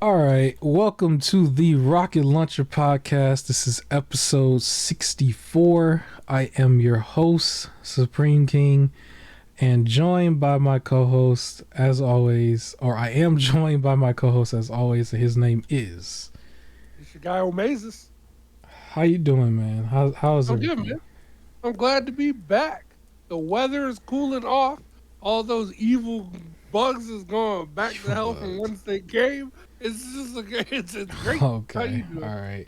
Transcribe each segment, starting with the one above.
All right, welcome to the Rocket Launcher podcast. This is episode 64. I am your host, Supreme King, and joined by my co-host as always, or I am joined by my co-host as always. His name is. It's your guy Omazus. How you doing, man? How's I'm everything? good, man. I'm glad to be back. The weather is cooling off. All those evil bugs is going back to hell from whence they came. It's just it's great. How Okay, you doing? all right.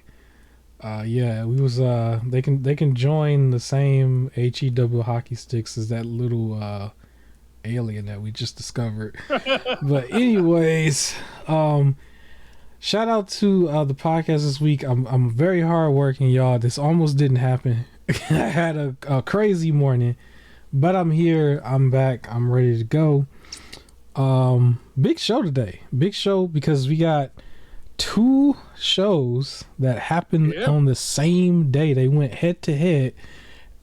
Yeah, we was they can join the same HEW hockey sticks as that little alien that we just discovered. But anyways, shout out to the podcast this week. I'm very hard working, y'all. This almost didn't happen. I had a crazy morning, but I'm here. I'm back. I'm ready to go. Big show today. Big show because we got two shows that happened on the same day. They went head to head,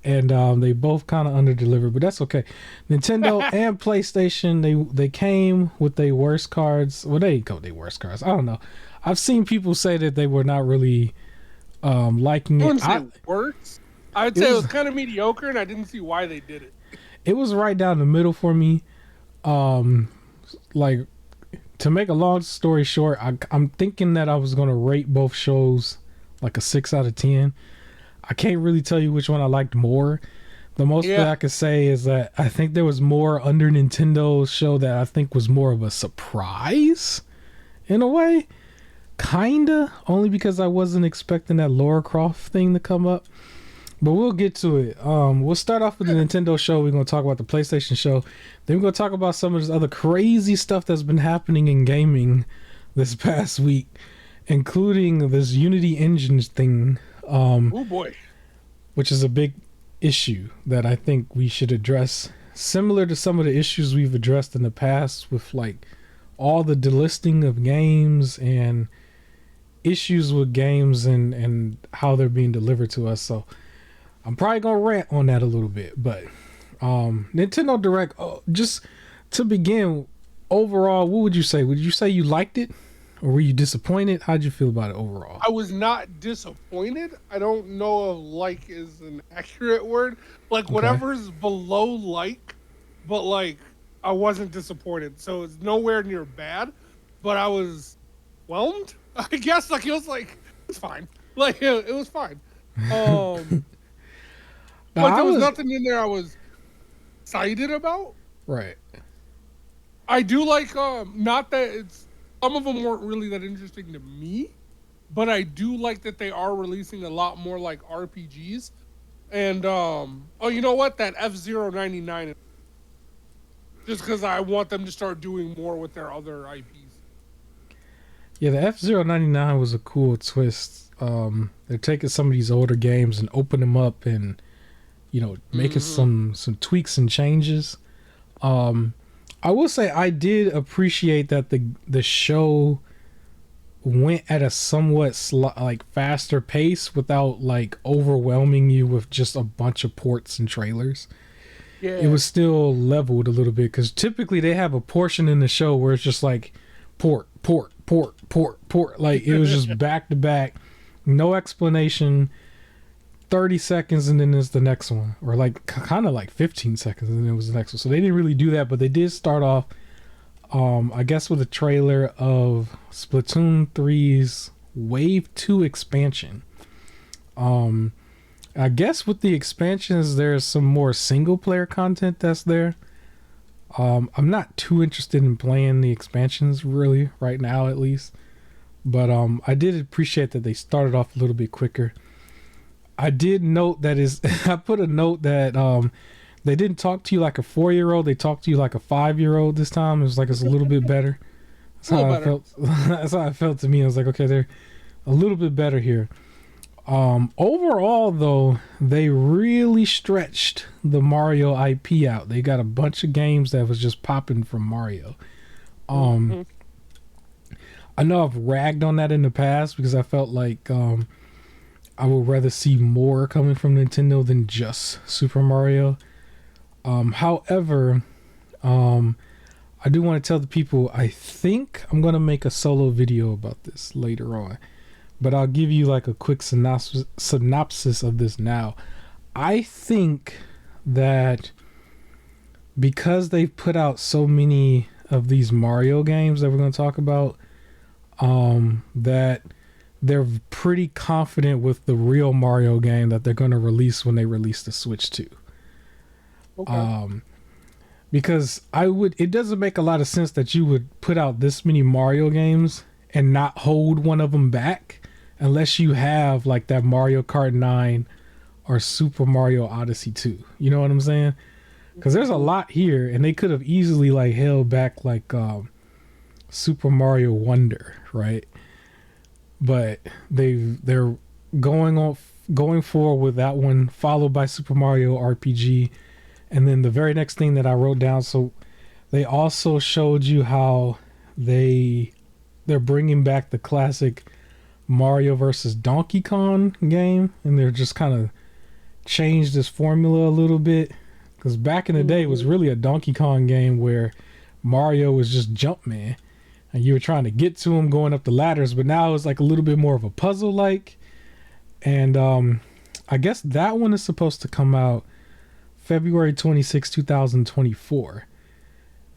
and they both kind of underdelivered, but that's okay. Nintendo and PlayStation, they came with their worst cards. Well, they go their worst cards. I don't know. I've seen people say that they were not really liking it. I'd say it was kind of mediocre, and I didn't see why they did it. It was right down the middle for me. Like, to make a long story short, I'm thinking that I was gonna rate both shows like a 6 out of 10. I can't really tell you which one I liked more. The most that I could say is that I think there was more under Nintendo's show that I think was more of a surprise in a way. Kinda, only because I wasn't expecting that Lara Croft thing to come up. But we'll get to it. We'll start off with the Nintendo show. We're going to talk about the PlayStation show. Then we're going to talk about some of this other crazy stuff that's been happening in gaming this past week, including this Unity Engine thing. Oh boy. Which is a big issue that I think we should address, similar to some of the issues we've addressed in the past with like all the delisting of games and issues with games and how they're being delivered to us. So I'm probably gonna rant on that a little bit, but Nintendo Direct. Just to begin, overall, what would you say? Would you say you liked it, or were you disappointed? How'd you feel about it overall? I was not disappointed. I don't know if like is an accurate word. Like whatever's below like, but like I wasn't disappointed. So it's nowhere near bad, but I was whelmed. I guess like it was like it's fine. Like it was fine. Like there was nothing in there I was excited about. Right. I do like not that it's some of them weren't really that interesting to me, but I do like that they are releasing a lot more like RPGs. And you know what? That F-099, just because I want them to start doing more with their other IPs. Yeah, the F-099 was a cool twist. They're taking some of these older games and open them up and making some tweaks and changes. I will say I did appreciate that the show went at a somewhat like faster pace without like overwhelming you with just a bunch of ports and trailers. Yeah. It was still leveled a little bit because typically they have a portion in the show where it's just like port. Like it was just back to back, no explanation. 30 seconds and then there's the next one, or like kind of like 15 seconds and then it was the next one. So they didn't really do that, but they did start off I guess with a trailer of Splatoon 3's Wave 2 expansion. I guess with the expansions there's some more single player content that's there. I'm not too interested in playing the expansions really right now, at least, but I did appreciate that they started off a little bit quicker. I did note that I put a note that they didn't talk to you like a 4-year-old. They talked to you like a 5-year-old this time. It was like it's a little bit better. That's how I felt. That's how I felt to me. I was like, okay, they're a little bit better here. Overall, though, they really stretched the Mario IP out. They got a bunch of games that was just popping from Mario. I know I've ragged on that in the past because I felt like I would rather see more coming from Nintendo than just Super Mario. However, I do want to tell the people, I think I'm going to make a solo video about this later on, but I'll give you like a quick synopsis of this now. I think that because they've put out so many of these Mario games that we're going to talk about, that they're pretty confident with the real Mario game that they're going to release when they release the Switch 2. Okay. Because it doesn't make a lot of sense that you would put out this many Mario games and not hold one of them back unless you have like that Mario Kart 9 or Super Mario Odyssey 2. You know what I'm saying? Because there's a lot here, and they could have easily like held back like Super Mario Wonder, right? But they're going forward with that one, followed by Super Mario RPG. And then the very next thing that I wrote down, so they also showed you how they're bringing back the classic Mario versus Donkey Kong game, and they're just kind of changed this formula a little bit. Because back in the day, it was really a Donkey Kong game where Mario was just Jumpman, and you were trying to get to him going up the ladders. But now it's like a little bit more of a puzzle like. And I guess that one is supposed to come out February 26, 2024.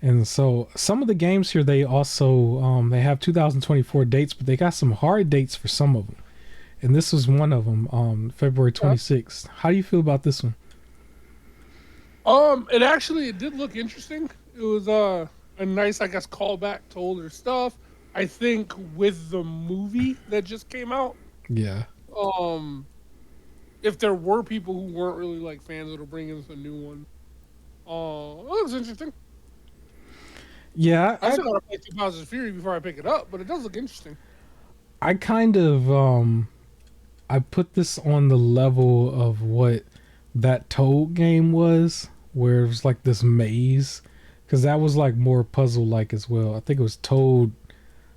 And so some of the games here, they also they have 2024 dates, but they got some hard dates for some of them. And this was one of them, February 26th. How do you feel about this one? It did look interesting. It was a nice, I guess, callback to older stuff. I think with the movie that just came out. Yeah. If there were people who weren't really like fans, it'll bring in a new one. It looks interesting. Yeah, I still gotta play 2 Bowser's Fury before I pick it up, but it does look interesting. I kind of I put this on the level of what that Toad game was, where it was like this maze, because that was like more puzzle like as well. I think it was Toad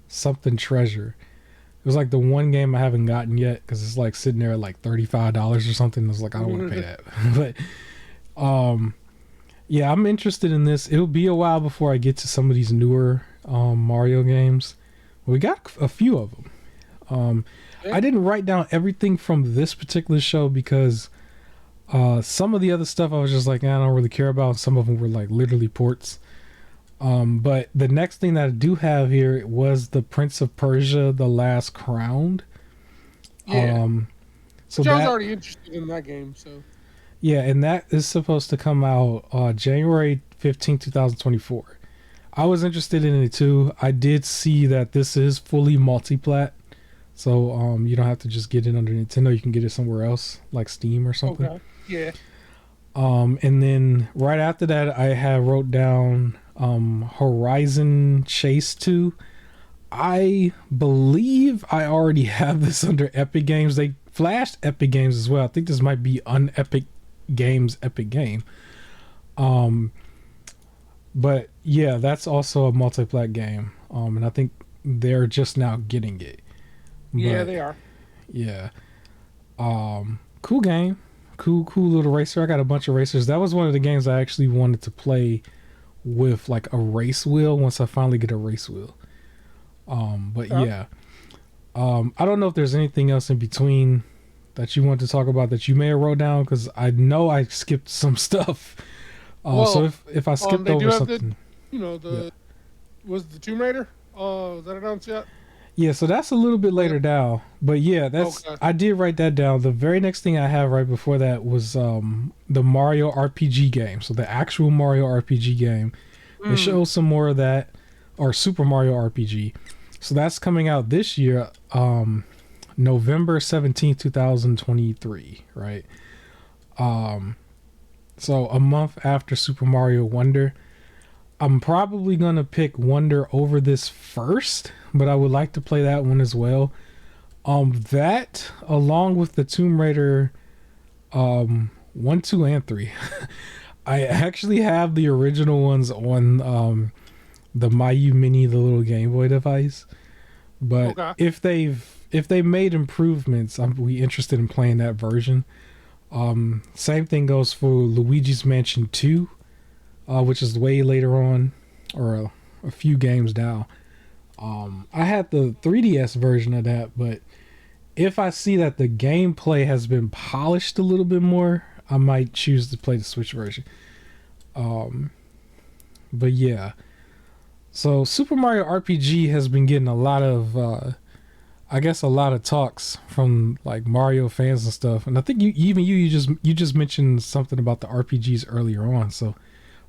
something Treasure. It was like the one game I haven't gotten yet because it's like sitting there at like $35 or something. It's like, I don't want to pay that. But yeah, I'm interested in this. It'll be a while before I get to some of these newer Mario games. We got a few of them. I didn't write down everything from this particular show because some of the other stuff I was just like, I don't really care about. Some of them were like literally ports. But the next thing that I do have here was the Prince of Persia: The Last Crown. Yeah. So I was already interested in that game, so. Yeah, and that is supposed to come out January 15th, 2024. I was interested in it too. I did see that this is fully multi-plat. So you don't have to just get it under Nintendo. You can get it somewhere else, like Steam or something. Okay. Yeah. And then right after that, I had wrote down Horizon Chase 2. I believe I already have this under Epic Games. They flashed Epic Games as well. I think this might be Unepic Games Epic game. But yeah, that's also a multi-plat game. And I think they're just now getting it. Yeah, they are. Yeah. Cool game. Cool little racer. I got a bunch of racers. That was one of the games I actually wanted to play with like a race wheel once I finally get a race wheel. But yeah. I don't know if there's anything else in between that you want to talk about that you may have wrote down, because I know I skipped some stuff. So if I skipped over something, was the Tomb Raider? Is that announced yet? Yeah, so that's a little bit later down. But yeah, I did write that down. The very next thing I have right before that was the Mario RPG game. So the actual Mario RPG game. They show some more of that, or Super Mario RPG. So that's coming out this year, November 17th, 2023, right? So a month after Super Mario Wonder. I'm probably going to pick Wonder over this first, but I would like to play that one as well. That, along with the Tomb Raider 1, 2, and 3. I actually have the original ones on the Mayu Mini, the little Game Boy device. But if they made improvements, I'm be interested in playing that version. Same thing goes for Luigi's Mansion 2. Which is way later on, or a few games down. I had the 3DS version of that, but if I see that the gameplay has been polished a little bit more, I might choose to play the Switch version. But yeah, so Super Mario RPG has been getting a lot of, I guess, a lot of talks from like Mario fans and stuff. And I think you just mentioned something about the RPGs earlier on. So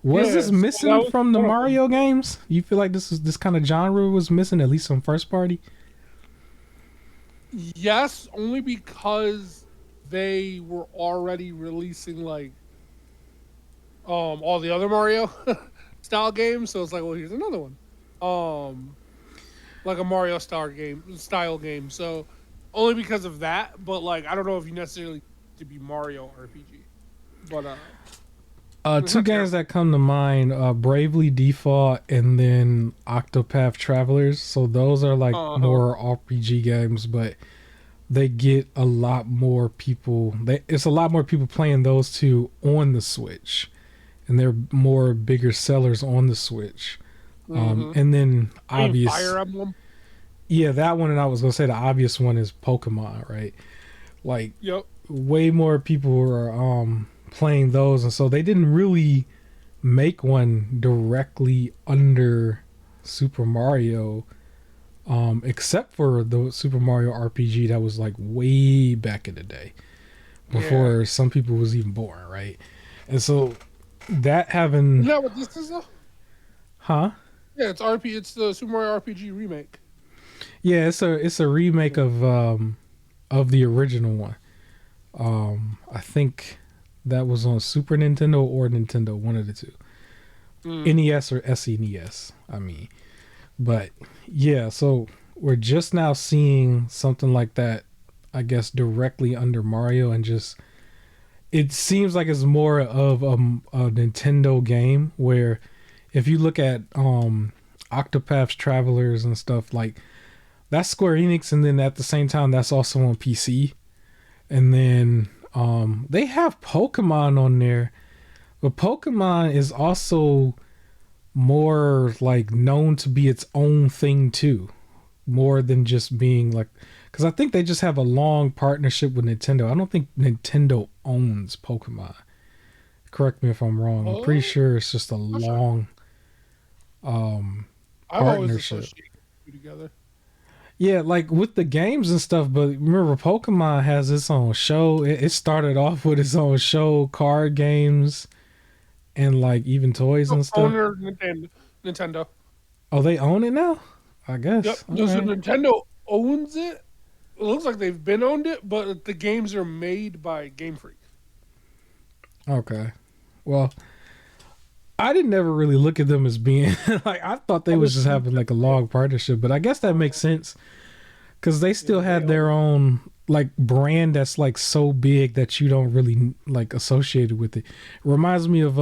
was this missing from the Mario games? You feel like this kind of genre was missing, at least on first party? Yes, only because they were already releasing like all the other Mario style games, so it's like, well, here's another one. Like a Mario style game. So only because of that, but like I don't know if you necessarily to be Mario RPG. But two games that come to mind, Bravely Default and then Octopath Travelers. So those are like more RPG games, but they get a lot more people. It's a lot more people playing those two on the Switch, and they're more bigger sellers on the Switch. And then obvious Fire Emblem. Yeah, that one, and I was gonna say the obvious one is Pokemon, right? Like, way more people are playing those, and so they didn't really make one directly under Super Mario, except for the Super Mario RPG that was like way back in the day, before some people was even born, right? And so that having, isn't that what this is though? Huh? Yeah, it's the Super Mario RPG remake. Yeah, it's a remake of the original one. I think that was on Super Nintendo or Nintendo, one of the two. NES or SNES, I mean. But yeah, so we're just now seeing something like that, I guess, directly under Mario, and just it seems like it's more of a Nintendo game, where if you look at Octopath Travelers and stuff, like that's Square Enix, and then at the same time that's also on PC. And then they have Pokemon on there, but Pokemon is also more like known to be its own thing too, more than just being like, because I think they just have a long partnership with Nintendo. I don't think Nintendo owns Pokemon. Correct me if I'm wrong. I'm pretty sure it's just a long partnership. Together. Yeah, like with the games and stuff, but remember Pokemon has its own show. It started off with its own show, card games, and like even toys and stuff. Owner Nintendo. Oh, they own it now? I guess. Yep. So Nintendo owns it. It looks like they've been owned it, but the games are made by Game Freak. Okay. Well, I didn't ever really look at them as being like, I thought they was just having like a long partnership, but I guess that makes sense because they still had their own like brand that's like so big that you don't really like associate it with it. It reminds me of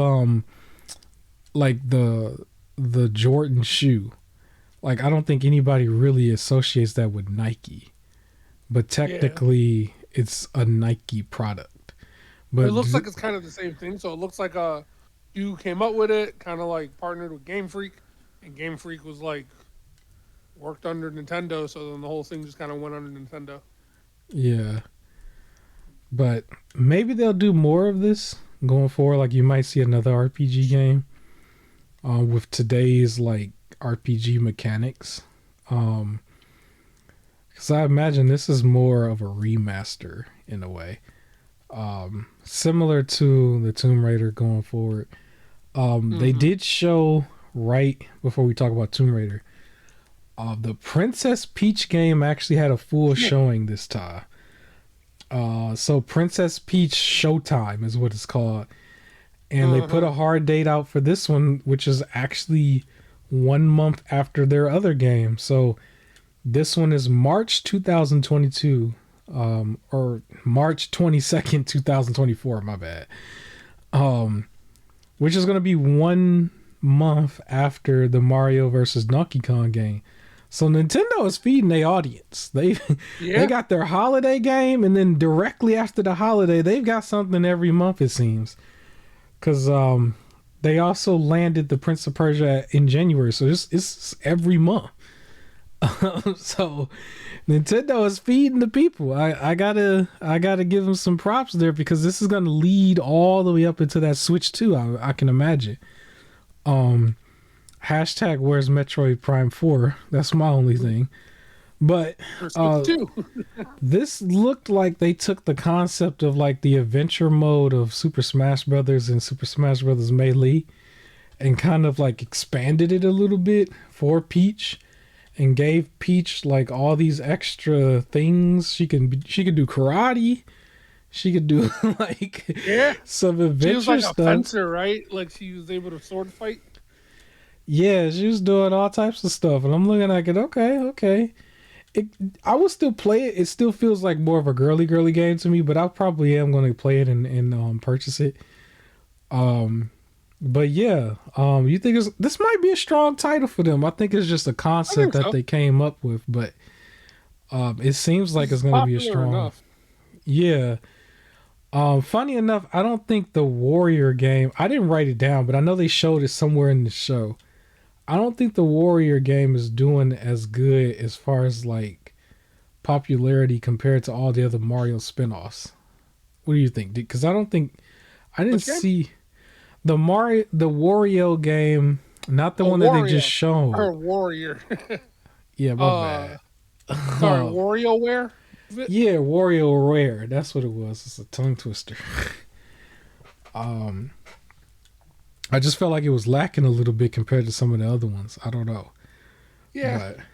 like the Jordan shoe. Like I don't think anybody really associates that with Nike, but technically it's a Nike product. But it looks like it's kind of the same thing. So it looks like you came up with it, kind of like partnered with Game Freak, and Game Freak was like worked under Nintendo, so then the whole thing just kind of went under Nintendo. Yeah. But maybe they'll do more of this going forward. Like you might see another RPG game with today's like RPG mechanics. Because I imagine this is more of a remaster in a way. Similar to the Tomb Raider going forward. They did show right before we talk about Tomb Raider. The Princess Peach game actually had a full showing this time. So Princess Peach Showtime is what it's called. And they put a hard date out for this one, which is actually 1 month after their other game. So this one is March 2022. Or March 22nd, 2024, my bad. Which is going to be 1 month after the Mario versus Donkey Kong game. So Nintendo is feeding their audience. They got their holiday game, and then directly after the holiday, they've got something every month, it seems. Because they also landed the Prince of Persia in January, so it's every month. So Nintendo is feeding the people. I gotta give them some props there, because this is gonna lead all the way up into that Switch 2. I can imagine. Hashtag where's Metroid Prime 4? That's my only thing. But this looked like they took the concept of like the adventure mode of Super Smash Brothers and Super Smash Brothers Melee and kind of like expanded it a little bit for Peach, and gave Peach like all these extra things. She could do karate. She could do like some adventure she was like stuff. A fencer, right? Like she was able to sword fight. Yeah, she was doing all types of stuff, and I'm looking at it. Okay. I will still play it. It still feels like more of a girly game to me, but I probably am going to play it and purchase it. But yeah, you think this might be a strong title for them? I think it's just a concept that they came up with, but it seems like it's going to be a strong enough. Yeah. Funny enough, I don't think the Warrior game, I didn't write it down, but I know they showed it somewhere in the show. I don't think the Warrior game is doing as good as far as like popularity compared to all the other Mario spinoffs. What do you think? Because I didn't see the Wario game, not the one that they just showed. Or Warrior. Yeah, my bad. Sorry, WarioWare? Yeah, WarioWare. That's what it was. It's a tongue twister. I just felt like it was lacking a little bit compared to some of the other ones. I don't know. Yeah. But,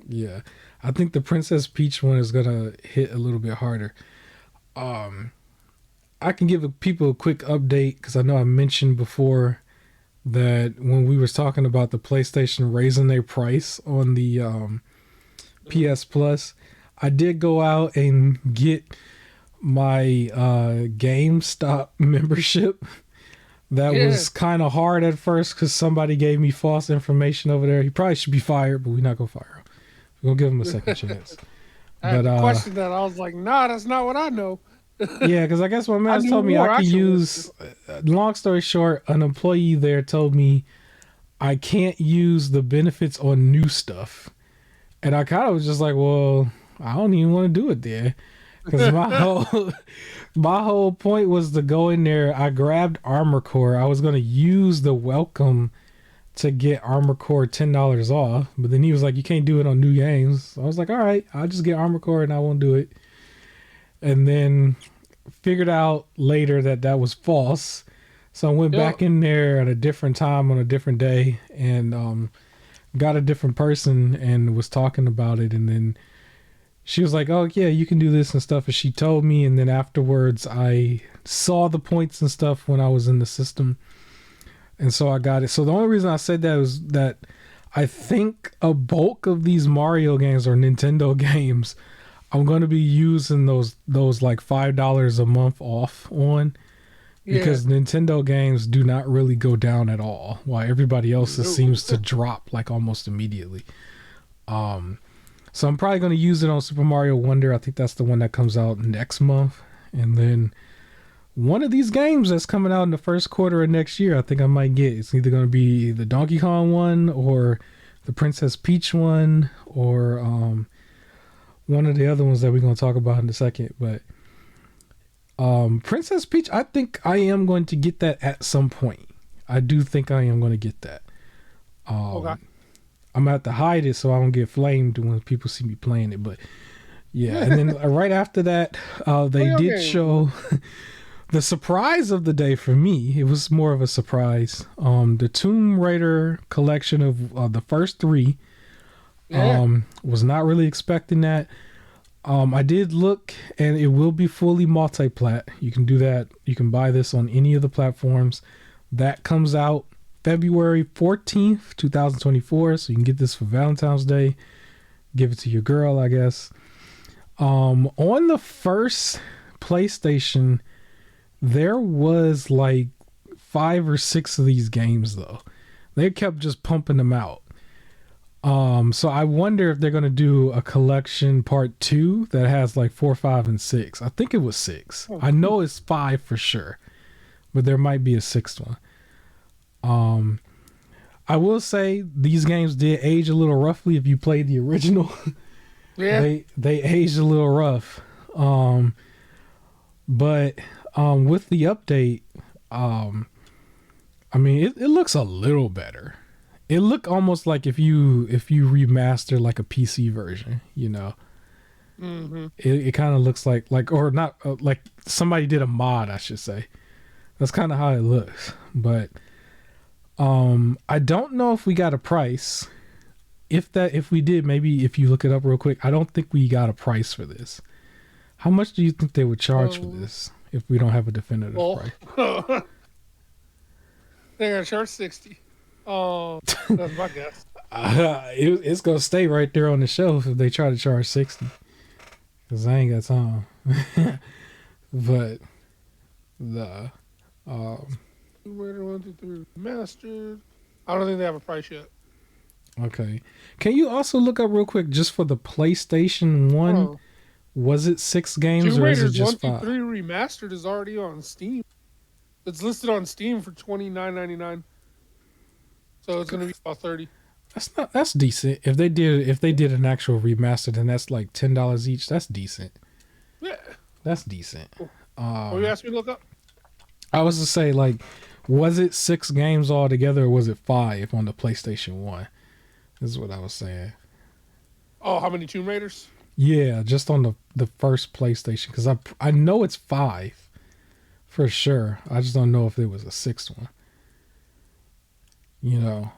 yeah. I think the Princess Peach one is going to hit a little bit harder. I can give people a quick update, because I know I mentioned before that when we was talking about the PlayStation raising their price on the PS Plus, I did go out and get my GameStop membership. That was kind of hard at first because somebody gave me false information over there. He probably should be fired, but we're not going to fire him. We're going to give him a second chance. I had to question that. I was like, nah, that's not what I know. Yeah, because I guess my man told me I could use, long story short, an employee there told me I can't use the benefits on new stuff. And I kind of was just like, well, I don't even want to do it there. Because my whole point was to go in there. I grabbed Armor Core. I was going to use the welcome to get Armor Core $10 off. But then he was like, you can't do it on new games. So I was like, all right, I'll just get Armor Core and I won't do it. And then figured out later that was false. So I went back in there at a different time on a different day and got a different person and was talking about it. And then she was like, oh, yeah, you can do this and stuff. And she told me. And then afterwards, I saw the points and stuff when I was in the system. And so I got it. So the only reason I said that was that I think a bulk of these Mario games or Nintendo games, I'm going to be using those like $5 a month off on. Because Nintendo games do not really go down at all, while everybody else's seems to drop like almost immediately. So I'm probably going to use it on Super Mario Wonder. I think that's the one that comes out next month. And then one of these games that's coming out in the first quarter of next year, I think I might get. It's either going to be the Donkey Kong one or the Princess Peach one or one of the other ones that we're going to talk about in a second. But Princess Peach, I think I am going to get that at some point. I do think I am going to get that. Okay. I'm going to have to hide it so I don't get flamed when people see me playing it. But yeah, and then right after that, they did show the surprise of the day for me. It was more of a surprise. The Tomb Raider collection of the first three. Was not really expecting that. I did look, and it will be fully multi-plat. You can do that. You can buy this on any of the platforms. That comes out February 14th, 2024. So you can get this for Valentine's Day. Give it to your girl, I guess. On the first PlayStation, there was like 5 or 6 of these games, though. They kept just pumping them out. So I wonder if they're going to do a collection part 2 that has like 4, 5, and 6. I think it was 6. I know it's 5 for sure, but there might be a 6th one. Um, I will say these games did age a little roughly. If you played the original, Yeah. they aged a little rough. Um, but with the update, um, I mean, it looks a little better. It looked almost like if you remaster like a PC version, you know. Mm-hmm. It kind of looks like or not like somebody did a mod, I should say. That's kind of how it looks. But I don't know if we got a price. If we did, maybe if you look it up real quick, I don't think we got a price for this. How much do you think they would charge for this if we don't have a definitive price? They're gonna charge 60. That's my guess. It's gonna stay right there on the shelf if they try to charge 60. Cause I ain't got time. But the Tomb Raider 1, 2, 3 remastered. I don't think they have a price yet. okay. Can you also look up real quick just for the PlayStation 1? Oh. Was it 6 games Tomb or is it Raiders just 1, 2, 5? 3 remastered is already on Steam. It's listed on Steam for $29.99. So it's gonna be about 30. That's decent. If they did an actual remaster, then that's like $10 each. That's decent. Yeah. That's decent. What you asked me to look up? I was to say, like, was it 6 games altogether or was it 5 on the PlayStation 1? This is what I was saying. Oh, how many Tomb Raiders? Yeah, just on the first PlayStation, because I know it's 5 for sure. I just don't know if it was a 6th one. You know,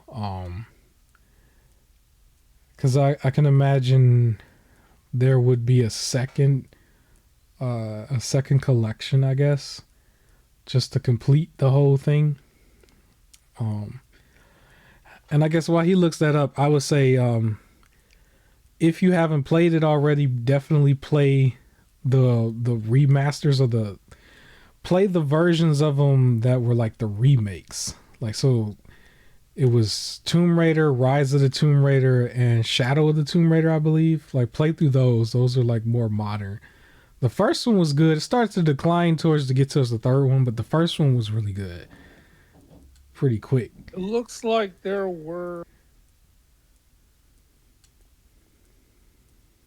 because I can imagine there would be a second collection, I guess, just to complete the whole thing. And I guess while he looks that up, I would say, if you haven't played it already, definitely play the remasters play the versions of them that were like the remakes. Like, so it was Tomb Raider, Rise of the Tomb Raider, and Shadow of the Tomb Raider, I believe. Like, play through those. Those are like more modern. The first one was good. It starts to decline towards the third one, but the first one was really good. Pretty quick. It looks like there were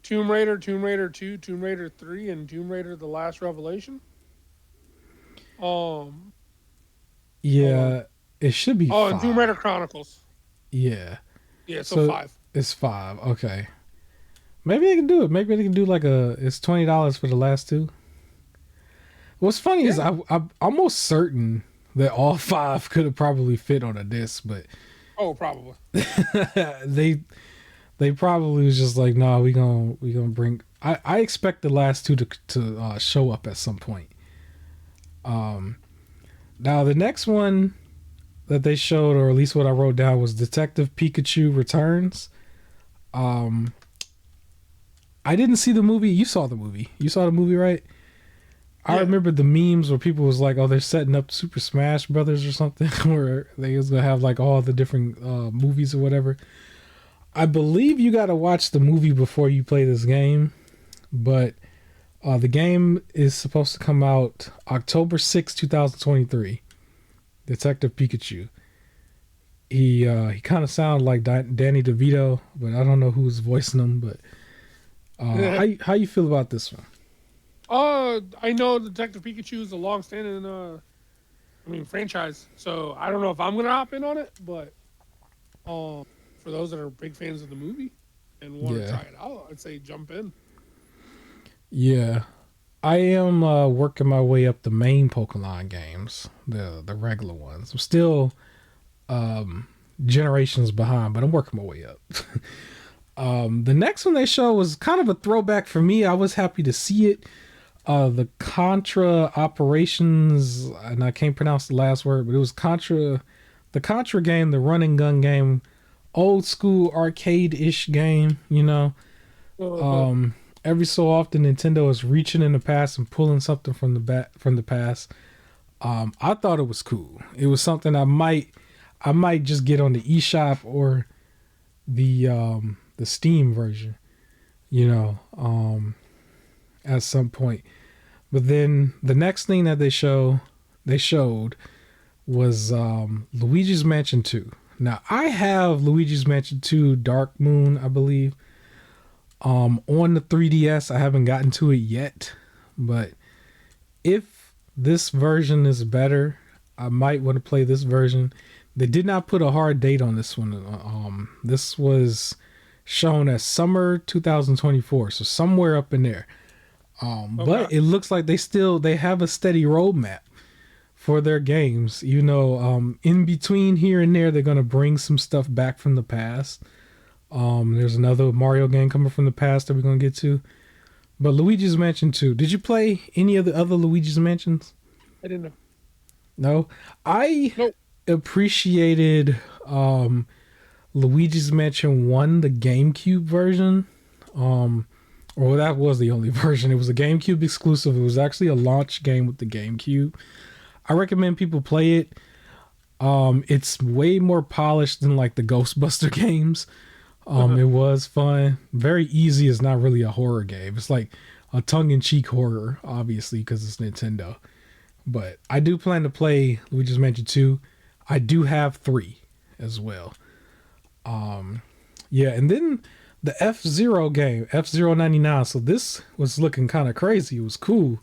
Tomb Raider, Tomb Raider 2, Tomb Raider 3, and Tomb Raider The Last Revelation. Yeah, it should be 5. And Tomb Raider Chronicles. Yeah. Yeah, so 5. It's 5. Okay. Maybe they can do it. Maybe they can do like it's $20 for the last 2. What's funny is I'm almost certain that all 5 could have probably fit on a disc, but probably. they probably was just like, nah, we gonna bring. I expect the last 2 to show up at some point. Now the next one that they showed, or at least what I wrote down, was Detective Pikachu Returns. I didn't see the movie. You saw the movie. You saw the movie, right? I remember the memes where people was like, oh, they're setting up Super Smash Brothers or something, where they was gonna have like all the different movies or whatever. I believe you got to watch the movie before you play this game, but the game is supposed to come out October 6, 2023. Detective Pikachu. He kind of sounded like Danny DeVito, but I don't know who's voicing him. But how you feel about this one? I know Detective Pikachu is a long-standing, franchise. So I don't know if I'm gonna hop in on it, but for those that are big fans of the movie and want to try it out, I'd say jump in. Yeah, I am working my way up the main Pokemon games, the regular ones. I'm still generations behind, but I'm working my way up. The next one they showed was kind of a throwback for me. I was happy to see it. The Contra Operations, and I can't pronounce the last word, but it was the Contra game, the run and gun game, old school arcade-ish game, you know. Every so often Nintendo is reaching in the past and pulling something from the past. I thought it was cool. It was something I might just get on the eShop or the Steam version, you know, at some point. But then the next thing that they showed was Luigi's Mansion 2. Now I have Luigi's Mansion 2 Dark Moon, I believe, on the 3DS. I haven't gotten to it yet, but if this version is better, I might want to play this version. They did not put a hard date on this one. This was shown as summer 2024, so somewhere up in there. Okay. But it looks like they have a steady roadmap for their games. You know, in between here and there, they're gonna bring some stuff back from the past. There's another Mario game coming from the past that we're gonna get to. But Luigi's Mansion 2. Did you play any of the other Luigi's Mansions? I didn't know. No, I Nope. appreciated Luigi's Mansion 1, the GameCube version. Or that was the only version. It was a GameCube exclusive. It was actually a launch game with the GameCube. I recommend people play it. It's way more polished than like the Ghostbuster games. It was fun. Very easy. It's not really a horror game. It's like a tongue-in-cheek horror, obviously, because it's Nintendo. But I do plan to play Luigi's Mansion 2. I do have 3 as well. Yeah, and then the F-Zero game, F-Zero 99. So this was looking kind of crazy. It was cool.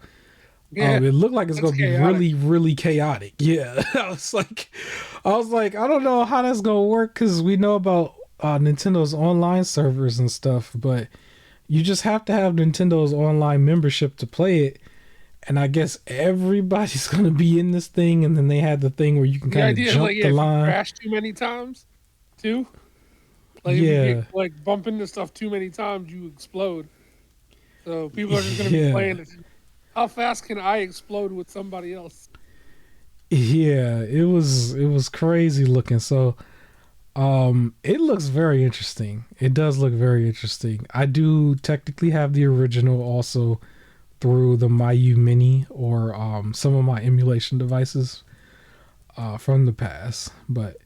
Yeah, It looked like it's going to be chaotic. really, really chaotic. Yeah. I was like, I don't know how that's going to work, because we know about Nintendo's online servers and stuff, but you just have to have Nintendo's online membership to play it. And I guess everybody's going to be in this thing. And then they had the thing where you can The kind idea of is jump like, yeah, the if you line. crash too many times, too. Like if Yeah. you get, like bump into stuff too many times, you explode. So people are just gonna be Yeah. playing it. How fast can I explode with somebody else? Yeah, it was crazy looking. So it looks very interesting. It does look very interesting. I do technically have the original also through the Mayu Mini or some of my emulation devices from the past. But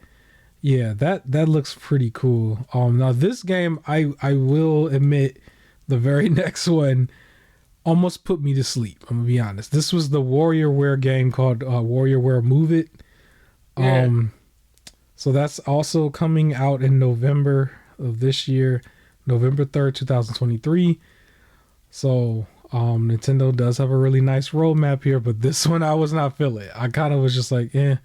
yeah, that looks pretty cool. Now this game, I will admit, the very next one almost put me to sleep. I'm gonna be honest. This was the WarioWare game called WarioWare Move It. Yeah. So that's also coming out in November of this year, November 3rd, 2023. So Nintendo does have a really nice roadmap here, but this one I was not feeling. I kind of was just like, eh.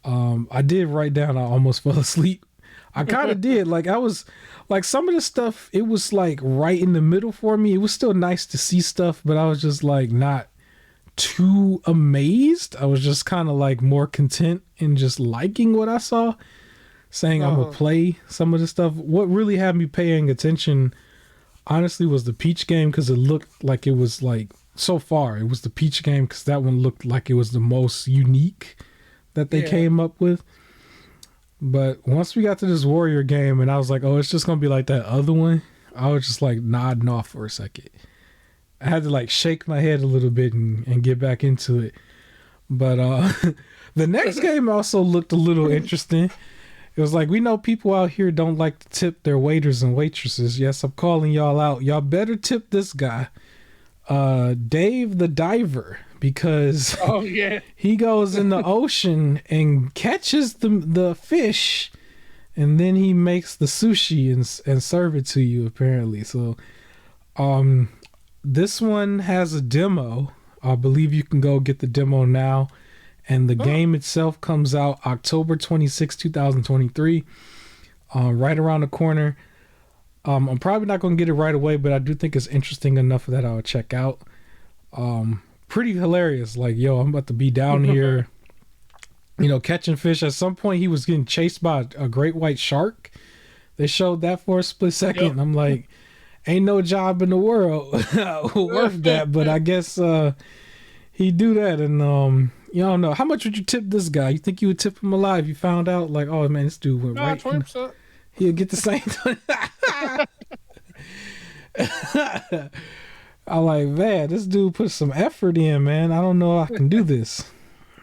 I did write down I almost fell asleep. I kind of did. Like I was like some of the stuff, it was like right in the middle for me. It was still nice to see stuff, but I was just like not too amazed. I was just kind of like more content in just liking what I saw, saying I'm gonna play some of the stuff. What really had me paying attention, honestly, was the Peach game, because it looked like it was like, so far it was the Peach game, because that one looked like it was the most unique that they came up with. But once we got to this Warrior game and I was like, oh, it's just gonna be like that other one, I was just like nodding off for a second. I had to like shake my head a little bit and get back into it. But the next game also looked a little interesting. It was like, we know people out here don't like to tip their waiters and waitresses. Yes, I'm calling y'all out. Y'all better tip this guy, Dave the Diver, because he goes in the ocean and catches the fish, and then he makes the sushi and serve it to you, apparently. So this one has a demo. I believe you can go get the demo now, and the game itself comes out October 26, 2023, right around the corner. I'm probably not going to get it right away, but I do think it's interesting enough that I'll check out. Pretty hilarious. Like, yo, I'm about to be down here, catching fish. At some point, he was getting chased by a great white shark. They showed that for a split second. Yep. And I'm like, ain't no job in the world worth that. But I guess he do that. And you don't know. How much would you tip this guy? You think you would tip him alive? You found out, like, oh man, this dude went right. 20%. He'll get the same. I'm like, man, this dude put some effort in, man. I don't know if I can do this.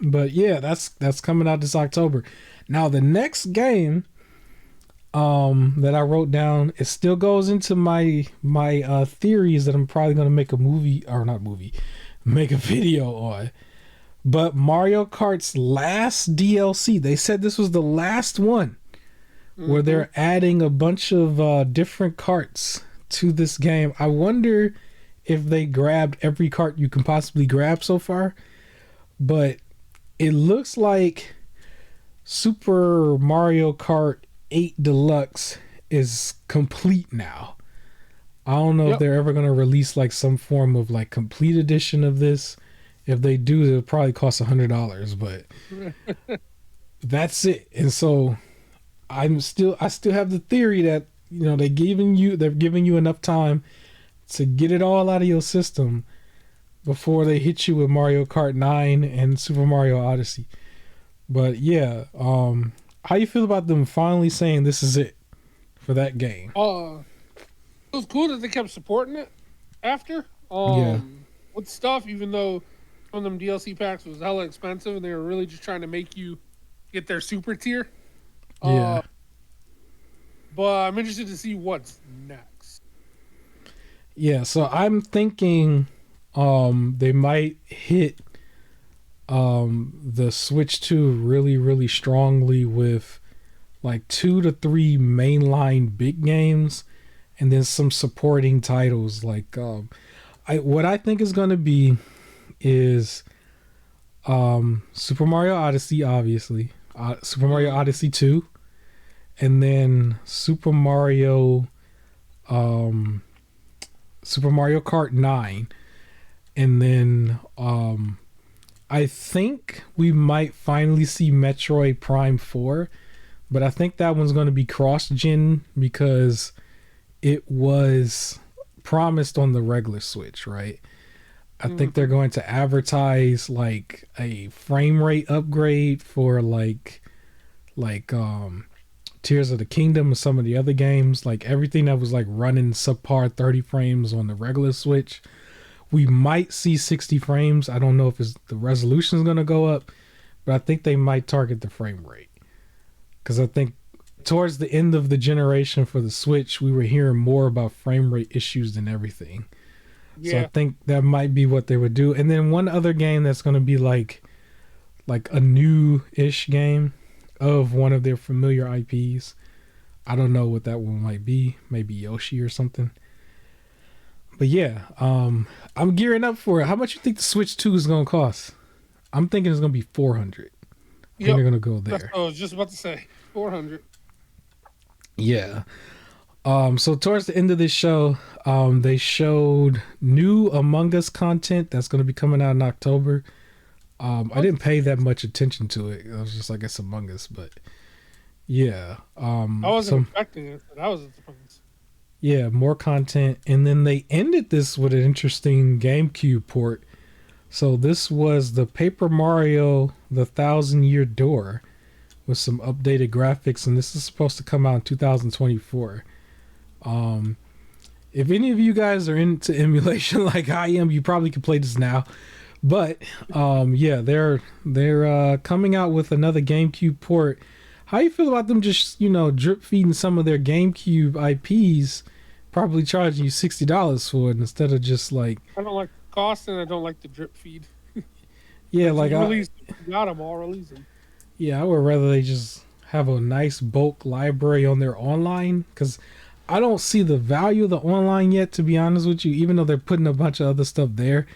But yeah, that's coming out this October. Now the next game that I wrote down, it still goes into my theories that I'm probably gonna make a movie, or not movie, make a video on. But Mario Kart's last DLC, they said this was the last one where they're adding a bunch of different carts to this game. I wonder if they grabbed every cart you can possibly grab so far. But it looks like Super Mario Kart 8 Deluxe is complete now. I don't know if they're ever going to release like some form of like complete edition of this. If they do, it'll probably cost $100, but that's it. And so I still have the theory that, you know, they're giving you enough time to get it all out of your system before they hit you with Mario Kart 9 and Super Mario Odyssey. But yeah, how you feel about them finally saying this is it for that game? It was cool that they kept supporting it after. With stuff, even though some of them DLC packs was hella expensive and they were really just trying to make you get their super tier. Yeah. But I'm interested to see what's next. Yeah, so I'm thinking they might hit the Switch 2 really, really strongly with like 2 to 3 mainline big games and then some supporting titles. Like what I think is going to be is Super Mario Odyssey, obviously, Super Mario Odyssey 2, and then Super Mario Kart 9, and then I think we might finally see Metroid Prime 4, but I think that one's going to be cross-gen because it was promised on the regular Switch, right? I think they're going to advertise like a frame rate upgrade for like Tears of the Kingdom and some of the other games, like everything that was like running subpar 30 frames on the regular Switch. We might see 60 frames. I don't know if the resolution is going to go up, but I think they might target the frame rate. Because I think towards the end of the generation for the Switch, we were hearing more about frame rate issues than everything. Yeah. So I think that might be what they would do. And then one other game that's going to be like a new-ish game of one of their familiar IPs. I don't know what that one might be. Maybe Yoshi or something. But yeah, I'm gearing up for it. How much you think the Switch 2 is going to cost? I'm thinking it's going to be $400. I think they're going to go there. I was just about to say $400. Yeah. So towards the end of this show, they showed new Among Us content that's going to be coming out in October. I didn't pay that much attention to it. I was just like, it's Among Us, but yeah. I wasn't expecting it, but I was surprised. Yeah, more content. And then they ended this with an interesting GameCube port. So this was the Paper Mario The 1,000-Year Door with some updated graphics, and this is supposed to come out in 2024. If any of you guys are into emulation like I am, you probably can play this now. But yeah, they're coming out with another GameCube port. How you feel about them just, drip feeding some of their GameCube IPs, probably charging you $60 for it instead of just like... I don't like the cost and I don't like the drip feed. Yeah, like got them, I'll release them. Yeah, I would rather they just have a nice bulk library on their online, because I don't see the value of the online yet, to be honest with you, even though they're putting a bunch of other stuff there.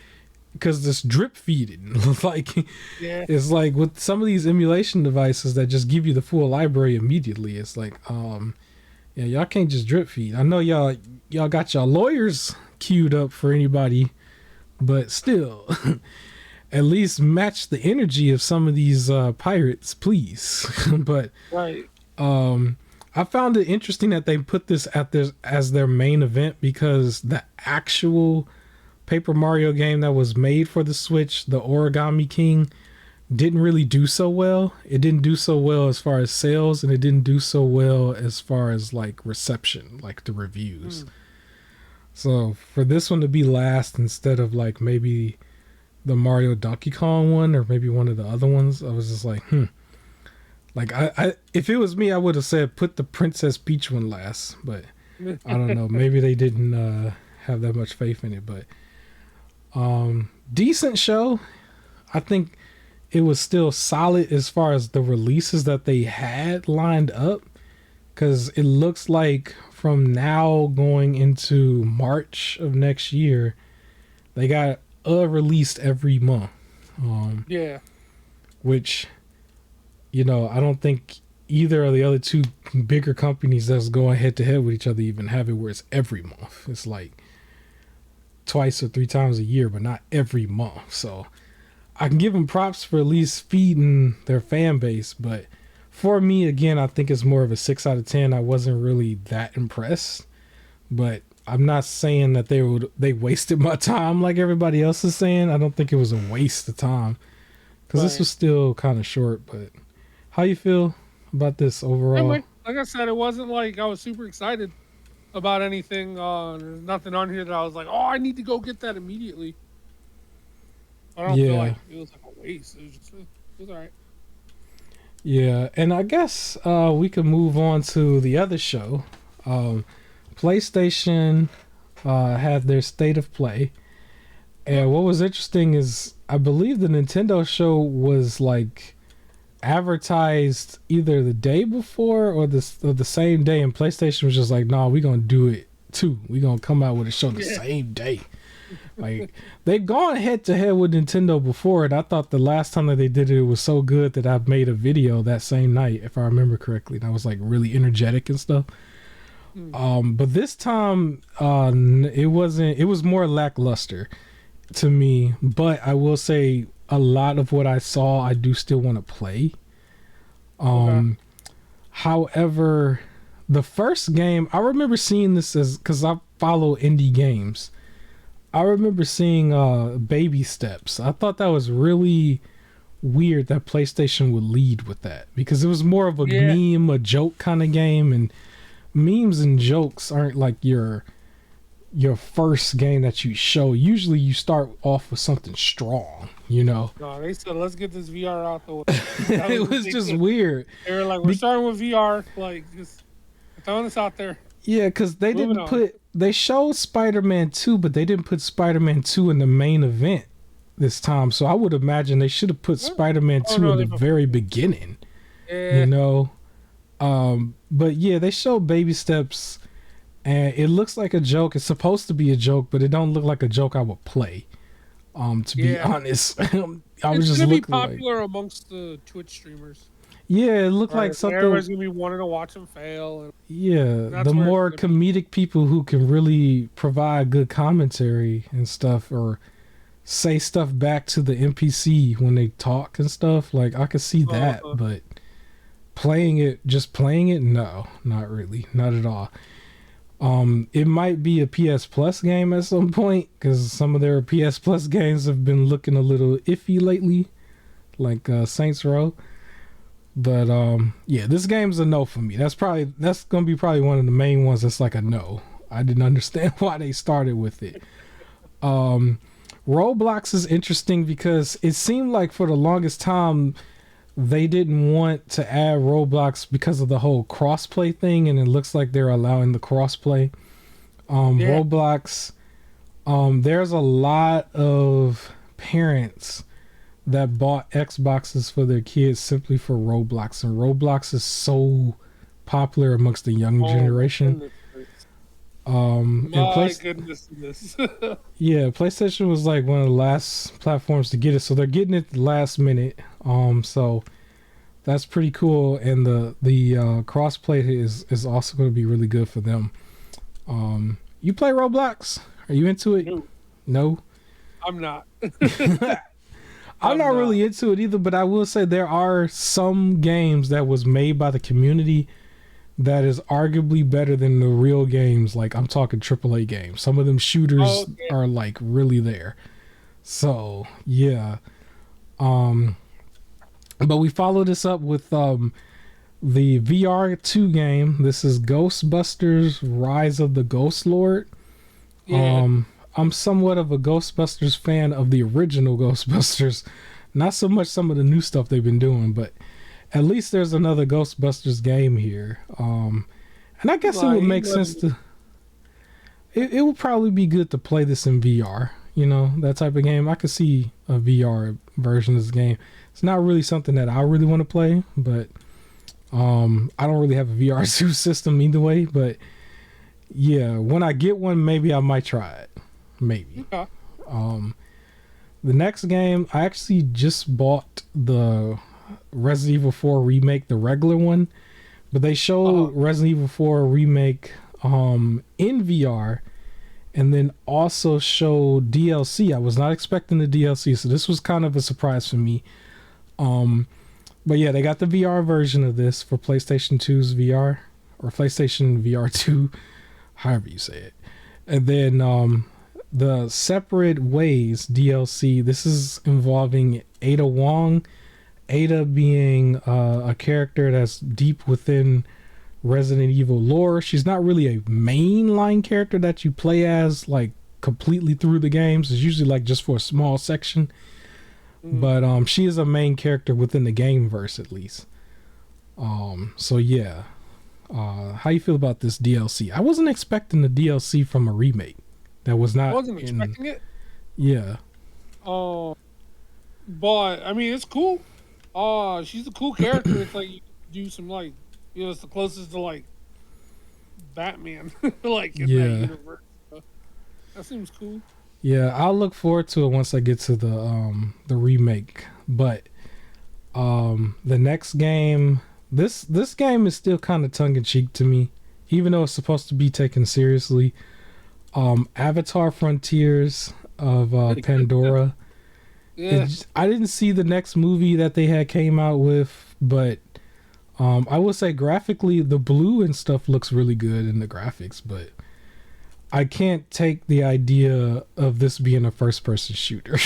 Because this drip feeding, it's like with some of these emulation devices that just give you the full library immediately. It's like, yeah, y'all can't just drip feed. I know y'all got y'all lawyers queued up for anybody, but still, at least match the energy of some of these pirates, please. But right, I found it interesting that they put this as their main event, because the actual Paper Mario game that was made for the Switch, the Origami King, didn't really do so well. It didn't do so well as far as sales, and it didn't do so well as far as like reception, like the reviews. So for this one to be last instead of like maybe the Mario Donkey Kong one or maybe one of the other ones, I was just like, Like I if it was me, I would have said put the Princess Peach one last, but I don't know. Maybe they didn't have that much faith in it, but decent show. I think it was still solid as far as the releases that they had lined up. Because it looks like from now going into March of next year, they got a released every month. Yeah. Which, you know, I don't think either of the other two bigger companies that's going head to head with each other even have it where it's every month. It's like twice or three times a year, but not every month. So I can give them props for at least feeding their fan base, but for me, again, I think it's more of a 6 out of 10. I wasn't really that impressed, but I'm not saying that they wasted my time like everybody else is saying. I don't think it was a waste of time because this was still kind of short. But how you feel about this overall? Anyway, like I said, it wasn't like I was super excited about anything. There's nothing on here that I was like, oh, I need to go get that immediately. I don't feel like it was like a waste. It was all right. Yeah, and I guess we can move on to the other show. PlayStation had their State of Play. And what was interesting is I believe the Nintendo show was like advertised either the day before or the same day, and PlayStation was just like, nah, we're going to do it too. We're going to come out with a show the same day. Like, they've gone head to head with Nintendo before, and I thought the last time that they did it was so good that I made a video that same night, if I remember correctly. And I was like really energetic and stuff. But this time, it wasn't. It was more lackluster to me. But I will say a lot of what I saw, I do still want to play. However, the first game, I remember seeing this as because I follow indie games. I remember seeing Baby Steps. I thought that was really weird that PlayStation would lead with that because it was more of a meme, a joke kind of game, and memes and jokes aren't like your first game that you show. Usually you start off with something strong, you know. No, they said let's get this VR out the way. It was just weird. They were like, we're starting with VR, like just throwing this out there. Yeah, because they showed Spider-Man 2, but they didn't put Spider-Man 2 in the main event this time. So I would imagine they should have put Spider-Man 2 in the very beginning. You know? But yeah, they showed Baby Steps, and it looks like a joke. It's supposed to be a joke, but it don't look like a joke I would play. To be honest. I was just looking be popular amongst the Twitch streamers. Yeah, it looked like something. Everybody's gonna be wanting to watch them fail. The more comedic people who can really provide good commentary and stuff, or say stuff back to the NPC when they talk and stuff. Like I could see that, but playing it, no, not really, not at all. It might be a PS Plus game at some point because some of their PS Plus games have been looking a little iffy lately, like Saints Row. But yeah, this game's a no for me. That's gonna be probably one of the main ones that's like a no. I didn't understand why they started with it. Roblox is interesting because it seemed like for the longest time they didn't want to add Roblox because of the whole crossplay thing, and it looks like they're allowing the crossplay. Roblox, there's a lot of parents that bought Xboxes for their kids simply for Roblox, and Roblox is so popular amongst the young generation. Goodness. Yeah, PlayStation was like one of the last platforms to get it, so they're getting it the last minute. So that's pretty cool, and the crossplay is also going to be really good for them. You play Roblox? Are you into it? No? I'm not. I'm not really into it either, but I will say there are some games that was made by the community that is arguably better than the real games. Like I'm talking AAA games. Some of them shooters are like really there. So yeah. But we follow this up with the VR 2 game. This is Ghostbusters Rise of the Ghost Lord. I'm somewhat of a Ghostbusters fan of the original Ghostbusters. Not so much some of the new stuff they've been doing, but at least there's another Ghostbusters game here. And I guess it would make sense to... It would probably be good to play this in VR. You know, that type of game. I could see a VR version of this game. it's not really something that I really want to play, but I don't really have a VR2 system either way, but yeah, when I get one, maybe I might try it. Maybe. Yeah. The next game, I actually just bought the Resident Evil 4 remake, the regular one, but they showed Resident Evil 4 remake in VR, and then also showed DLC. I was not expecting the DLC, so this was kind of a surprise for me. But yeah, they got the VR version of this for PlayStation 2's VR, or PlayStation VR 2, however you say it. And then the Separate Ways DLC, this is involving Ada Wong. Ada being a character that's deep within Resident Evil lore. She's not really a mainline character that you play as like completely through the games. It's usually like just for a small section. But she is a main character within the game verse at least. So yeah. How you feel about this DLC? I wasn't expecting the DLC from a remake. That was not. I wasn't expecting it. Yeah. But I mean, it's cool. She's a cool character. It's like you do some like, it's the closest to like Batman, like in that universe. So, that seems cool. Yeah, I'll look forward to it once I get to the remake. But the next game, this game is still kind of tongue in cheek to me, even though it's supposed to be taken seriously. Avatar Frontiers of Pandora. Yeah. I didn't see the next movie that they had came out with, but I will say graphically the blue and stuff looks really good in the graphics, but I can't take the idea of this being a first person shooter.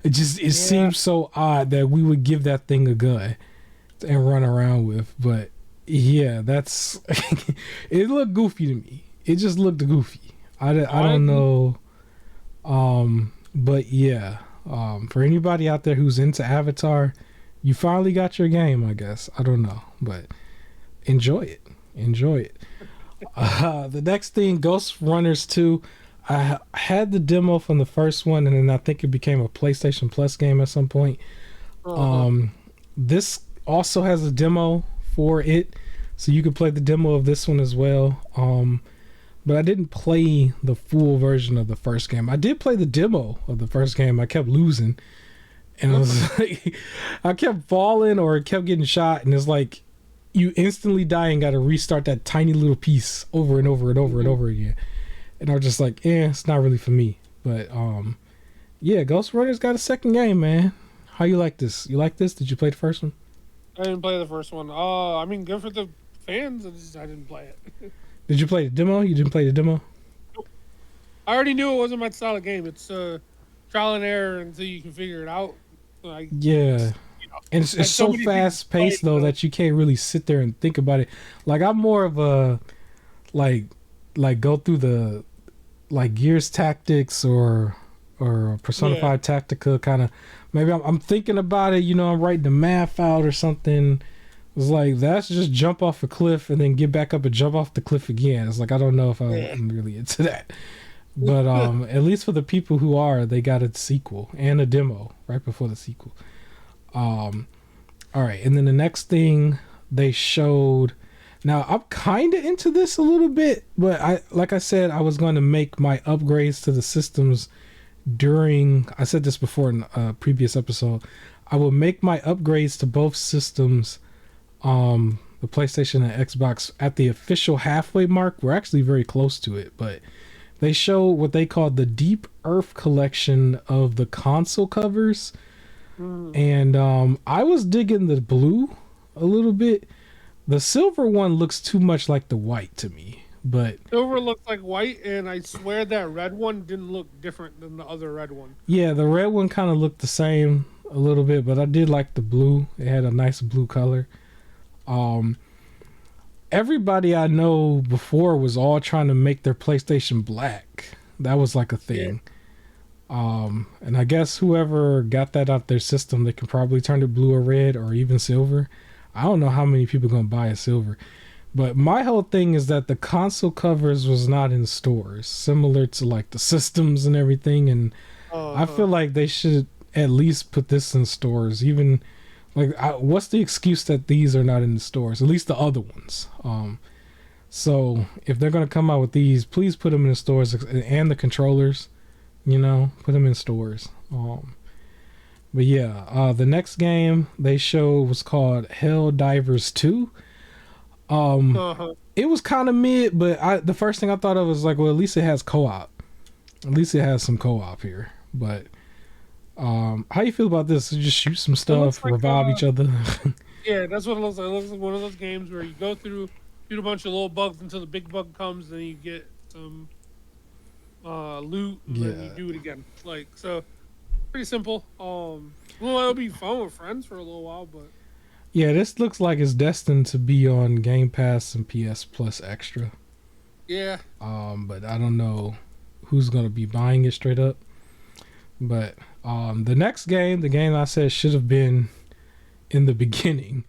It seems so odd that we would give that thing a gun and run around with, but yeah, that's it looked goofy to me. It just looked goofy. I don't know. But yeah, for anybody out there who's into Avatar, you finally got your game, I guess. I don't know, but enjoy it. The next thing, Ghost Runners 2. I had the demo from the first one, and then I think it became a PlayStation Plus game at some point. This also has a demo for it, so you could play the demo of this one as well. But I didn't play the full version of the first game. I did play the demo of the first game. I kept losing, and I was like, I kept falling or it kept getting shot, and it's like you instantly die and got to restart that tiny little piece over and over and over and over again. And I was just like, it's not really for me. But yeah, Ghost Runners got a second game, man. How you like this? You like this? Did you play the first one? I didn't play the first one. I mean, good for the fans. I didn't play it. Did you play the demo? You didn't play the demo? Nope. I already knew it wasn't my style of game. It's trial and error until you can figure it out. Yeah. And it's so fast paced though that you can't really sit there and think about it. Like I'm more of a like go through the like Gears Tactics or Persona 5 Tactica kind of. Maybe I'm thinking about it. I'm writing the math out or something. It's like that's just jump off a cliff and then get back up and jump off the cliff again. It's like I don't know if I'm really into that. But at least for the people who are, they got a sequel and a demo right before the sequel. All right, and then the next thing they showed. Now I'm kind of into this a little bit, but like I said, I was going to make my upgrades to the systems during. I said this before in a previous episode. I will make my upgrades to both systems, the PlayStation and Xbox, at the official halfway mark. We're actually very close to it, but they show what they call the Deep Earth collection of the console covers. And I was digging the blue a little bit. The silver one looks too much like the white to me, but silver looks like white, and I swear that red one didn't look different than the other red one. Yeah, the red one kind of looked the same a little bit, but I did like the blue. It had a nice blue color. Everybody I know before was all trying to make their PlayStation black. That was like a thing. And I guess whoever got that out their system, they can probably turn it blue or red or even silver. I don't know how many people are going to buy a silver. But my whole thing is that the console covers was not in stores, similar to like the systems and everything. And I feel like they should at least put this in stores. Even Like, what's the excuse that these are not in the stores? At least the other ones. So if they're gonna come out with these, please put them in the stores and the controllers. You know, put them in stores. But yeah, the next game they showed was called Helldivers 2. Uh-huh. It was kind of mid, but the first thing I thought of was like, well, at least it has co-op. At least it has some co-op here. But how you feel about this? Just shoot some stuff, Like, revive each other. yeah, that's what it looks like. It looks like one of those games where you go through, shoot a bunch of little bugs until the big bug comes, and then you get some loot, and then you do it again. Like, so pretty simple. Well, it'll be fun with friends for a little while, but Yeah, this looks like it's destined to be on Game Pass and PS Plus Extra. yeah. But I don't know who's gonna be buying it straight up. But the next game, the game I said should have been in the beginning.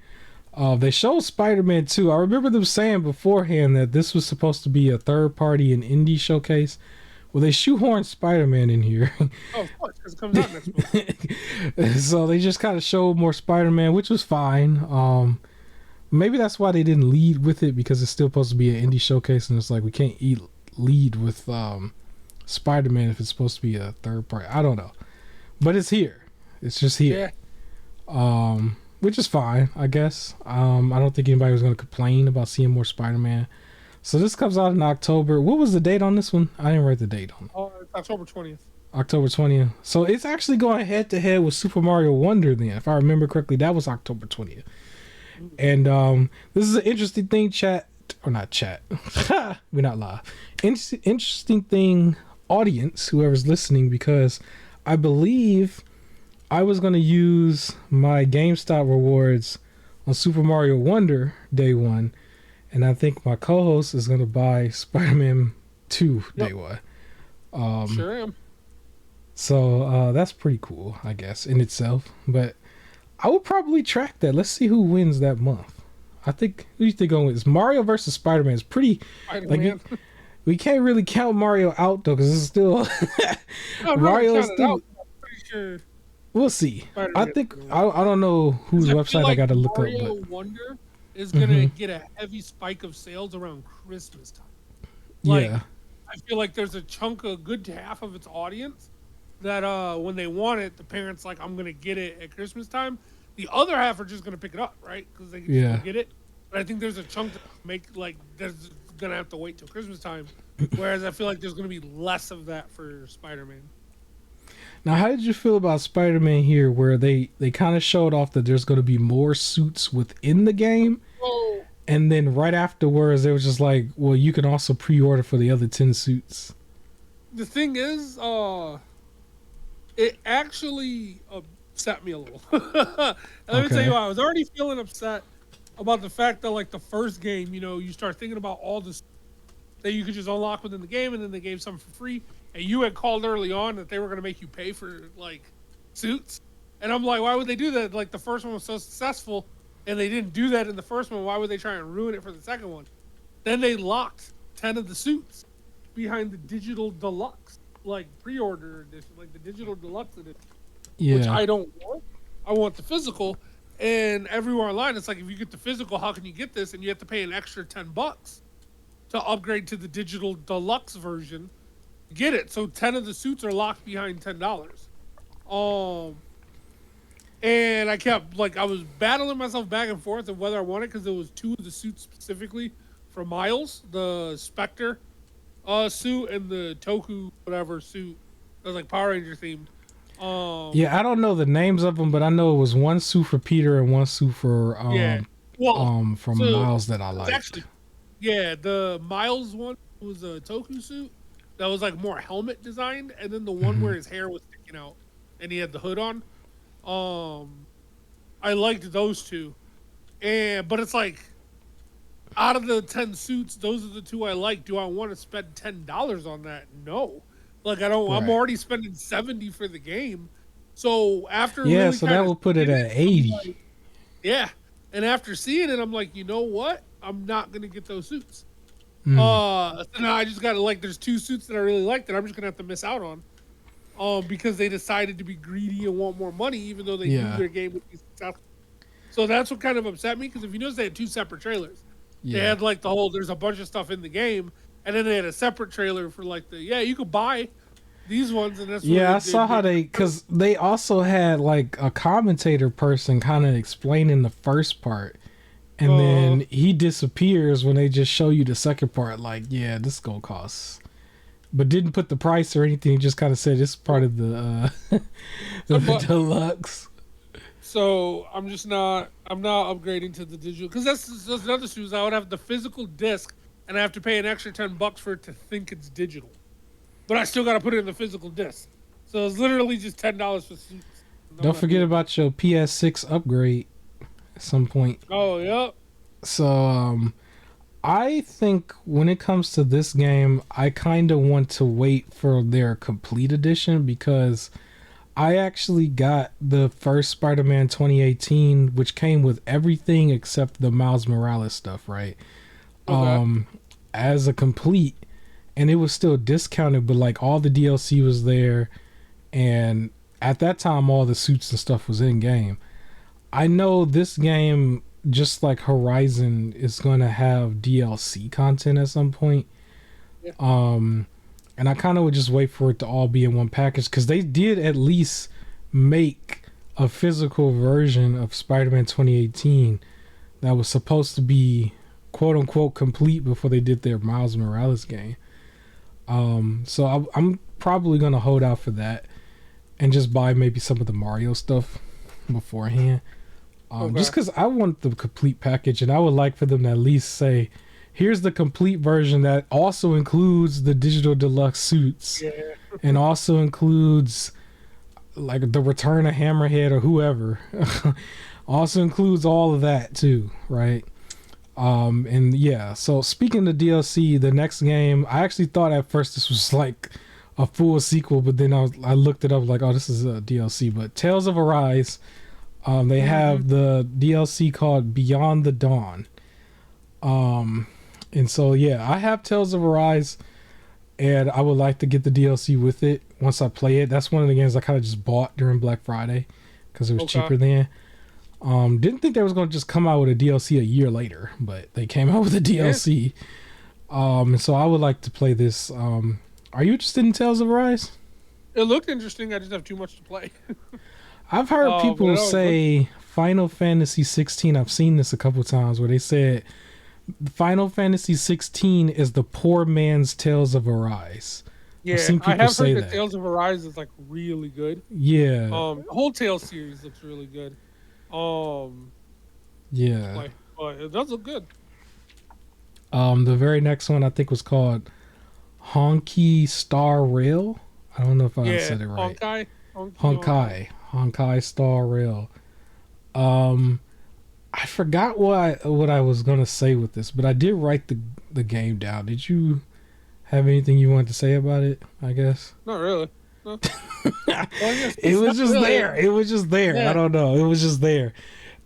They showed Spider-Man 2. I remember them saying beforehand that this was supposed to be a third party and indie showcase. Well, they shoehorned Spider-Man in here. Oh, of course, because it comes out next month. So they just kind of showed more Spider-Man, which was fine. Maybe that's why they didn't lead with it, because it's still supposed to be an indie showcase, and it's like we can't lead with Spider-Man if it's supposed to be a third party. I don't know, but it's here. It's just here. Yeah. Which is fine, I guess. I don't think anybody was going to complain about seeing more Spider-Man. So this comes out in October. What was the date on this one? I didn't write the date on it. Oh, it's October 20th. October 20th. So it's actually going head to head with Super Mario Wonder then. If I remember correctly, that was October 20th. And this is an interesting thing, chat. Or not chat. We're not live. Interesting thing, audience, whoever's listening, because I believe I was going to use my GameStop rewards on Super Mario Wonder day one. And I think my co-host is going to buy Spider-Man 2 day one. Sure am. So that's pretty cool, I guess, in itself. But I would probably track that. Let's see who wins that month. I think, who do you think going with? Mario versus Spider-Man is pretty... Spider-Man. Like, we can't really count Mario out, though, because it's still... No, Mario is still... I'm pretty sure We'll see. Spider-Man. I think... I don't know whose website I got to look up, Mario but... Wonder is gonna get a heavy spike of sales around Christmas time. Like, yeah. I feel like there's a chunk, a good half of its audience that when they want it, the parents like, I'm gonna get it at Christmas time. The other half are just gonna pick it up, right? Because they can just go get it. But I think there's a chunk that make like there's gonna have to wait till Christmas time. Whereas I feel like there's gonna be less of that for Spider-Man. Now, how did you feel about Spider-Man here, where they kind of showed off that there's going to be more suits within the game, and then right afterwards, they were just like, well, you can also pre-order for the other 10 suits. The thing is, it actually upset me a little. Let me tell you why. I was already feeling upset about the fact that, like, the first game, you know, you start thinking about all the that you could just unlock within the game, and then they gave some for free. And you had called early on that they were going to make you pay for, like, suits. And I'm like, why would they do that? Like, the first one was so successful, and they didn't do that in the first one. Why would they try and ruin it for the second one? Then they locked 10 of the suits behind the digital deluxe, like, pre-order edition, like the digital deluxe edition. Yeah. Which I don't want. I want the physical. And everywhere online, it's like, if you get the physical, how can you get this? And you have to pay an extra $10 to upgrade to the digital deluxe version. Get it. So 10 of the suits are locked behind $10. And I kept, like, I was battling myself back and forth of whether I wanted, because there was 2 of the suits specifically for Miles, the Spectre suit and the Toku whatever suit that was like Power Ranger themed. Yeah, I don't know the names of them, but I know it was one suit for Peter and one suit for from Miles that I liked. Actually, yeah, the Miles one was a Toku suit that was like more helmet designed, and then the one where his hair was sticking out and he had the hood on. I liked those 2, but it's like, out of the 10 suits, those are the 2 I like. Do I want to spend $10 on that? No. Like, I don't. Right. I'm already spending $70 for the game. So after really so that will put it at $80. Like, yeah, and after seeing it, I'm like, you know what? I'm not gonna get those suits. So now I just gotta, like, there's 2 suits that I really like that I'm just gonna have to miss out on, because they decided to be greedy and want more money, even though they knew their game would be successful. So that's what kind of upset me, because if you notice, they had two separate trailers. They Yeah. had like the whole, there's a bunch of stuff in the game, and then they had a separate trailer for like you could buy these ones, and that's where Yeah, I saw how because they also had like a commentator person kind of explaining the first part, and then he disappears when they just show you the second part. Like, yeah, this is gonna cost, but didn't put the price or anything. Just kind of said it's part of the the deluxe. So I'm not upgrading to the digital, because that's another issue. I would have the physical disc, and I have to pay an extra $10 for it to think it's digital. But I still got to put it in the physical disc. So it's literally just $10 for suits. Don't forget about your PS6 upgrade at some point. Oh, yep. So, I think when it comes to this game, I kind of want to wait for their complete edition, because I actually got the first Spider-Man 2018, which came with everything except the Miles Morales stuff, right? Okay. As a complete. And it was still discounted, but like all the DLC was there, and at that time all the suits and stuff was in game. I know this game, just like Horizon, is going to have DLC content at some point. Yeah. And I kind of would just wait for it to all be in one package, because they did at least make a physical version of Spider-Man 2018 that was supposed to be quote unquote complete before they did their Miles Morales game. So I'm probably gonna hold out for that and just buy maybe some of the Mario stuff beforehand. Just because I want the complete package, and I would like for them to at least say, here's the complete version that also includes the digital deluxe suits, and also includes like the return of Hammerhead or whoever. Also includes all of that too, right? And yeah, so speaking of DLC, the next game, I actually thought at first this was like a full sequel, but then I looked it up like, oh, this is a DLC. But Tales of Arise, they have the DLC called Beyond the Dawn. And so yeah, I have Tales of Arise, and I would like to get the DLC with it once I play it. That's one of the games I kind of just bought during Black Friday because it was cheaper then. Didn't think they was going to just come out with a DLC a year later, but they came out with a DLC. And so I would like to play this. Are you interested in Tales of Arise? It looked interesting. I just have too much to play. I've heard people say Final Fantasy 16. I've seen this a couple times where they said Final Fantasy 16 is the poor man's Tales of Arise. Yeah, I have heard that Tales of Arise is like really good. Yeah. The whole Tales series looks really good. Yeah. But it does look good. The very next one I think was called Honkai Star Rail. I don't know if I said it right. Honkai Star Rail. I forgot what I was gonna say with this, but I did write the game down. Did you have anything you wanted to say about it? I guess. Not really. No. It was just there. It was just there. Yeah. I don't know. It was just there.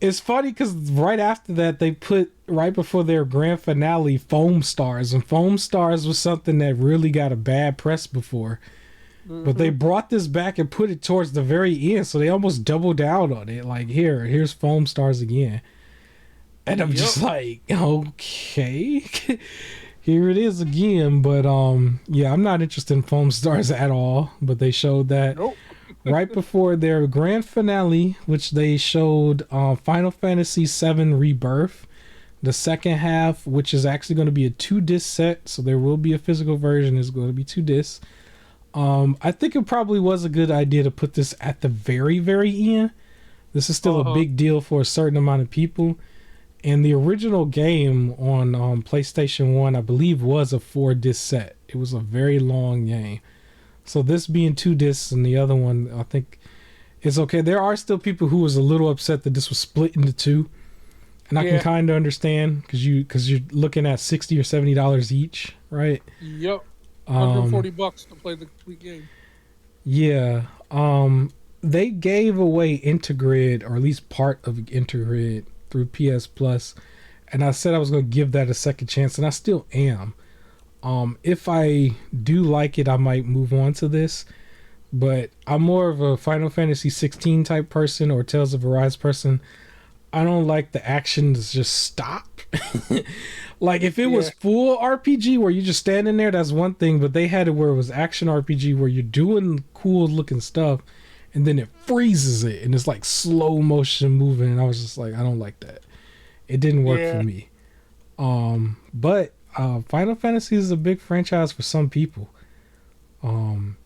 It's funny because right after that, they put right before their grand finale Foam Stars, and Foam Stars was something that really got a bad press before. But they brought this back and put it towards the very end, so they almost doubled down on it. Like, here's Foam Stars again. And I'm just like, okay. Here it is again. But yeah, I'm not interested in Foam Stars at all. But they showed that right before their grand finale, which they showed Final Fantasy VII Rebirth. The second half, which is actually going to be a 2-disc set, so there will be a physical version. It's going to be 2 discs. I think it probably was a good idea to put this at the very, very end. This is still a big deal for a certain amount of people. And the original game on PlayStation 1, I believe, was a 4-disc set. It was a very long game. So this being 2 discs and the other one, I think it's okay. There are still people who was a little upset that this was split into 2. And I can kind of understand because you're looking at $60 or $70 each, right? Yep. $140 to play the complete game. Yeah. They gave away Intergrid, or at least part of Intergrid, through PS Plus, and I said I was going to give that a second chance, and I still am. If I do like it, I might move on to this, but I'm more of a Final Fantasy 16 type person or Tales of Arise person. I don't like the action to just stop. Like if it was Yeah, full RPG where you just standing there, that's one thing. But they had it where it was action RPG where you're doing cool looking stuff, and then it freezes it, and it's like slow motion moving. And I was just like, I don't like that. It didn't work for yeah, me. But Final Fantasy is a big franchise for some people. Um,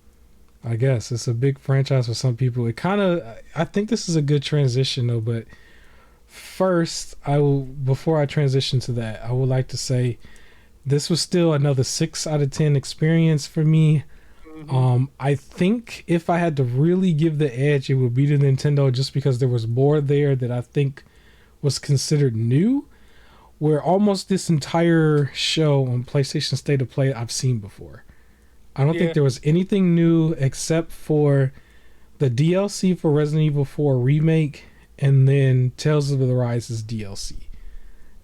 I guess it's a big franchise for some people. It kind of, I think this is a good transition though. But first, before I transition to that, I would like to say this was still another 6 out of 10 experience for me. I think if I had to really give the edge, it would be to Nintendo just because there was more there that I think was considered new. Where almost this entire show on PlayStation State of Play I've seen before. I don't think yeah, there was anything new except for the DLC for Resident Evil 4 Remake and then Tales of the Rises DLC.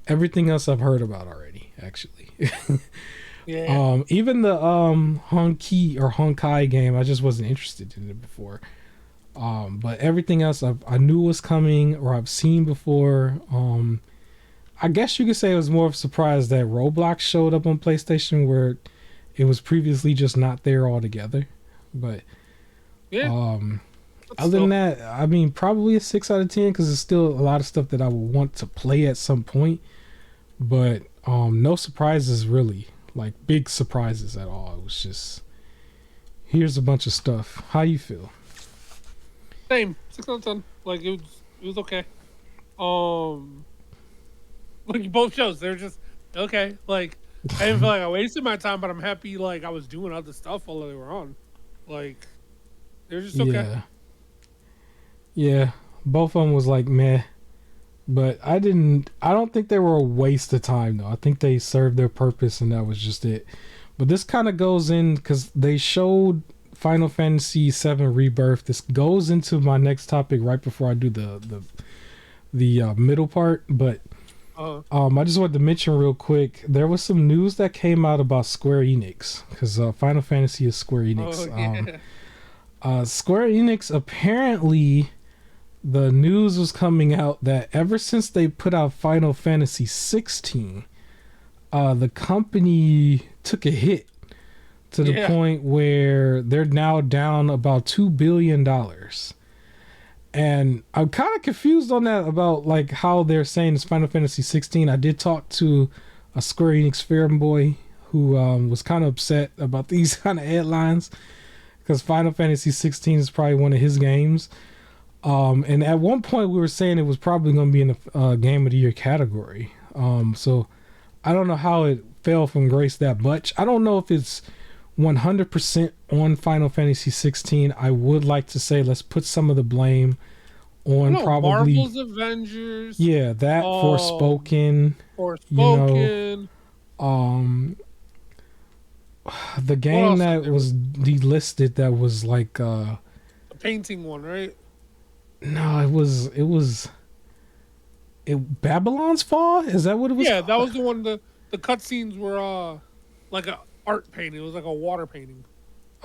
Everything else I've heard about already, actually. yeah. Even the Honkai game, I just wasn't interested in it before. But everything else I knew was coming or I've seen before. I guess you could say it was more of a surprise that Roblox showed up on PlayStation where it was previously just not there altogether. But Yeah, um, but other than still, that, I mean, probably a 6 out of 10 because there's still a lot of stuff that I would want to play at some point. But no surprises really, like big surprises at all. It was just here's a bunch of stuff. How you feel? same 6 out of 10. Like it was okay. Um, like both shows, they're just okay. Like I didn't feel like I wasted my time, but I'm happy like I was doing other stuff while they were on. Like they're just okay. Yeah, yeah. Both of them was like meh. But I don't think they were a waste of time though. I think they served their purpose and that was just it. But this kind of goes in because they showed Final Fantasy VII Rebirth. This goes into my next topic right before I do the middle part. But Uh, I just wanted to mention real quick there was some news that came out about Square Enix because Final Fantasy is Square Enix. oh yeah. Square Enix apparently the news was coming out that ever since they put out Final Fantasy 16, the company took a hit to the Yeah. point where they're now down about $2 billion. And I'm kind of confused on that about like how they're saying it's Final Fantasy 16. I did talk to a Square Enix fanboy who was kind of upset about these kind of headlines because Final Fantasy 16 is probably one of his games. And at one point we were saying it was probably going to be in the Game of the Year category. So I don't know how it fell from grace that much. I don't know if it's 100% on Final Fantasy 16. I would like to say let's put some of the blame on No, probably Marvel's Avengers. yeah that Um, Forspoken. You know, Forspoken. um, the What game else did that they? was delisted that was like The painting one, right? no, it Babylon's Fall. Is that what it was Yeah, that called? was the one. The cutscenes were like a art painting. It was like a water painting.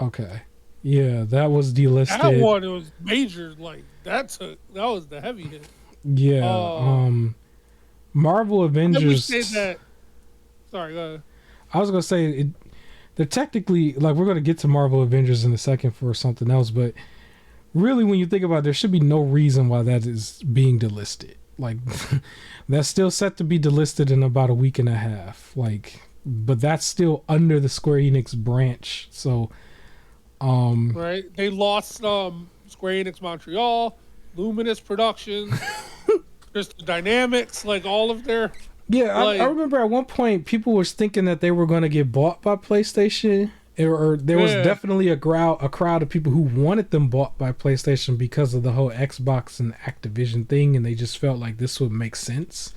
Okay. Yeah, that was That delisted. one, it was major. Like that was the heavy hit. Yeah. Uh, Marvel I wish they Avengers. that. Sorry, go ahead. I was gonna say they're technically like we're gonna get to Marvel Avengers in a second for something else, but really when you think about it, there should be no reason why that is being delisted. Like that's still set to be delisted in about a week and a half. Like, but that's still under the Square Enix branch. So, Right, they lost Square Enix Montreal, Luminous Productions, Crystal Dynamics, like all of their yeah, I like remember at one point people were thinking that they were going to get bought by PlayStation, or there was yeah. definitely a crowd of people who wanted them bought by PlayStation because of the whole Xbox and Activision thing, and they just felt like this would make sense.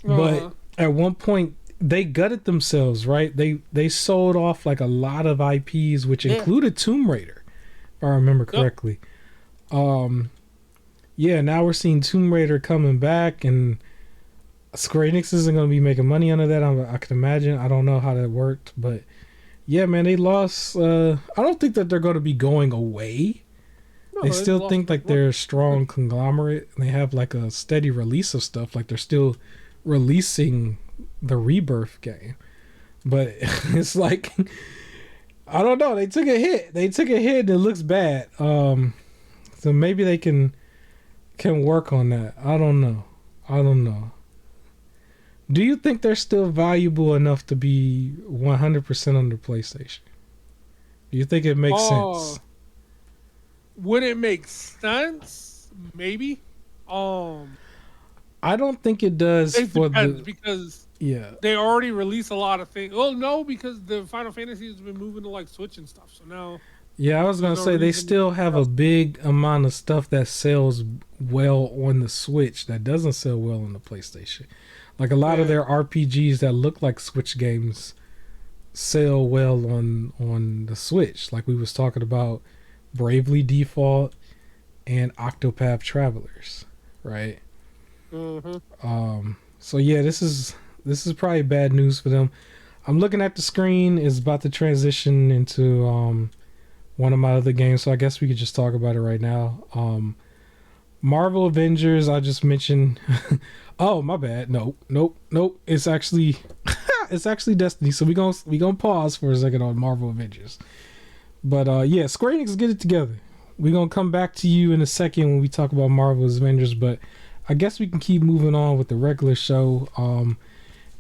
But Uh-huh. at one point they gutted themselves, right? They sold off like a lot of IPs, which Yeah. included Tomb Raider, if I remember Yep. correctly. Um, yeah, now we're seeing Tomb Raider coming back, and Square Enix isn't going to be making money under that. I can imagine. I don't know how that worked, but yeah, man, they lost. I don't think that they're going to be going away. They No, they still lost think like they're a strong conglomerate and they have like a steady release of stuff. Like they're still releasing the Rebirth game. But it's like I don't know, they took a hit. They took a hit and it looks bad. So maybe they can work on that. I don't know. Do you think they're still valuable enough to be 100% under PlayStation? Do you think it makes sense? Would it make sense? Maybe. I don't think it does It for depends the because yeah. they already release a lot of things. Well, no, because the Final Fantasy has been moving to like Switch and stuff. So now, Yeah, I was gonna say they still have a big amount of stuff that sells well on the Switch that doesn't sell well on the PlayStation. Like a lot of their RPGs that look like Switch games sell well on the Switch. Like we was talking about Bravely Default and Octopath Travelers, right? So yeah, this is probably bad news for them. I'm looking at the screen. It's about to transition into one of my other games, so I guess we could just talk about it right now. Marvel Avengers, I just mentioned. Oh, my bad. Nope. It's actually it's actually Destiny. So we gonna pause for a second on Marvel Avengers. But yeah, Square Enix, get it together. We're gonna come back to you in a second when we talk about Marvel's Avengers, but I guess we can keep moving on with the regular show.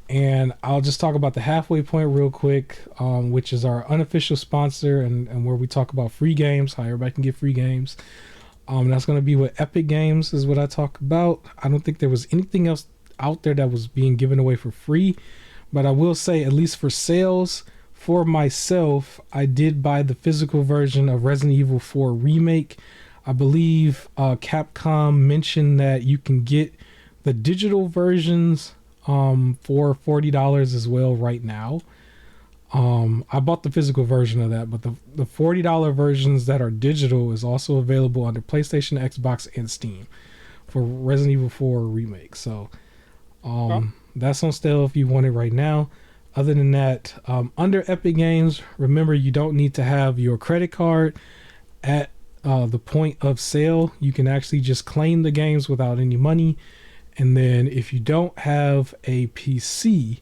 And I'll just talk about the halfway point real quick, which is our unofficial sponsor and where we talk about free games, how everybody can get free games. That's going to be what Epic Games is what I talk about. I don't think there was anything else out there that was being given away for free, but I will say, at least for sales, for myself, I did buy the physical version of Resident Evil 4 Remake. I believe Capcom mentioned that you can get the digital versions for $40 as well right now. I bought the physical version of that, but the $40 versions that are digital is also available under PlayStation, Xbox, and Steam for Resident Evil 4 Remake. So that's on sale if you want it right now. Other than that, under Epic Games, remember you don't need to have your credit card at the point of sale. You can actually just claim the games without any money. And then if you don't have a PC,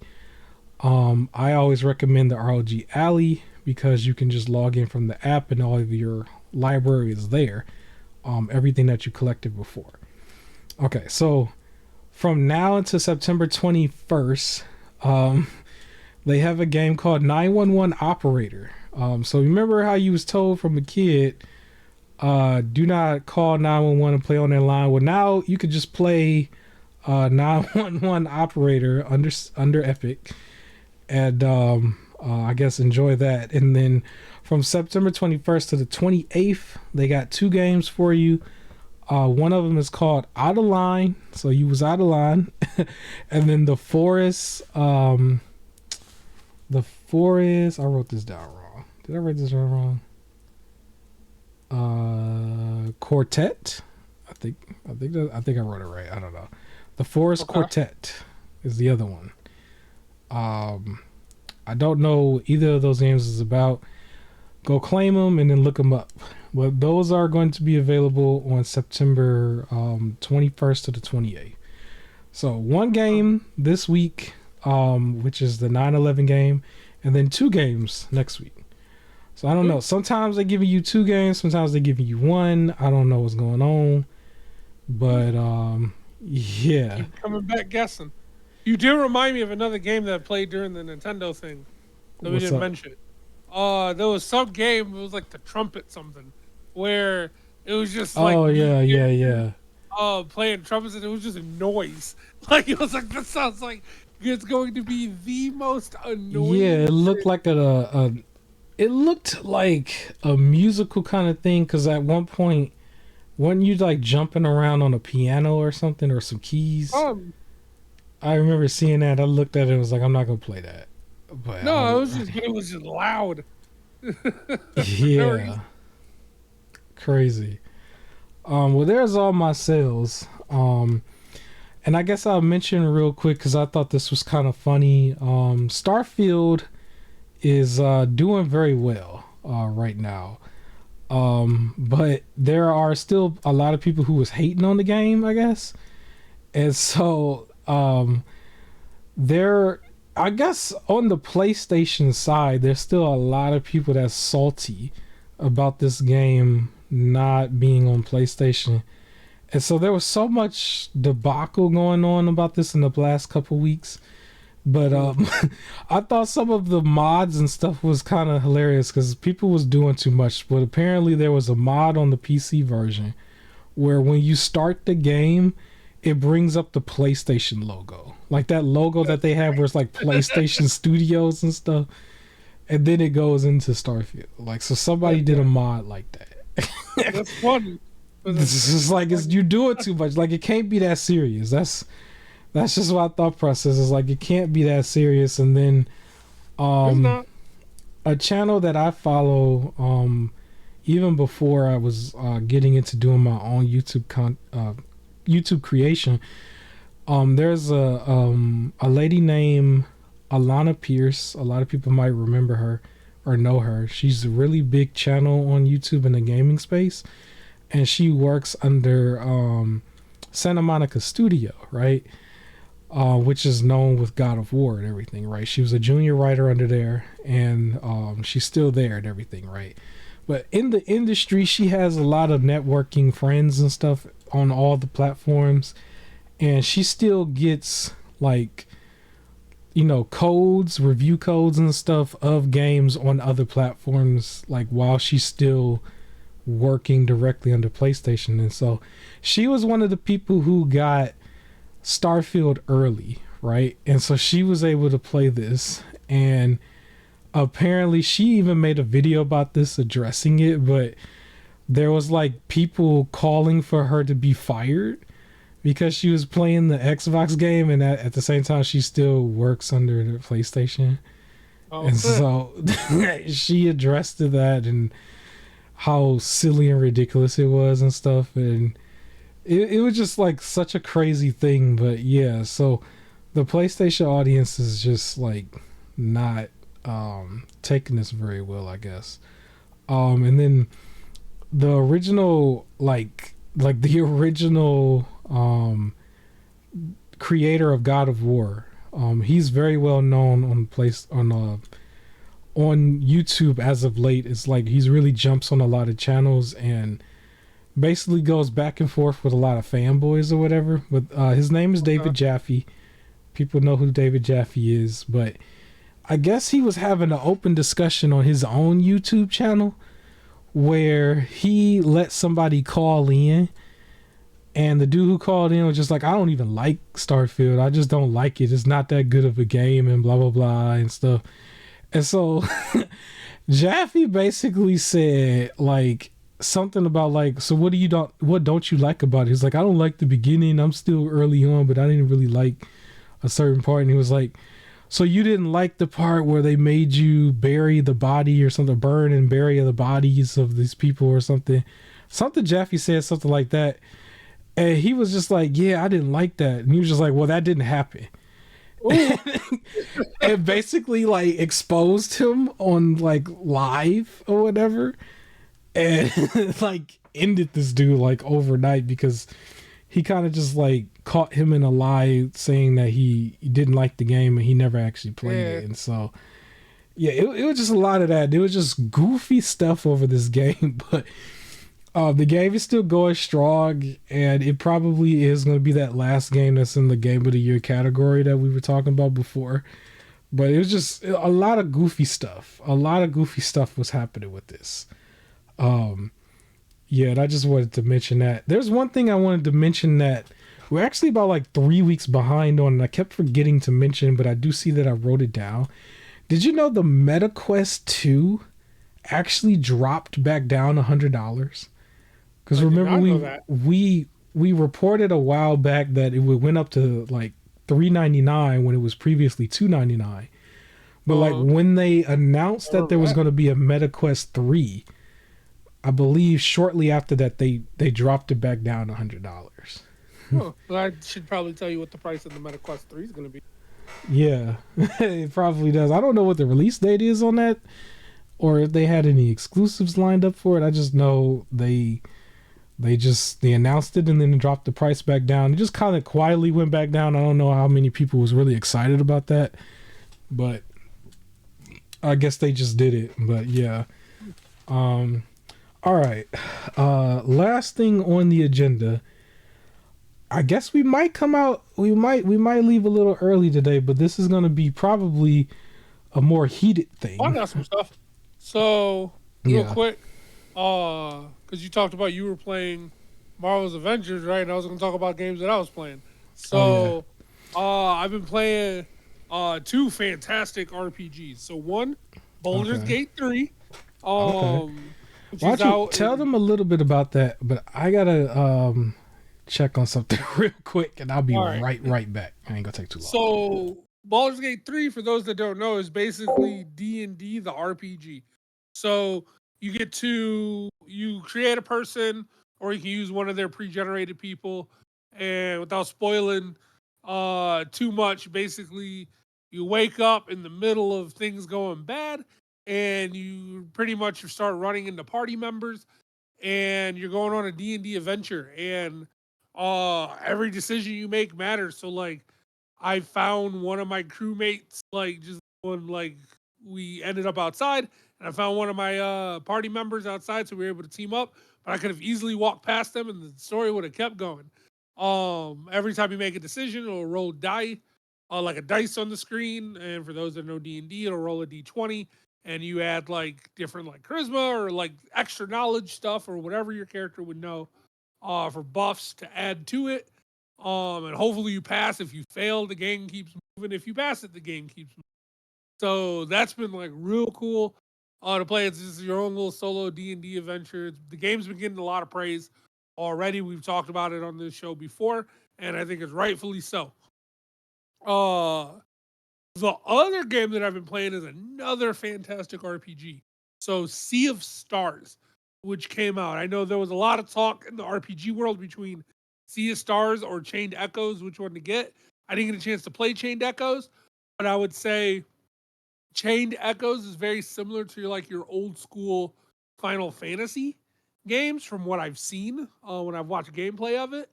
I always recommend the ROG Ally because you can just log in from the app and all of your library is there. Everything that you collected before. Okay, so from now until September 21st, they have a game called 911 Operator. So remember how you was told from a kid, do not call 911 and play on their line. Well, now you could just play 911 Operator under Epic. And I guess enjoy that. And then from September 21st to the 28th, they got 2 games for you. One of them is called Out of Line, so you was out of line. And then the Forest, I wrote this down wrong. Did I write this down wrong? Quartet. I think I wrote it right. I don't know. The Forest Quartet is the other one. I don't know either of those games is about. Go claim them and then look them up. But those are going to be available on September 21st to the 28th. So one game this week, which is the 9/11 game, and then 2 games next week. So I don't know. Sometimes they give you 2 games, sometimes they give you 1. I don't know what's going on. But yeah. Keep coming back guessing. You did remind me of another game that I played during the Nintendo thing that we didn't mention. There was some game, it was like the trumpet something, where it was just like... Oh, yeah. Playing trumpets, and it was just a noise. Like, it was like, that sounds like it's going to be the most annoying... Yeah, it looked like it looked like a musical kind of thing, because at one point, weren't you like jumping around on a piano or something, or some keys? I remember seeing that. I looked at it and was like, I'm not gonna play that. But no, it was just loud. Yeah. Crazy. Well, there's all my sales. And I guess I'll mention real quick because I thought this was kind of funny. Starfield is doing very well right now. But there are still a lot of people who was hating on the game, I guess. And so there, I guess on the PlayStation side, there's still a lot of people that's salty about this game not being on PlayStation. And so there was so much debacle going on about this in the last couple weeks. But I thought some of the mods and stuff was kind of hilarious because people was doing too much. But apparently there was a mod on the PC version where when you start the game, it brings up the PlayStation logo, like that logo that they have where it's like PlayStation Studios and stuff, and then it goes into Starfield. Like, so somebody did a mod like that. That's funny. It's just like you do it too much. Like, it can't be that serious. That's just my thought process. Is like, it can't be that serious. And then It's not. a channel that I follow, even before I was getting into doing my own YouTube creation. There's a lady named Alana Pierce. A lot of people might remember her or know her. She's a really big channel on YouTube in the gaming space, and she works under Santa Monica Studio, right? Which is known with God of War and everything, right? She was a junior writer under there, and she's still there and everything, right? But in the industry, she has a lot of networking friends and stuff on all the platforms, and she still gets like, codes, review codes and stuff of games on other platforms, like while she's still working directly under PlayStation. And so she was one of the people who got Starfield early, right? And so she was able to play this, and apparently she even made a video about this addressing it, but there was like people calling for her to be fired because she was playing the Xbox game, and at the same time she still works under the PlayStation. And so she addressed to that and how silly and ridiculous it was and stuff, and it was just like such a crazy thing. But yeah, so the PlayStation audience is just like not taking this very well, I guess. And then the original the original creator of God of War, he's very well known on YouTube as of late. It's like he's really jumps on a lot of channels and basically goes back and forth with a lot of fanboys or whatever. But his name is David Jaffe. People know who David Jaffe is, but I guess he was having an open discussion on his own YouTube channel where he let somebody call in, and the dude who called in was just like, I don't even like Starfield. I just don't like it. It's not that good of a game and blah, blah, blah and stuff. And so Jaffe basically said like something about like, so what don't you like about it? He's like, I don't like the beginning. I'm still early on, but I didn't really like a certain part. And he was like, so you didn't like the part where they made you bury the body or something, burn and bury the bodies of these people or something. Jaffe said something like that. And he was just like, yeah, I didn't like that. And he was just like, well, that didn't happen. And basically like exposed him on like live or whatever. And like ended this dude like overnight because he kind of just like caught him in a lie saying that he didn't like the game and he never actually played it. And so yeah, it was just a lot of that. It was just goofy stuff over this game, but the game is still going strong, and it probably is going to be that last game that's in the Game of the Year category that we were talking about before. But it was just a lot of goofy stuff. A lot of goofy stuff was happening with this. Yeah, and I just wanted to mention that. There's one thing I wanted to mention that we're actually about like 3 weeks behind on, and I kept forgetting to mention, but I do see that I wrote it down. Did you know the MetaQuest 2 actually dropped back down $100? Because remember we reported a while back that it went up to like $399 when it was previously $299. But like when they announced that there was going to be a MetaQuest 3, I believe shortly after that they dropped it back down $100. Well, I should probably tell you what the price of the MetaQuest 3 is going to be. Yeah, it probably does. I don't know what the release date is on that. or if they had any exclusives lined up for it. I just know they announced it and then dropped the price back down. It just kind of quietly went back down. I don't know how many people was really excited about that, but I guess they just did it. But yeah. All right. Last thing on the agenda. I guess we might come out. We might leave a little early today, but this is gonna be probably a more heated I thing. got some stuff. So real Yeah. quick, because you talked about you were playing Marvel's Avengers, right? And I was gonna talk about games that I was playing. Oh yeah. So, I've been playing two fantastic RPGs. So one, Baldur's Okay. Gate 3, Okay. which Why is don't you out tell in. them a little bit about that? But I gotta check on something real quick, and I'll be All right. right back. I ain't gonna take too long. So Baldur's Gate 3, for those that don't know, is basically D&D the RPG. So you create a person, or you can use one of their pre-generated people, and without spoiling too much, basically you wake up in the middle of things going bad, and you pretty much start running into party members, and you're going on a D&D adventure, and every decision you make matters. So like I found one of my crewmates, like just when like we ended up outside, and I found one of my party members outside, so we were able to team up. But I could have easily walked past them, and the story would have kept going. Every time you make a decision, it'll roll die, like a dice on the screen. And for those that know D&D, it'll roll a d20, and you add like different like charisma or like extra knowledge stuff or whatever your character would know, for buffs to add to it. And hopefully you pass. If you fail, the game keeps moving. If you pass it, the game keeps moving. So that's been like real cool to play. It's just your own little solo D&D adventure. The game's been getting a lot of praise already. We've talked about it on this show before, and I think it's rightfully so. Uh, the other game that I've been playing is another fantastic RPG. So Sea of Stars, which came out. I know there was a lot of talk in the RPG world between Sea of Stars or Chained Echoes, which one to get. I didn't get a chance to play Chained Echoes, but I would say Chained Echoes is very similar to your old school Final Fantasy games from what I've seen when I've watched gameplay of it.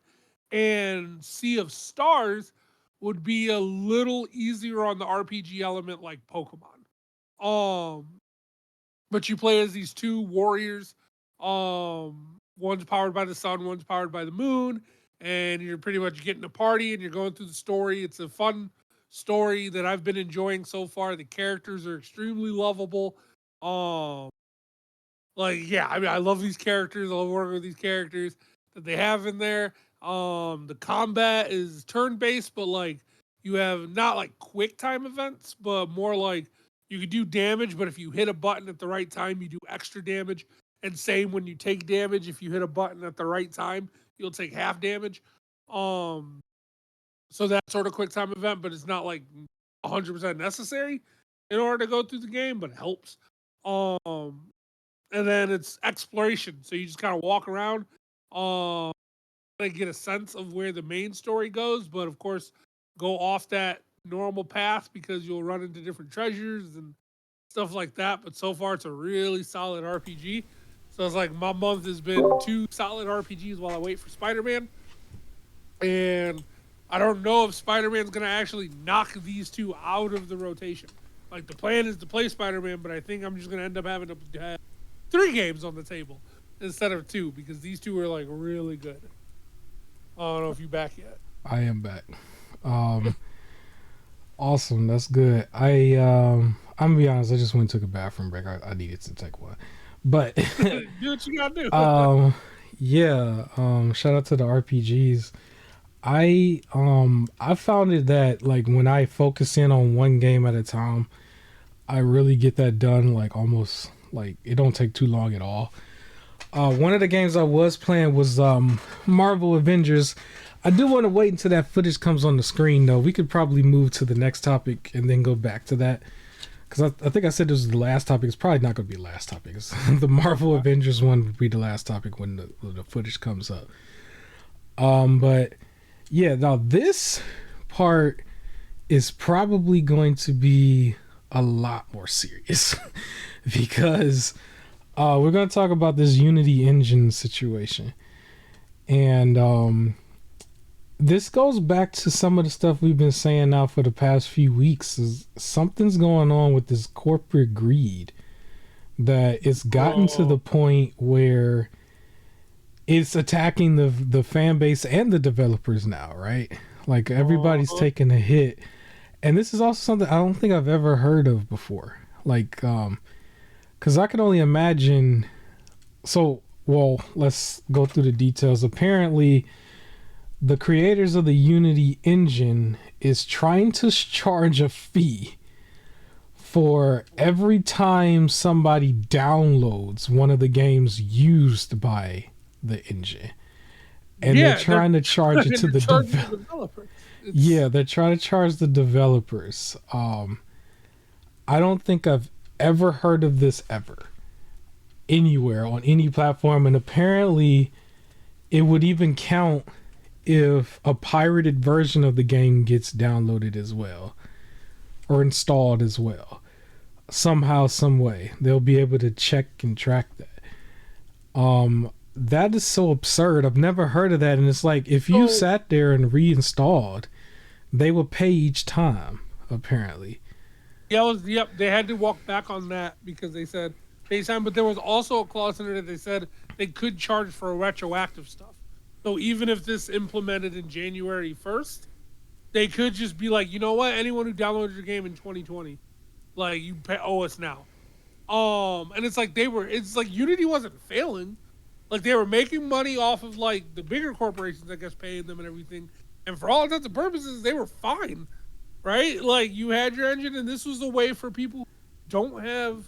And Sea of Stars would be a little easier on the RPG element like Pokemon. Um, but you play as these two warriors. One's powered by the sun, one's powered by the moon, and you're pretty much getting a party and you're going through the story. It's a fun story that I've been enjoying so far. The characters are extremely lovable. Um, yeah, I mean, I love these characters. I love working with these characters that they have in there. The combat is turn based, but like you have not like quick time events, but more like you can do damage, but if you hit a button at the right time, you do extra damage. And same when you take damage, if you hit a button at the right time, you'll take half damage. Um, so that sort of quick time event, but it's not like 100% necessary in order to go through the game, but it helps. Um, and then it's exploration. So you just kind of walk around, um, and get a sense of where the main story goes, but of course, go off that normal path because you'll run into different treasures and stuff like that. But so far, it's a really solid RPG. So it's like my month has been two solid RPGs while I wait for Spider Man. And I don't know if Spider Man's going to actually knock these two out of the rotation. Like the plan is to play Spider Man, but I think I'm just going to end up having to have three games on the table instead of two because these two are like really good. I don't know if you back yet. I am back. Um, awesome. That's good. I'm gonna be honest. I just went and took a bathroom break. I needed to take one, but Do what you gotta do. um, yeah. Shout out to the RPGs. I found it that like when I focus in on one game at a time, I really get that done. Like almost like it don't take too long at all. One of the games I was playing was Marvel Avengers. I do want to wait until that footage comes on the screen, though. We could probably move to the next topic and then go back to that. Because I think I said this was the last topic. It's probably not going to be the last topic. The Marvel Avengers one would be the last topic when the footage comes up. But yeah, now this part is probably going to be a lot more serious because we're going to talk about this Unity engine situation. And this goes back to some of the stuff we've been saying now for the past few weeks. Is something's going on with this corporate greed that it's gotten to the point where it's attacking the fan base and the developers now, right? Like everybody's taking a hit. And this is also something I don't think I've ever heard of before. Like, because I can only imagine. So, well, let's go through the details. Apparently, the creators of the Unity engine is trying to charge a fee for every time somebody downloads one of the games used by the engine. And they're trying to charge it to the developers. Yeah, they're trying to charge the developers. I don't think I've ever heard of this ever anywhere on any platform, and apparently it would even count if a pirated version of the game gets downloaded as well or installed as well. Somehow, some way, they'll be able to check and track that. That is so absurd. I've never heard of that. And it's like, if you sat there and reinstalled, they would pay each time, apparently. Yep, they had to walk back on that because they said FaceTime, but there was also a clause in it that they said they could charge for retroactive stuff. So even if this implemented in January 1st, they could just be like, you know what, anyone who downloaded your game in 2020, like you owe us now. And it's like Unity wasn't failing. Like they were making money off of like the bigger corporations, I guess, paying them and everything. And for all intents and purposes, they were fine, right? Like you had your engine, and this was a way for people who don't have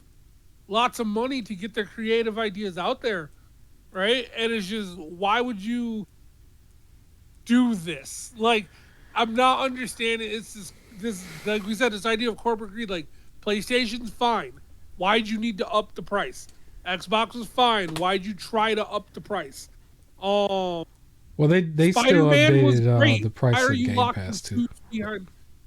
lots of money to get their creative ideas out there, right? And it's just, why would you do this? Like, I'm not understanding. It's this like we said, this idea of corporate greed. Like PlayStation's fine. Why'd you need to up the price? Xbox was fine. Why'd you try to up the price? Well, they still updated the price of Game Pass too.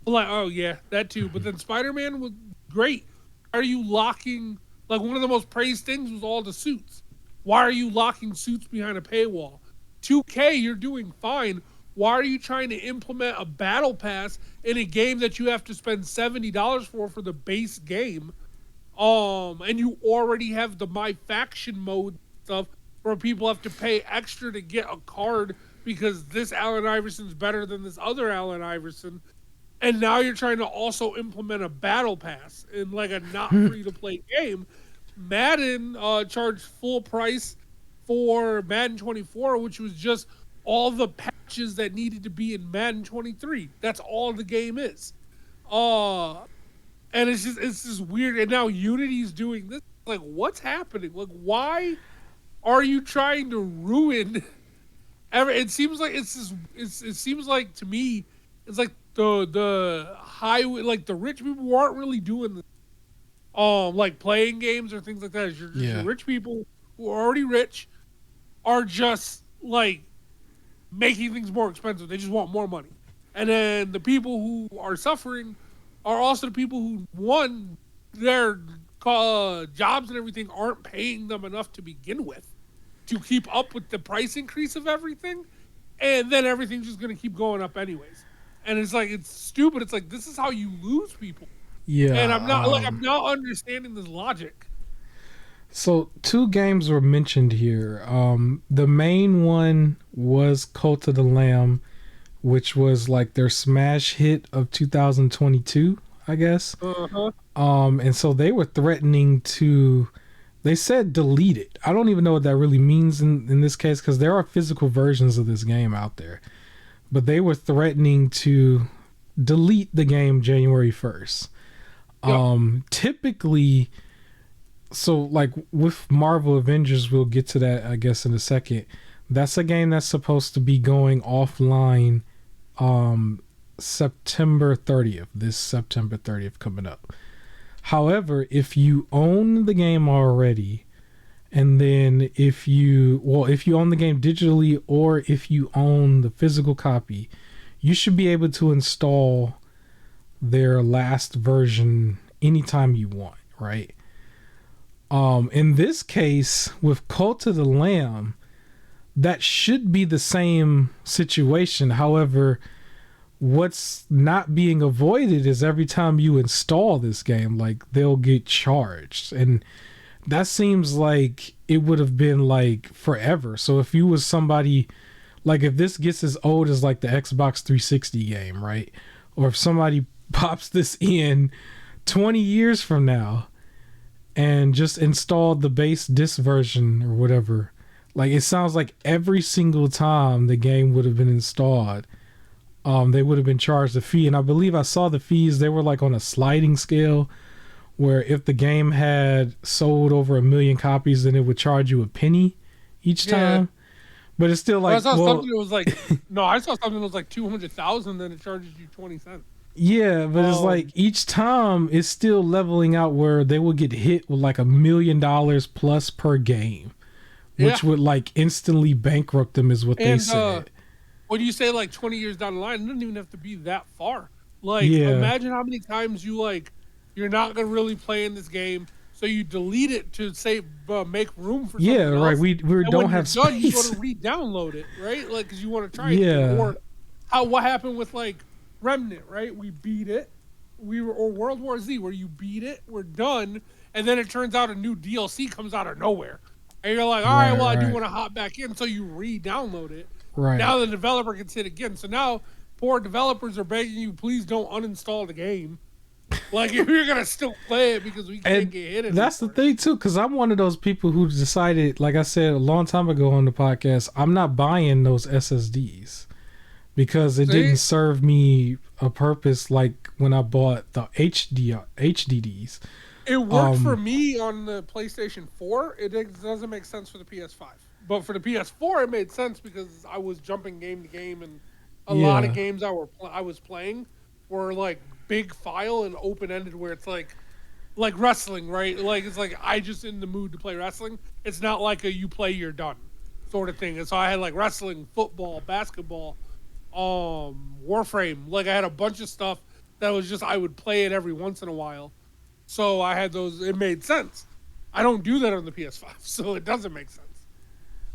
Like, oh yeah, that too. But then Spider-Man was great. Why are you locking? Like one of the most praised things was all the suits. Why are you locking suits behind a paywall? 2K, you're doing fine. Why are you trying to implement a battle pass in a game that you have to spend $70 for the base game? And you already have the My Faction mode stuff where people have to pay extra to get a card because this Allen Iverson's better than this other Allen Iverson. And now you're trying to also implement a battle pass in like a not free to play game. Madden charged full price for Madden 24, which was just all the patches that needed to be in Madden 23. That's all the game is. And it's just weird. And now Unity's doing this. Like, what's happening? Like, why are you trying to ruin? It seems like it seems like to me, it's like the highway, like the rich people who aren't really doing this, like playing games or things like that. Your rich people who are already rich are just like making things more expensive. They just want more money. And then the people who are suffering are also the people who, one, their jobs and everything aren't paying them enough to begin with to keep up with the price increase of everything. And then everything's just going to keep going up anyways. And it's like, it's stupid. It's like, this is how you lose people. Yeah. And I'm not understanding this logic. So 2 games were mentioned here. The main one was Cult of the Lamb, which was like their smash hit of 2022, I guess. Uh-huh. And so they were threatening to, they said delete it. I don't even know what that really means in this case, because there are physical versions of this game out there. But they were threatening to delete the game January 1st. Yep. Typically, so like with Marvel Avengers, we'll get to that, I guess, in a second. That's a game that's supposed to be going offline September 30th, this September 30th coming up. However, if you own the game already, and then if you own the game digitally or if you own the physical copy, you should be able to install their last version anytime you want, right? In this case, with Cult of the Lamb, that should be the same situation. However, what's not being avoided is every time you install this game, like they'll get charged, and that seems like it would have been like forever. So if you was somebody, like if this gets as old as like the Xbox 360 game, right? Or if somebody pops this in 20 years from now and just installed the base disc version or whatever, like it sounds like every single time the game would have been installed, they would have been charged a fee. And I believe I saw the fees, they were like on a sliding scale where if the game had sold over 1 million copies, then it would charge you a penny each time. But it's still like, I saw something that was like, no, I saw something that was like 200,000, then it charges you 20 cents. Yeah, but it's like each time it's still leveling out where they will get hit with like $1 million plus per game, which would like instantly bankrupt them, is what they said. When you say like 20 years down the line, it doesn't even have to be that far. Like, imagine how many times you're not gonna really play in this game, so you delete it to say make room for something else. Right. We don't have space. Done, you want to re-download it, right? Like, because you want to try it. Yeah. Or what happened with like Remnant, right? We beat it. Or World War Z, where you beat it, we're done, and then it turns out a new DLC comes out of nowhere, and you're like, all right, well, I do want to hop back in, so you re-download it. Right. Now the developer can sit again. So now poor developers are begging you, please don't uninstall the game. Like, if you're gonna still play it because we can't get hit. That's the thing too, because I'm one of those people who decided, like I said a long time ago on the podcast, I'm not buying those SSDs because it didn't serve me a purpose like when I bought the HDDs. It worked for me on the PlayStation 4. It doesn't make sense for the PS5. But for the PS4, it made sense because I was jumping game to game, and a lot of games I was playing were like big file and open ended, where it's like wrestling, right? Like, it's like I just in the mood to play wrestling. It's not like a you play you're done sort of thing. And so I had like wrestling, football, basketball, Warframe. Like, I had a bunch of stuff that was just I would play it every once in a while. So I had those. It made sense. I don't do that on the PS5, so it doesn't make sense.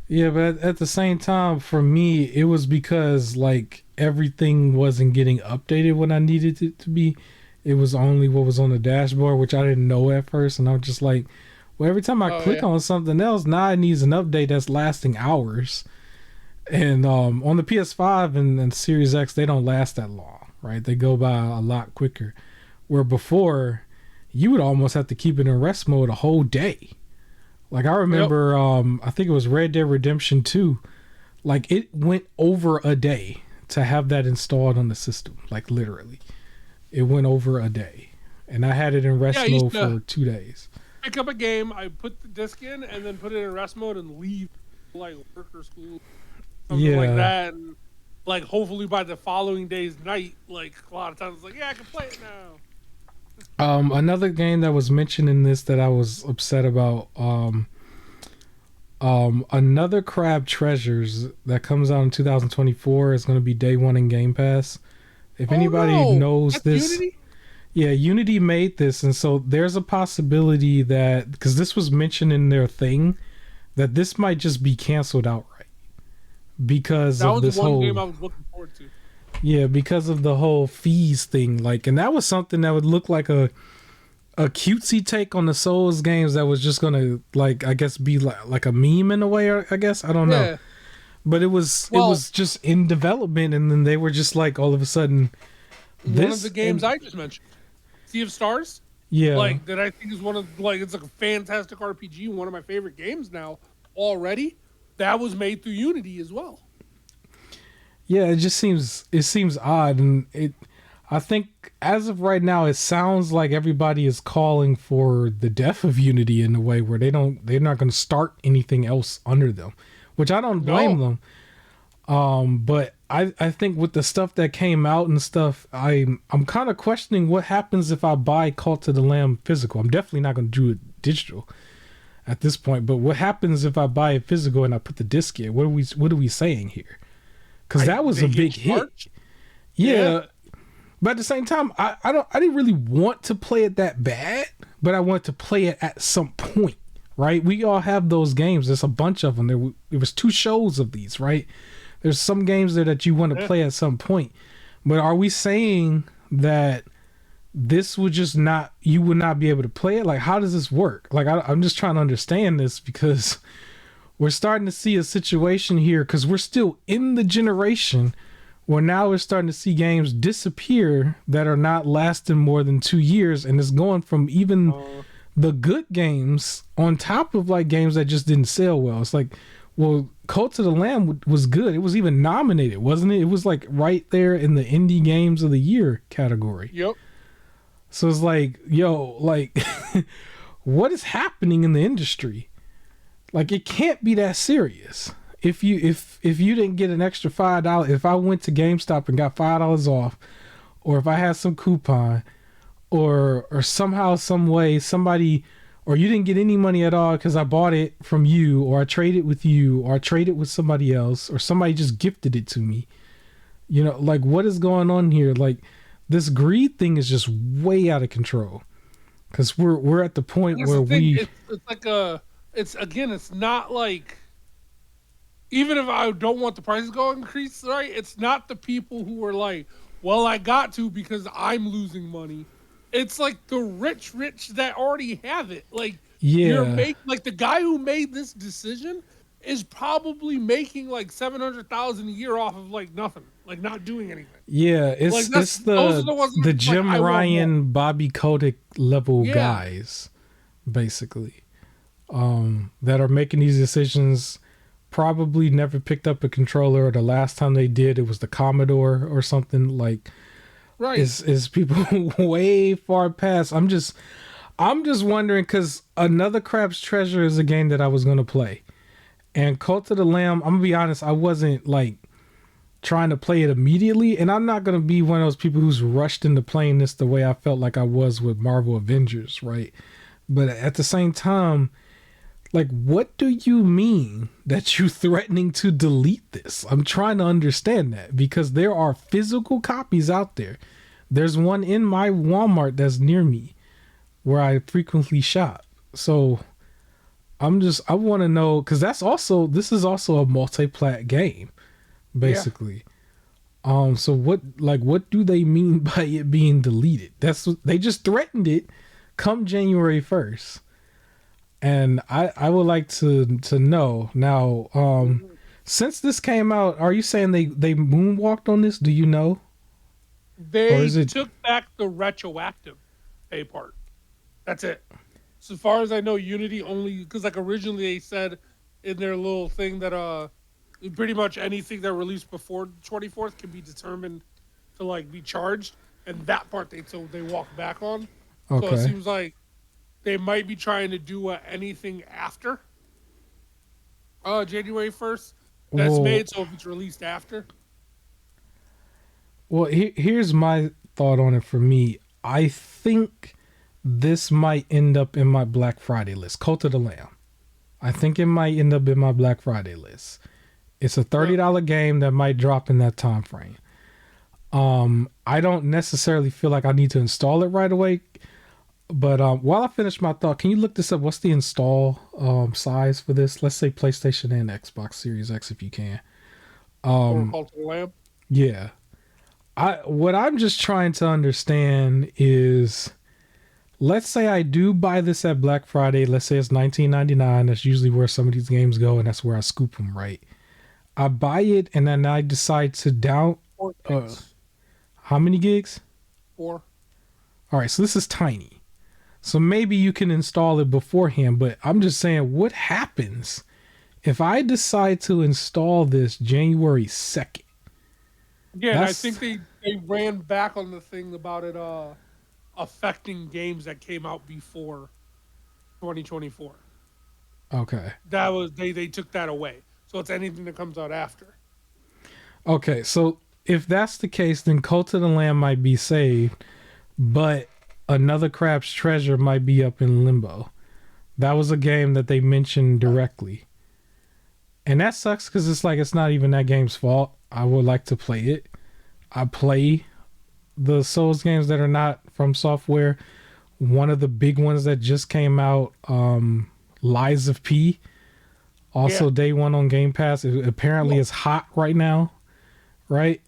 Yeah, but at the same time, for me, it was because like everything wasn't getting updated when I needed it to be. It was only what was on the dashboard, which I didn't know at first, and I was just like, well, every time I click on something else, now it needs an update that's lasting hours. And on the PS5 and Series X, they don't last that long, right? They go by a lot quicker. Where before, you would almost have to keep it in rest mode a whole day. Like, I remember, I think it was Red Dead Redemption 2. Like, it went over a day to have that installed on the system. Like, literally. It went over a day. And I had it in rest mode for 2 days. Pick up a game, I put the disc in, and then put it in rest mode and leave, like, work or school. Something like that. And, like, hopefully by the following day's night, like, a lot of times it's like, yeah, I can play it now. Another game that was mentioned in this that I was upset about, Another Crab Treasures that comes out in 2024 is going to be day one in Game Pass. If anybody knows this, Unity? Unity made this, and so there's a possibility that, because this was mentioned in their thing, that this might just be canceled outright because of this whole game I was looking forward to. Yeah, because of the whole fees thing, like, and that was something that would look like a cutesy take on the Souls games that was just gonna, like, I guess be like a meme in a way, I guess, I don't know, but it was just in development, and then they were just like, all of a sudden, one of the games I just mentioned, Sea of Stars, like, that I think is one of, like, it's like a fantastic RPG, one of my favorite games now already. That was made through Unity as well. Yeah, it seems odd, and I think as of right now, it sounds like everybody is calling for the death of Unity in a way where they're not going to start anything else under them, which I don't blame them. But I think with the stuff that came out and stuff, I'm kind of questioning what happens if I buy Cult of the Lamb physical. I'm definitely not going to do it digital at this point, but what happens if I buy it physical and I put the disc in? What are we saying here? Because that was a big hit. Yeah. But at the same time, I didn't really want to play it that bad, but I wanted to play it at some point. right? We all have those games. There's a bunch of them. There was 2 shows of these, right? There's some games there that you want to play at some point. But are we saying that this would just not, you would not be able to play it? Like, how does this work? Like, I'm just trying to understand this, because we're starting to see a situation here, because we're still in the generation where now we're starting to see games disappear that are not lasting more than 2 years, and it's going from even the good games on top of like games that just didn't sell well. It's like, well, Cult of the Lamb was good. It was even nominated, wasn't it? It was like right there in the indie games of the year category. Yep. So it's like, yo, like, what is happening in the industry? Like, it can't be that serious. If you didn't get an extra $5, if I went to GameStop and got $5 off, or if I had some coupon, or somehow, some way, somebody, or you didn't get any money at all because I bought it from you, or I traded with you, or I traded with somebody else, or somebody just gifted it to me. You know, like, what is going on here? Like, this greed thing is just way out of control. Because we're at the point where it's like it's not like, even if I don't want the prices to increase, right? It's not the people who are like, well, I got to because I'm losing money. It's like the rich that already have it. Like, like the guy who made this decision is probably making like $700,000 a year off of like nothing, like not doing anything. Yeah, it's the Jim like, Ryan, Bobby Kotick level guys, basically, that are making these decisions. Probably never picked up a controller, or the last time they did, it was the Commodore or something. Like, right, is people way far past. I'm just wondering, because Another Crab's Treasure is a game that I was gonna play, and Cult of the Lamb, I'm gonna be honest, I wasn't like trying to play it immediately, and I'm not gonna be one of those people who's rushed into playing this the way I felt like I was with Marvel Avengers, right? But at the same time, like, what do you mean that you're threatening to delete this? I'm trying to understand that, because there are physical copies out there. There's one in my Walmart that's near me where I frequently shop. So I want to know, because this is also a multi-plat game, basically. Yeah. So what do they mean by it being deleted? They just threatened it come January 1st. And I would like to know now, since this came out, are you saying they moonwalked on this? Do you know? They took back the retroactive pay part. That's it. So far as I know, Unity only, because like originally they said in their little thing that pretty much anything that released before the 24th can be determined to like be charged, and that part they walked back on. Okay. So it seems like they might be trying to do anything after January 1st that's made, so if it's released after. Well, here's my thought on it for me. I think this might end up in my Black Friday list. Cult of the Lamb. I think it might end up in my Black Friday list. It's a $30 game that might drop in that time frame. I don't necessarily feel like I need to install it right away. But while I finish my thought, can you look this up? What's the install size for this? Let's say PlayStation and Xbox Series X if you can. Cult of the Lamb? Yeah. What I'm just trying to understand is, let's say I do buy this at Black Friday. Let's say it's $19.99. That's usually where some of these games go, and that's where I scoop them, right? I buy it, and then I decide to 4 gigs. How many gigs? 4. All right, so this is tiny. So maybe you can install it beforehand, but I'm just saying, what happens if I decide to install this January 2nd? Yeah, and I think they ran back on the thing about it affecting games that came out before 2024. Okay. That was they took that away. So it's anything that comes out after. Okay, so if that's the case, then Cult of the Lamb might be saved, but Another Crab's Treasure might be up in limbo. That was a game that they mentioned directly. And that sucks because it's like, it's not even that game's fault. I would like to play it. I play the Souls games that are not from software. One of the big ones that just came out Lies of P. Yeah. Also, day one on Game Pass. It apparently Well, is hot right now, right?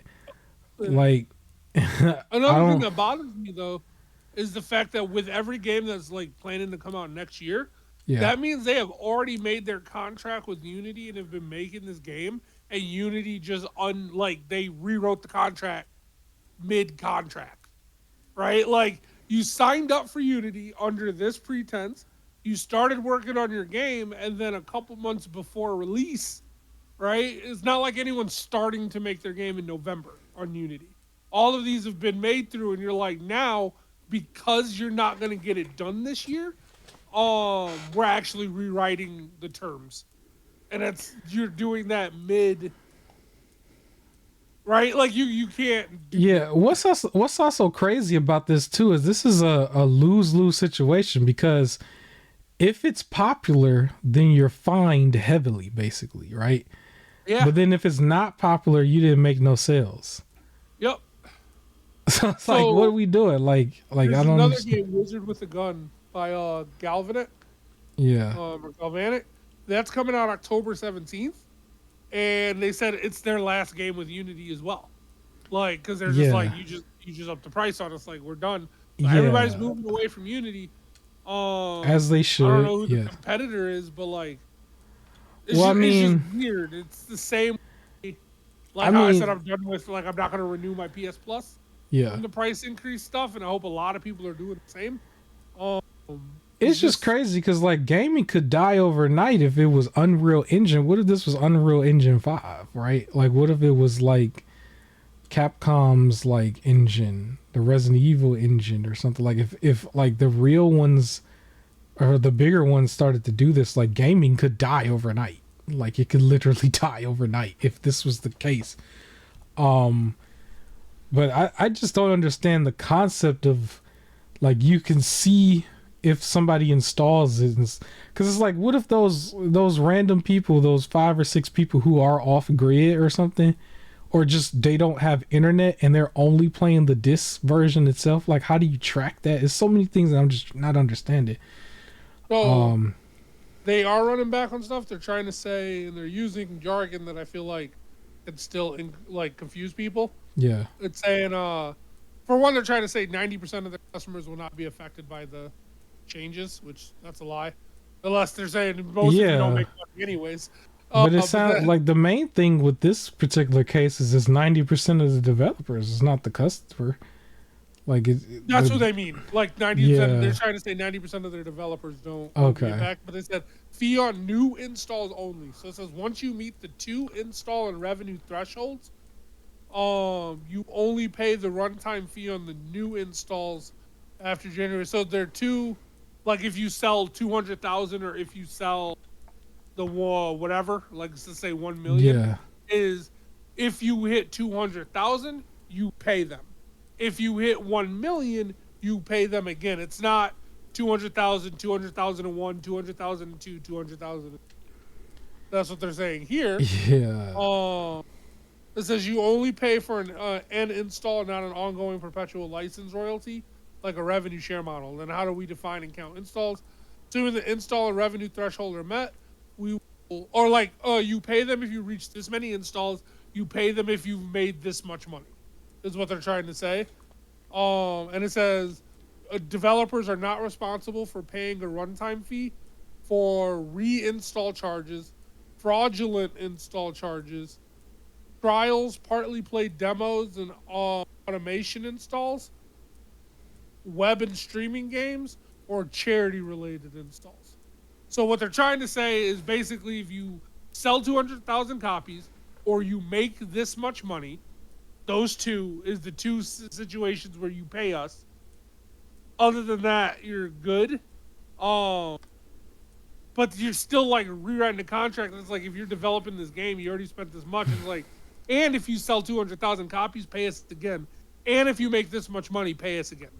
Like, I another thing don't. that bothers me though is the fact that with every game that's like planning to come out next year, Yeah, that means they have already made their contract with Unity and have been making this game, and Unity just they rewrote the contract mid contract, right? Like you signed up for Unity under this pretense, you started working on your game, and then a couple months before release, right? It's not like anyone's starting to make their game in November on Unity. All of these have been made through, and you're like, now, because you're not going to get it done this year, we're actually rewriting the terms. And it's you're doing that mid, right? Like you can't do yeah. that. What's also crazy about this is a lose lose situation, because if it's popular, then you're fined heavily, basically, right? Yeah. But then if it's not popular, you didn't make no sales. Yep. So it's like, what are So we doing? Like I there's don't another understand. game, Wizard with a Gun by Galvanic, Yeah, or Galvanic. That's coming out October 17th. And they said it's their last game with Unity as well. Like, because they're just like, yeah, you just up the price on us, like we're done. So everybody's yeah. moving away from Unity. As they I don't should. know who the Yeah. competitor is, but like, Well, it's just weird. It's the same. I Like how I said, mean, I'm done with like I'm not gonna renew my PS Plus yeah. from the price increase stuff, and I hope a lot of people are doing the same. Um, it's It's just just crazy because like gaming could die overnight if it was Unreal Engine. What if this was Unreal Engine 5, right? Like, what if it was like Capcom's like engine, the Resident Evil engine or something? Like, if like the real ones or the bigger ones started to do this, like gaming could die overnight. Like, it could literally die overnight if this was the case. Um, but I just don't understand the concept of like you can see if somebody installs it, because it's like, what if those random people, those 5 or 6 people who are off grid or something, or just they don't have internet and they're only playing the disc version itself? Like, how do you track that? It's so many things that I'm just not understanding. so um they are running back on stuff. They're trying to say, and they're using jargon that I feel like can still like confuse people. yeah, It's saying, for one, they're trying to say 90% of their customers will not be affected by the changes, which that's a lie. Unless they're saying most of you don't yeah, make money anyways. but it But sounds then like the main thing with this particular case is it's 90% of the developers, it's not the customer. Like, that's what they mean. Like 90%, they're yeah, trying to say 90% of their developers won't be okay, impacted. But they said fee on new installs only. So it says once you meet the 2 install and revenue thresholds, you only pay the runtime fee on the new installs after January. So they're two, like if you sell 200,000 or if you sell the whatever, like let's just say 1 million, yeah. is if you hit 200,000, you pay them. If you hit 1 million, you pay them again. It's not 200,000, 200,001, 200,002, 200,000. That's what they're saying here. Yeah. Um, it says you only pay for an install, not an ongoing perpetual license royalty, like a revenue share model. Then how do we define and count installs? Assuming the install and revenue threshold are met, we will, or like you pay them if you reach this many installs. You pay them if you've made this much money. Is what they're trying to say. And it says developers are not responsible for paying a runtime fee for reinstall charges, fraudulent install charges, trials, partly played demos, and automation installs, web and streaming games, or charity related installs. So what they're trying to say is basically if you sell 200,000 copies or you make this much money, those two is the two situations where you pay us. Other than that, you're good. Um, but you're still like rewriting the contract. It's like if you're developing this game, you already spent this much. It's like, and if you sell 200,000 copies, pay us again. And if you make this much money, pay us again.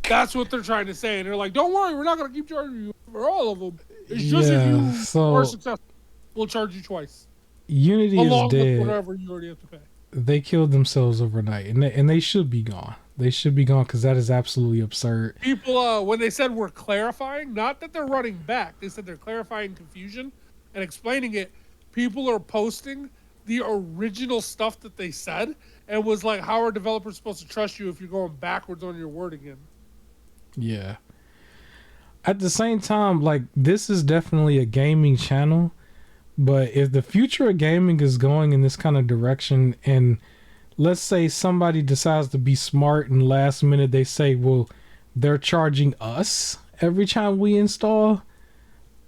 That's what they're trying to say. And they're like, don't worry, we're not going to keep charging you for all of them. It's just if Yeah. you are So successful, we'll charge you twice, Unity is along with dead. whatever you already have to pay. They killed themselves overnight, and they should be gone. They should be gone because that is absolutely absurd. People, when they said we're clarifying, not that they're running back, they said they're clarifying confusion and explaining it. People are posting the original stuff that they said and was like, how are developers supposed to trust you if you're going backwards on your word again? Yeah. At the same time, like, this is definitely a gaming channel, but if the future of gaming is going in this kind of direction, and let's say somebody decides to be smart and last minute they say, well, they're charging us every time we install,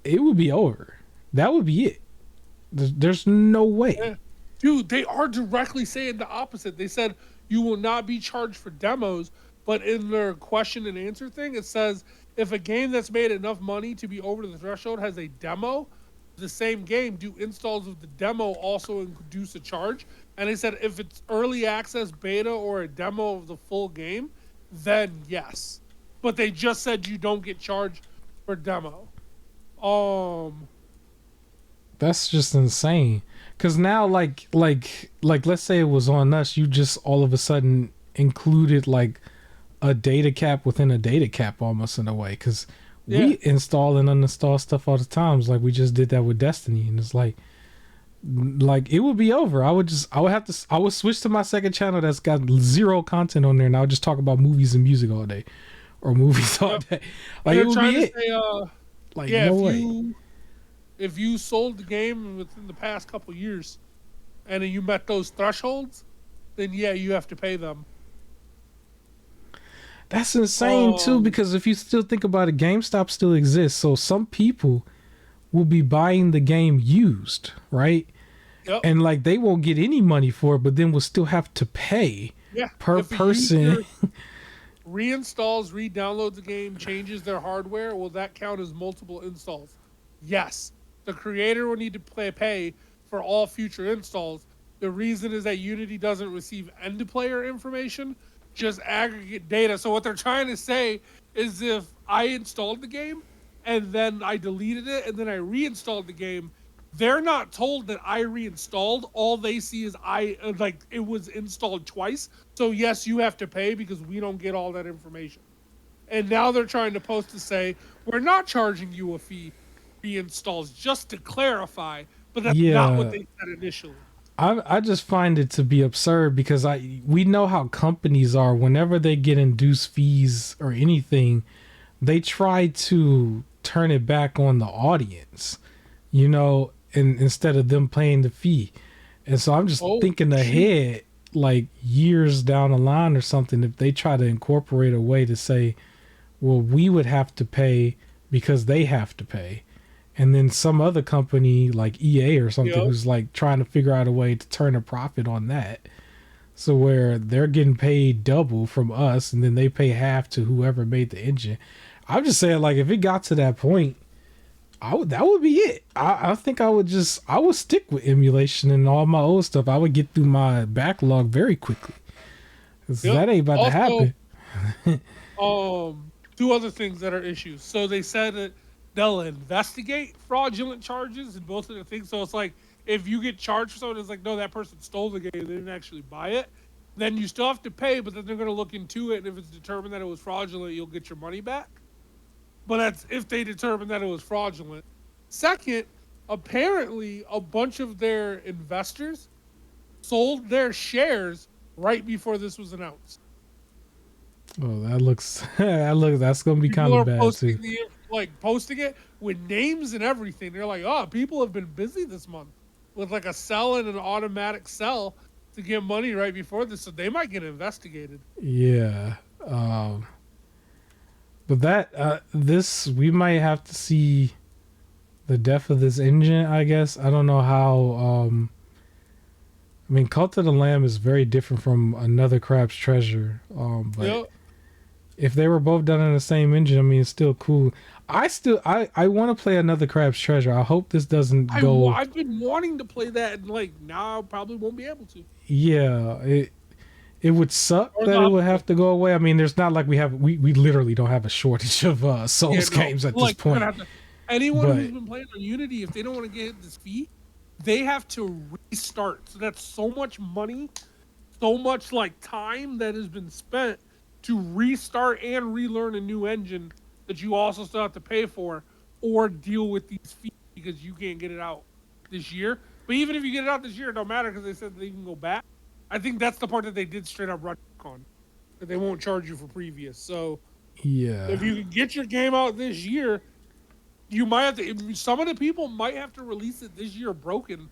it would be over. That would be it. There's no way. Yeah. Dude, they are directly saying the opposite. They said you will not be charged for demos, but in their question and answer thing, it says if a game that's made enough money to be over the threshold has a demo, the same game, do installs of the demo also induce a charge? And they said if it's early access, beta, or a demo of the full game, then yes. But they just said you don't get charged for demo. That's just insane. Cause now, like, let's say it was on us, you just all of a sudden included like a data cap within a data cap, almost in a way. Cause we install and uninstall stuff all the times. Like we just did that with Destiny, and it's like it would be over. I would switch to my second channel that's got zero content on there, and I would just talk about movies and music all day, or movies all day. Like it would be it. Like no way. If you sold the game within the past couple years and you met those thresholds, then yeah, you have to pay them. That's insane too, because if you still think about it, GameStop still exists. So some people will be buying the game used, right? Yep. And like they won't get any money for it, but then will still have to pay per person. Reinstalls, re-downloads the game, changes their hardware, will that count as multiple installs? Yes. The creator will need to pay for all future installs. The reason is that Unity doesn't receive end-player information, just aggregate data. So what they're trying to say is if I installed the game and then I deleted it and then I reinstalled the game, they're not told that I reinstalled. All they see is it was installed twice. So yes, you have to pay because we don't get all that information. And now they're trying to post to say, we're not charging you a fee reinstalls, just to clarify, but that's not what they said initially. I just find it to be absurd because we know how companies are. Whenever they get induced fees or anything, they try to turn it back on the audience, and instead of them paying the fee. And so I'm just thinking ahead, like years down the line or something, if they try to incorporate a way to say, well, we would have to pay because they have to pay. And then some other company like EA or something who's like trying to figure out a way to turn a profit on that. So where they're getting paid double from us and then they pay half to whoever made the engine. I'm just saying, like, if it got to that point, that would be it. I think I would stick with emulation and all my old stuff. I would get through my backlog very quickly. That ain't about to happen. Two other things that are issues. So they said that they'll investigate fraudulent charges and both of the things. So it's like if you get charged for something, it's like, no, that person stole the game, they didn't actually buy it. Then you still have to pay, but then they're going to look into it, and if it's determined that it was fraudulent, you'll get your money back. But that's if they determine that it was fraudulent. Second, apparently a bunch of their investors sold their shares right before this was announced. Oh, that's going to be kind of bad too. Posting it with names and everything. They're like, oh, people have been busy this month with like a sell and an automatic sell to get money right before this, so they might get investigated. Yeah. But that we might have to see the death of this engine, I guess. I don't know how Cult of the Lamb is very different from Another Crab's Treasure. But if they were both done in the same engine, it's still cool. I want to play Another Crab's Treasure. I hope this doesn't go. I've been wanting to play that, and now I probably won't be able to. Yeah, it would suck that it would have to go away. There's not like we literally don't have a shortage of Souls games at this point. Anyone who's been playing on Unity, if they don't want to get this fee, they have to restart. So that's so much money, so much time that has been spent to restart and relearn a new engine that you also still have to pay for, or deal with these fees because you can't get it out this year. But even if you get it out this year, it don't matter because they said they can go back. I think that's the part that they did straight up run on, that they won't charge you for previous. So Yeah. if you can get your game out this year, you might have to. Some of the people might have to release it this year broken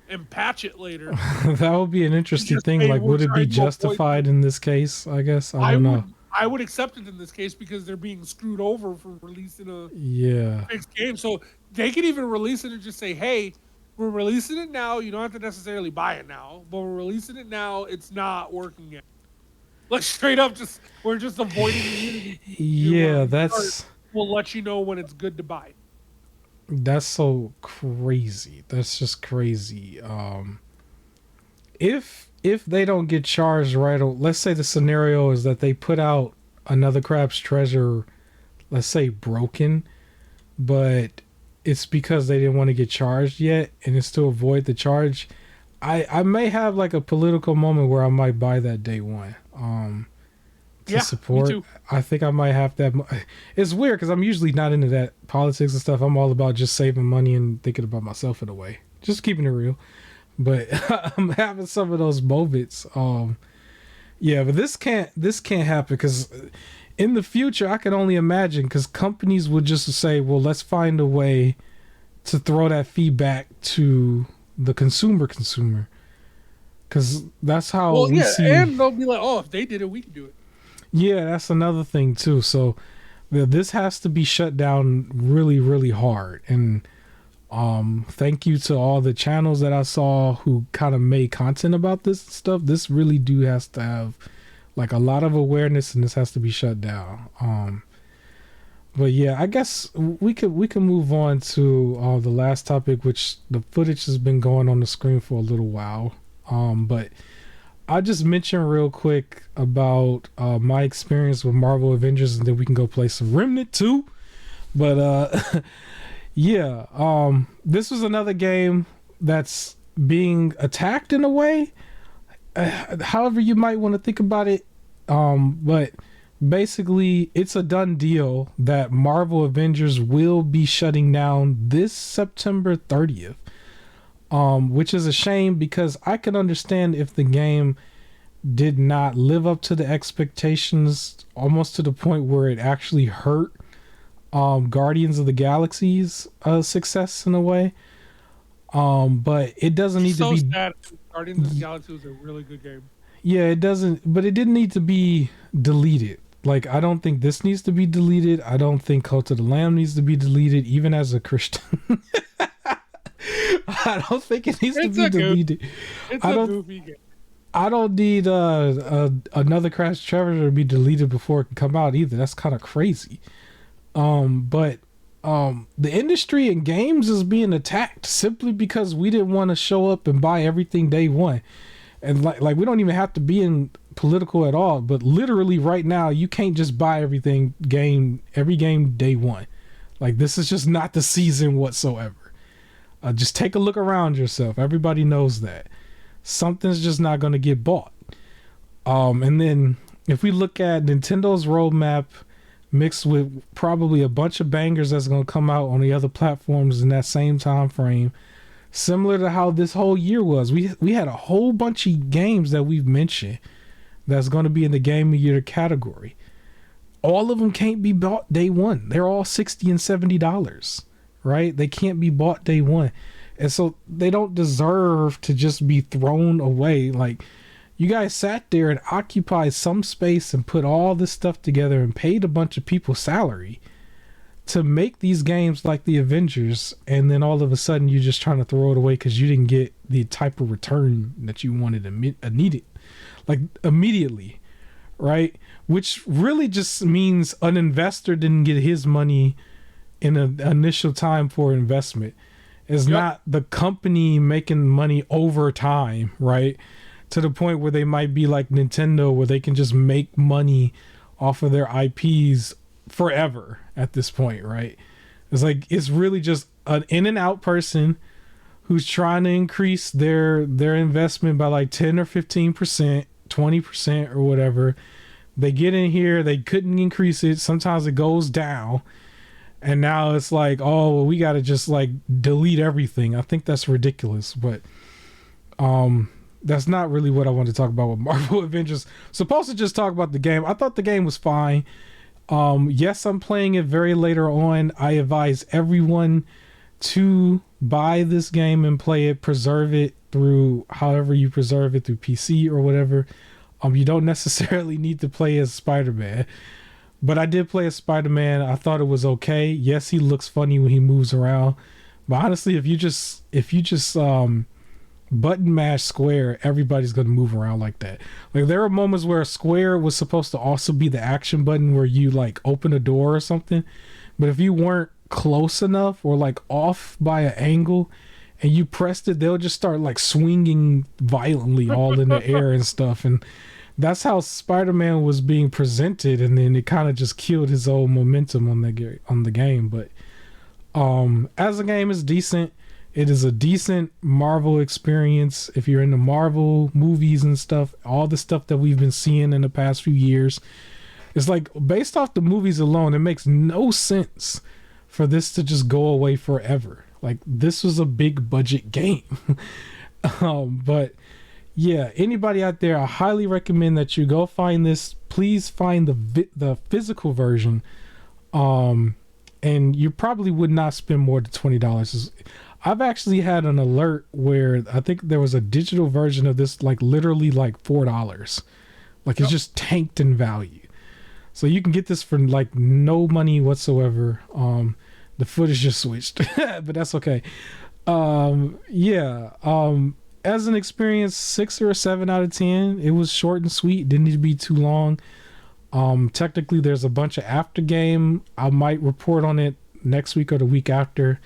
and patch it later. That would be an interesting Just thing. say Like, we're would it be trying to avoid justified in this case? I guess I I don't would know. I would accept it in this case because they're being screwed over for releasing a Yeah. fixed game. So they could even release it and just say, "Hey, we're releasing it now. You don't have to necessarily buy it now, but we're releasing it now. It's not working yet." Like straight up, just we're just avoiding the Unity. Yeah, that's We'll let you know when it's good to buy. so crazy. That's just crazy. If they don't get charged right, let's say the scenario is that they put out another Crab's Treasure, let's say broken, but it's because they didn't want to get charged yet, and it's to avoid the charge. I may have like a political moment where I might buy that day one. To support. Me too. I think I might have that. It's weird because I'm usually not into that politics and stuff. I'm all about just saving money and thinking about myself in a way, just keeping it real. But I'm having some of those moments. Yeah, but this can't happen because in the future I can only imagine because companies would just say, well, let's find a way to throw that feedback to the consumer because that's how we see. And they'll be like, "Oh, if they did it, we can do it." Yeah, that's another thing too. So this has to be shut down really, really hard. And thank you to all the channels that I saw who kind of made content about this stuff. This really has to have like a lot of awareness, and this has to be shut down. But yeah, I guess we can move on to the last topic, which the footage has been going on the screen for a little while. But I'll just mention real quick about my experience with Marvel Avengers, and then we can go play some Remnant 2. But yeah, this was another game that's being attacked in a way. However you might want to think about it. But basically, it's a done deal that Marvel Avengers will be shutting down this September 30th. Which is a shame because I can understand if the game did not live up to the expectations almost to the point where it actually hurt Guardians of the Galaxy's success in a way. But it doesn't need to be sad. Guardians of the Galaxy was a really good game. Yeah, it doesn't, but it didn't need to be deleted. Like, I don't think this needs to be deleted. I don't think Cult of the Lamb needs to be deleted, even as a Christian. I don't think it needs to be deleted. It's a goofy game. I don't need another Crash Treasure to be deleted before it can come out either. That's kind of crazy. But the industry in games is being attacked simply because we didn't want to show up and buy everything day one. And like we don't even have to be in political at all, but literally right now you can't just buy every game day one. Like, this is just not the season whatsoever. Just take a look around yourself. Everybody knows that something's just not going to get bought. And then if we look at Nintendo's roadmap mixed with probably a bunch of bangers that's going to come out on the other platforms in that same time frame, similar to how this whole year was, we had a whole bunch of games that we've mentioned that's going to be in the game of year category. All of them can't be bought day one. They're all $60 and $70. Right? They can't be bought day one. And so they don't deserve to just be thrown away. Like, you guys sat there and occupied some space and put all this stuff together and paid a bunch of people salary to make these games like the Avengers, and then all of a sudden you're just trying to throw it away because you didn't get the type of return that you wanted and needed, like, immediately, right? Which really just means an investor didn't get his money in an initial time for investment. It's not the company making money over time, right? To the point where they might be like Nintendo, where they can just make money off of their IPs forever at this point, right? It's like, it's really just an in and out person who's trying to increase their investment by like 10 or 15%, 20% or whatever, They get in here, they couldn't increase it. Sometimes it goes down. And now it's like, oh, well, we got to just like delete everything. I think that's ridiculous. But that's not really what I want to talk about with Marvel Avengers. Supposed to just talk about the game. I thought the game was fine. Yes, I'm playing it very later on. I advise everyone to buy this game and play it, preserve it through however you preserve it, through PC or whatever. You don't necessarily need to play as Spider-Man, but I did play as Spider-Man. I thought it was okay. Yes, he looks funny when he moves around, but honestly, if you just button mash square, everybody's gonna move around like that. Like there are moments where square was supposed to also be the action button where you like open a door or something, but if you weren't close enough or like off by an angle and you pressed it, they'll just start like swinging violently all in the air and stuff. And that's how Spider-Man was being presented, and then it kind of just killed his own momentum on the game. But as a game, is decent. It is a decent Marvel experience. If you're into Marvel movies and stuff, all the stuff that we've been seeing in the past few years, it's like based off the movies alone, it makes no sense for this to just go away forever. Like this was a big budget game. But yeah, anybody out there, I highly recommend that you go find this. Please find the physical version. And you probably would not spend more than $20. I've actually had an alert where I think there was a digital version of this, like literally like $4. Like it's just tanked in value. So you can get this for like no money whatsoever. The footage just switched, but that's okay. As an experience, 6 or 7 out of 10. It was short and sweet. Didn't need to be too long. Technically, there's a bunch of after game. I might report on it next week or the week after.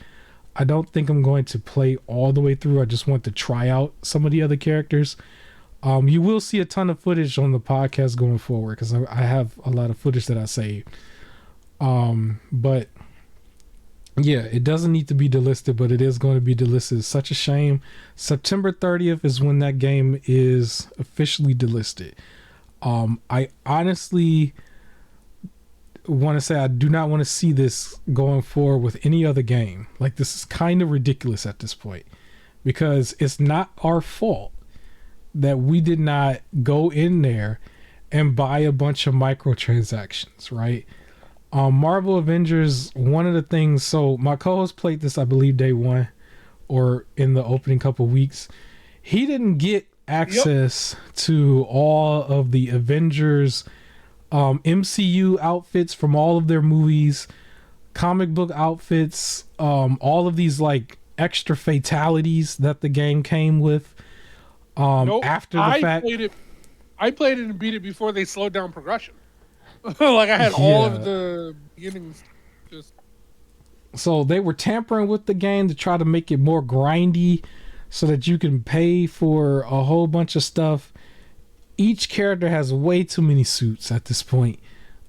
I don't think I'm going to play all the way through. I just want to try out some of the other characters. You will see a ton of footage on the podcast going forward because I have a lot of footage that I saved. But yeah, it doesn't need to be delisted, but it is going to be delisted. It's such a shame. September 30th is when that game is officially delisted. I honestly want to say I do not want to see this going forward with any other game. Like this is kind of ridiculous at this point because it's not our fault that we did not go in there and buy a bunch of microtransactions, right? Marvel Avengers, one of the things, so my co-host played this, I believe, day one or in the opening couple weeks. He didn't get access to all of the Avengers MCU outfits from all of their movies, comic book outfits, all of these like extra fatalities that the game came with. After the fact, I played it and beat it before they slowed down progression. Like I had all of the beginnings. So they were tampering with the game to try to make it more grindy, so that you can pay for a whole bunch of stuff. Each character has way too many suits at this point.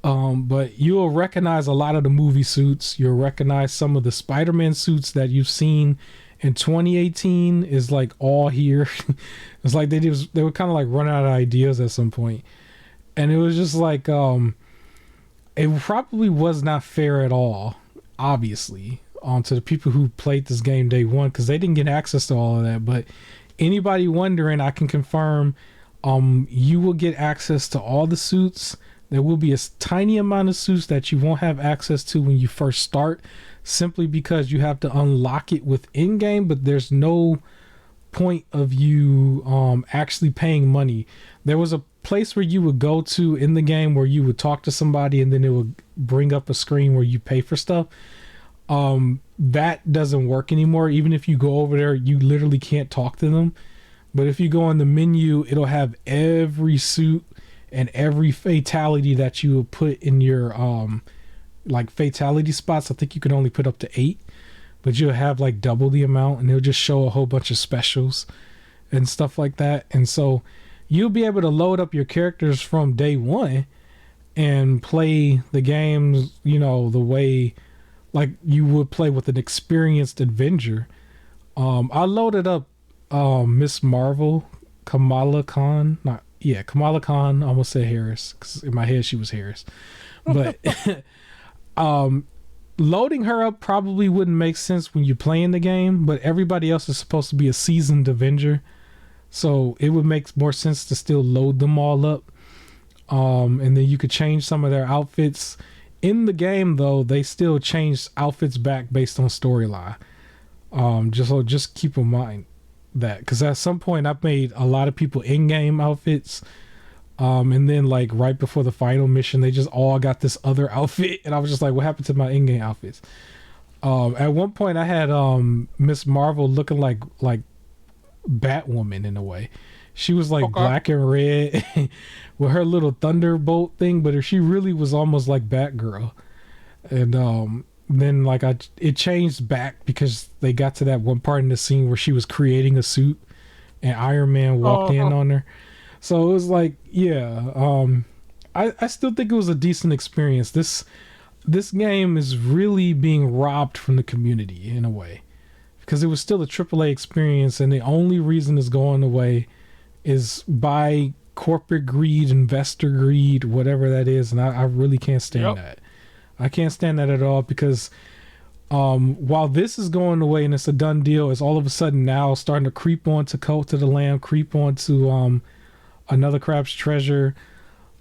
But you'll recognize a lot of the movie suits. You'll recognize some of the Spider-Man suits that you've seen in 2018 is like all here. It's like they were kind of like running out of ideas at some point. And it was just like, it probably was not fair at all, obviously, to the people who played this game day one, because they didn't get access to all of that. But anybody wondering, I can confirm, you will get access to all the suits. There will be a tiny amount of suits that you won't have access to when you first start, simply because you have to unlock it within game, but there's no point of you actually paying money. There was a place where you would go to in the game where you would talk to somebody and then it would bring up a screen where you pay for stuff. That doesn't work anymore. Even if you go over there, you literally can't talk to them. But if you go in the menu, it'll have every suit and every fatality that you would put in your like fatality spots. I think you can only put up to 8, but you'll have like double the amount, and it'll just show a whole bunch of specials and stuff like that. And so you'll be able to load up your characters from day one and play the games, you know, the way like you would play with an experienced Avenger. I loaded up Miss Marvel, Kamala Khan, not Yeah, Kamala Khan. I almost said Harris because in my head she was Harris, but um, loading her up probably wouldn't make sense when you're playing the game. But everybody else is supposed to be a seasoned Avenger, so it would make more sense to still load them all up. And then you could change some of their outfits in the game. Though they still changed outfits back based on storyline. Just keep in mind that, because at some point I've made a lot of people in-game outfits, and then like right before the final mission they just all got this other outfit, and I was just like, what happened to my in-game outfits? At one point I had Miss Marvel looking like Batwoman in a way. She was like black and red with her little thunderbolt thing, but she really was almost like Batgirl. And then like it changed back because they got to that one part in the scene where she was creating a suit and Iron Man walked in on her. So it was like, yeah, I still think it was a decent experience. This game is really being robbed from the community in a way, because it was still a AAA experience, and the only reason it's going away is by corporate greed, investor greed, whatever that is, and I really can't stand that. I can't stand that at all, because while this is going away and it's a done deal, it's all of a sudden now starting to creep onto Cult of the Lamb, creep onto Another Crab's Treasure.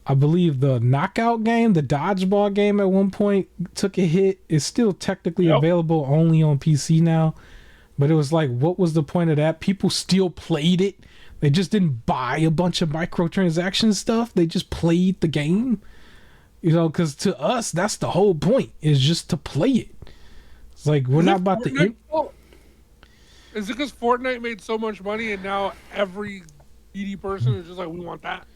I believe the Knockout game, the dodgeball game at one point took a hit. It's still technically available only on PC now, but it was like, what was the point of that? People still played it. They just didn't buy a bunch of microtransaction stuff. They just played the game. You know, because to us, that's the whole point, is just to play it. It's like, we're not about to... Is it because Fortnite made so much money and now every greedy person is just like, we want that?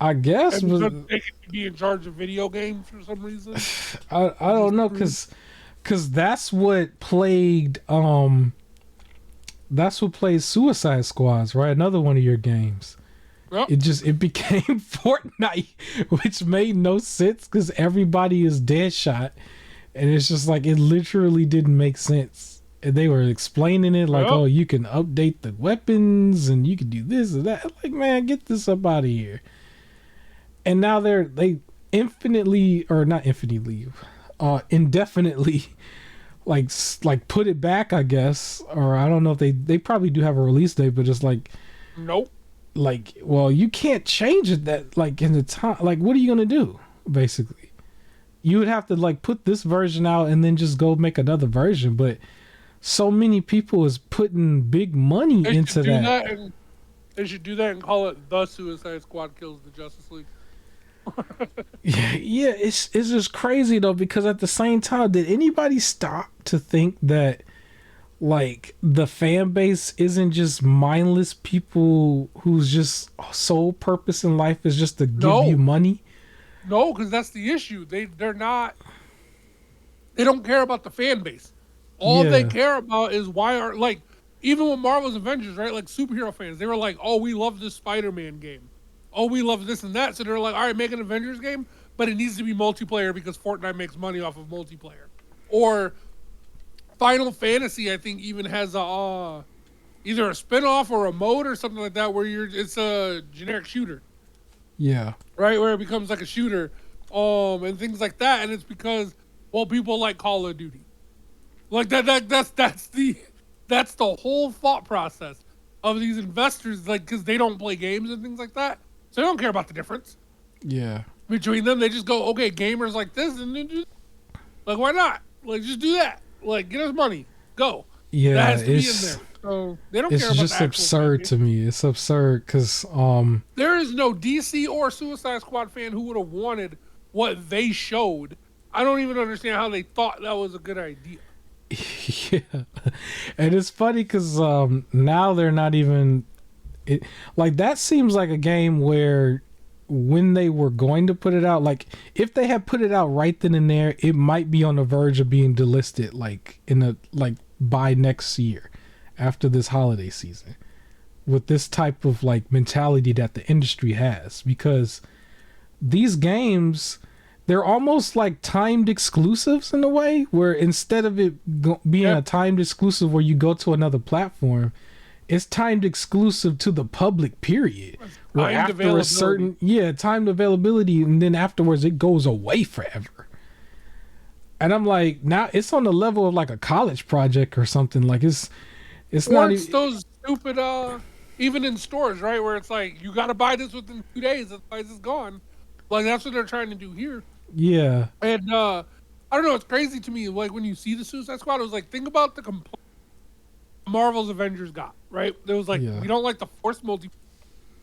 I guess. And they could be in charge of video games for some reason? I don't know, because that's what plagued... that's what plays Suicide Squads, right? Another one of your games. Yep. It became Fortnite, which made no sense because everybody is Deadshot, and it's just like, it literally didn't make sense. And they were explaining it like, oh, you can update the weapons and you can do this and that. Like, man, get this up out of here. And now they infinitely, or not infinitely, indefinitely, like put it back, I guess. Or I don't know if they probably do have a release date, but it's like, nope. Like, well, you can't change it that, like, in the time. Like, what are you gonna do? Basically, you would have to like put this version out and then just go make another version. But so many people is putting big money into that. They should do that and call it The Suicide Squad Kills the Justice League. yeah, it's just crazy though, because at the same time, did anybody stop to think that, like, the fan base isn't just mindless people whose just sole purpose in life is just to give you money? No, because that's the issue. They're not. They don't care about the fan base. All they care about is like, even with Marvel's Avengers, right? Like, superhero fans, they were like, oh, we love this Spider-Man game. Oh, we love this and that. So they're like, all right, make an Avengers game, but it needs to be multiplayer because Fortnite makes money off of multiplayer. Or Final Fantasy, I think, even has either a spin-off or a mode or something like that where it's a generic shooter. Yeah. Right, where it becomes like a shooter, and things like that, and it's because, well, people like Call of Duty. Like that's the whole thought process of these investors, like, because they don't play games and things like that, so they don't care about the difference. Yeah. Between them, they just go, okay, gamers like this, and then just, like, why not? Like, just do that. Like, get us money. Go. Yeah, that has to be in there. So they don't care about just the absurd to me. It's absurd because there is no DC or Suicide Squad fan who would have wanted what they showed. I don't even understand how they thought that was a good idea. Yeah, and it's funny because now they're not even like, that seems like a game where when they were going to put it out, like, if they had put it out right then and there, it might be on the verge of being delisted, like by next year, after this holiday season, with this type of like mentality that the industry has, because these games, they're almost like timed exclusives in a way, where instead of it being a timed exclusive where you go to another platform, it's timed exclusive to the public, period. Where after a certain timed availability, and then afterwards it goes away forever. And I'm like, now it's on the level of like a college project or something. Like it's not even those stupid even in stores, right? Where it's like you gotta buy this within 2 days, otherwise it's gone. Like that's what they're trying to do here. Yeah. And I don't know, it's crazy to me. Like when you see the Suicide Squad, it was like, think about the complaint Marvel's Avengers got, right? There was like, we don't like the forced multi,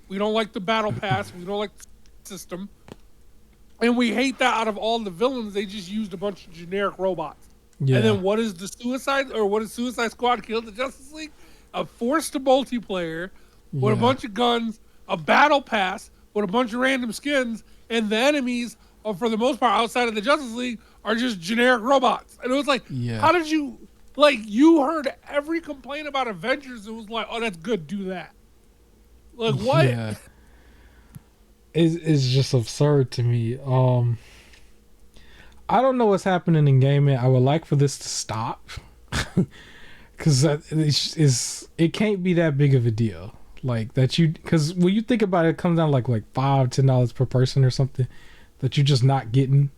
we don't like the battle pass, we don't like the system, and we hate that out of all the villains. They just used a bunch of generic robots. Yeah. And then what is Suicide Squad killed the Justice League? A forced multiplayer with a bunch of guns, a battle pass with a bunch of random skins, and the enemies, for the most part, outside of the Justice League, are just generic robots. And it was like, how did you, like, you heard every complaint about Avengers. It was like, oh, that's good, do that. Like, what? Yeah. It's just absurd to me. I don't know what's happening in gaming. I would like for this to stop. Because it can't be that big of a deal. Like, that you... Because when you think about it, it comes down like $5-10 per person or something that you're just not getting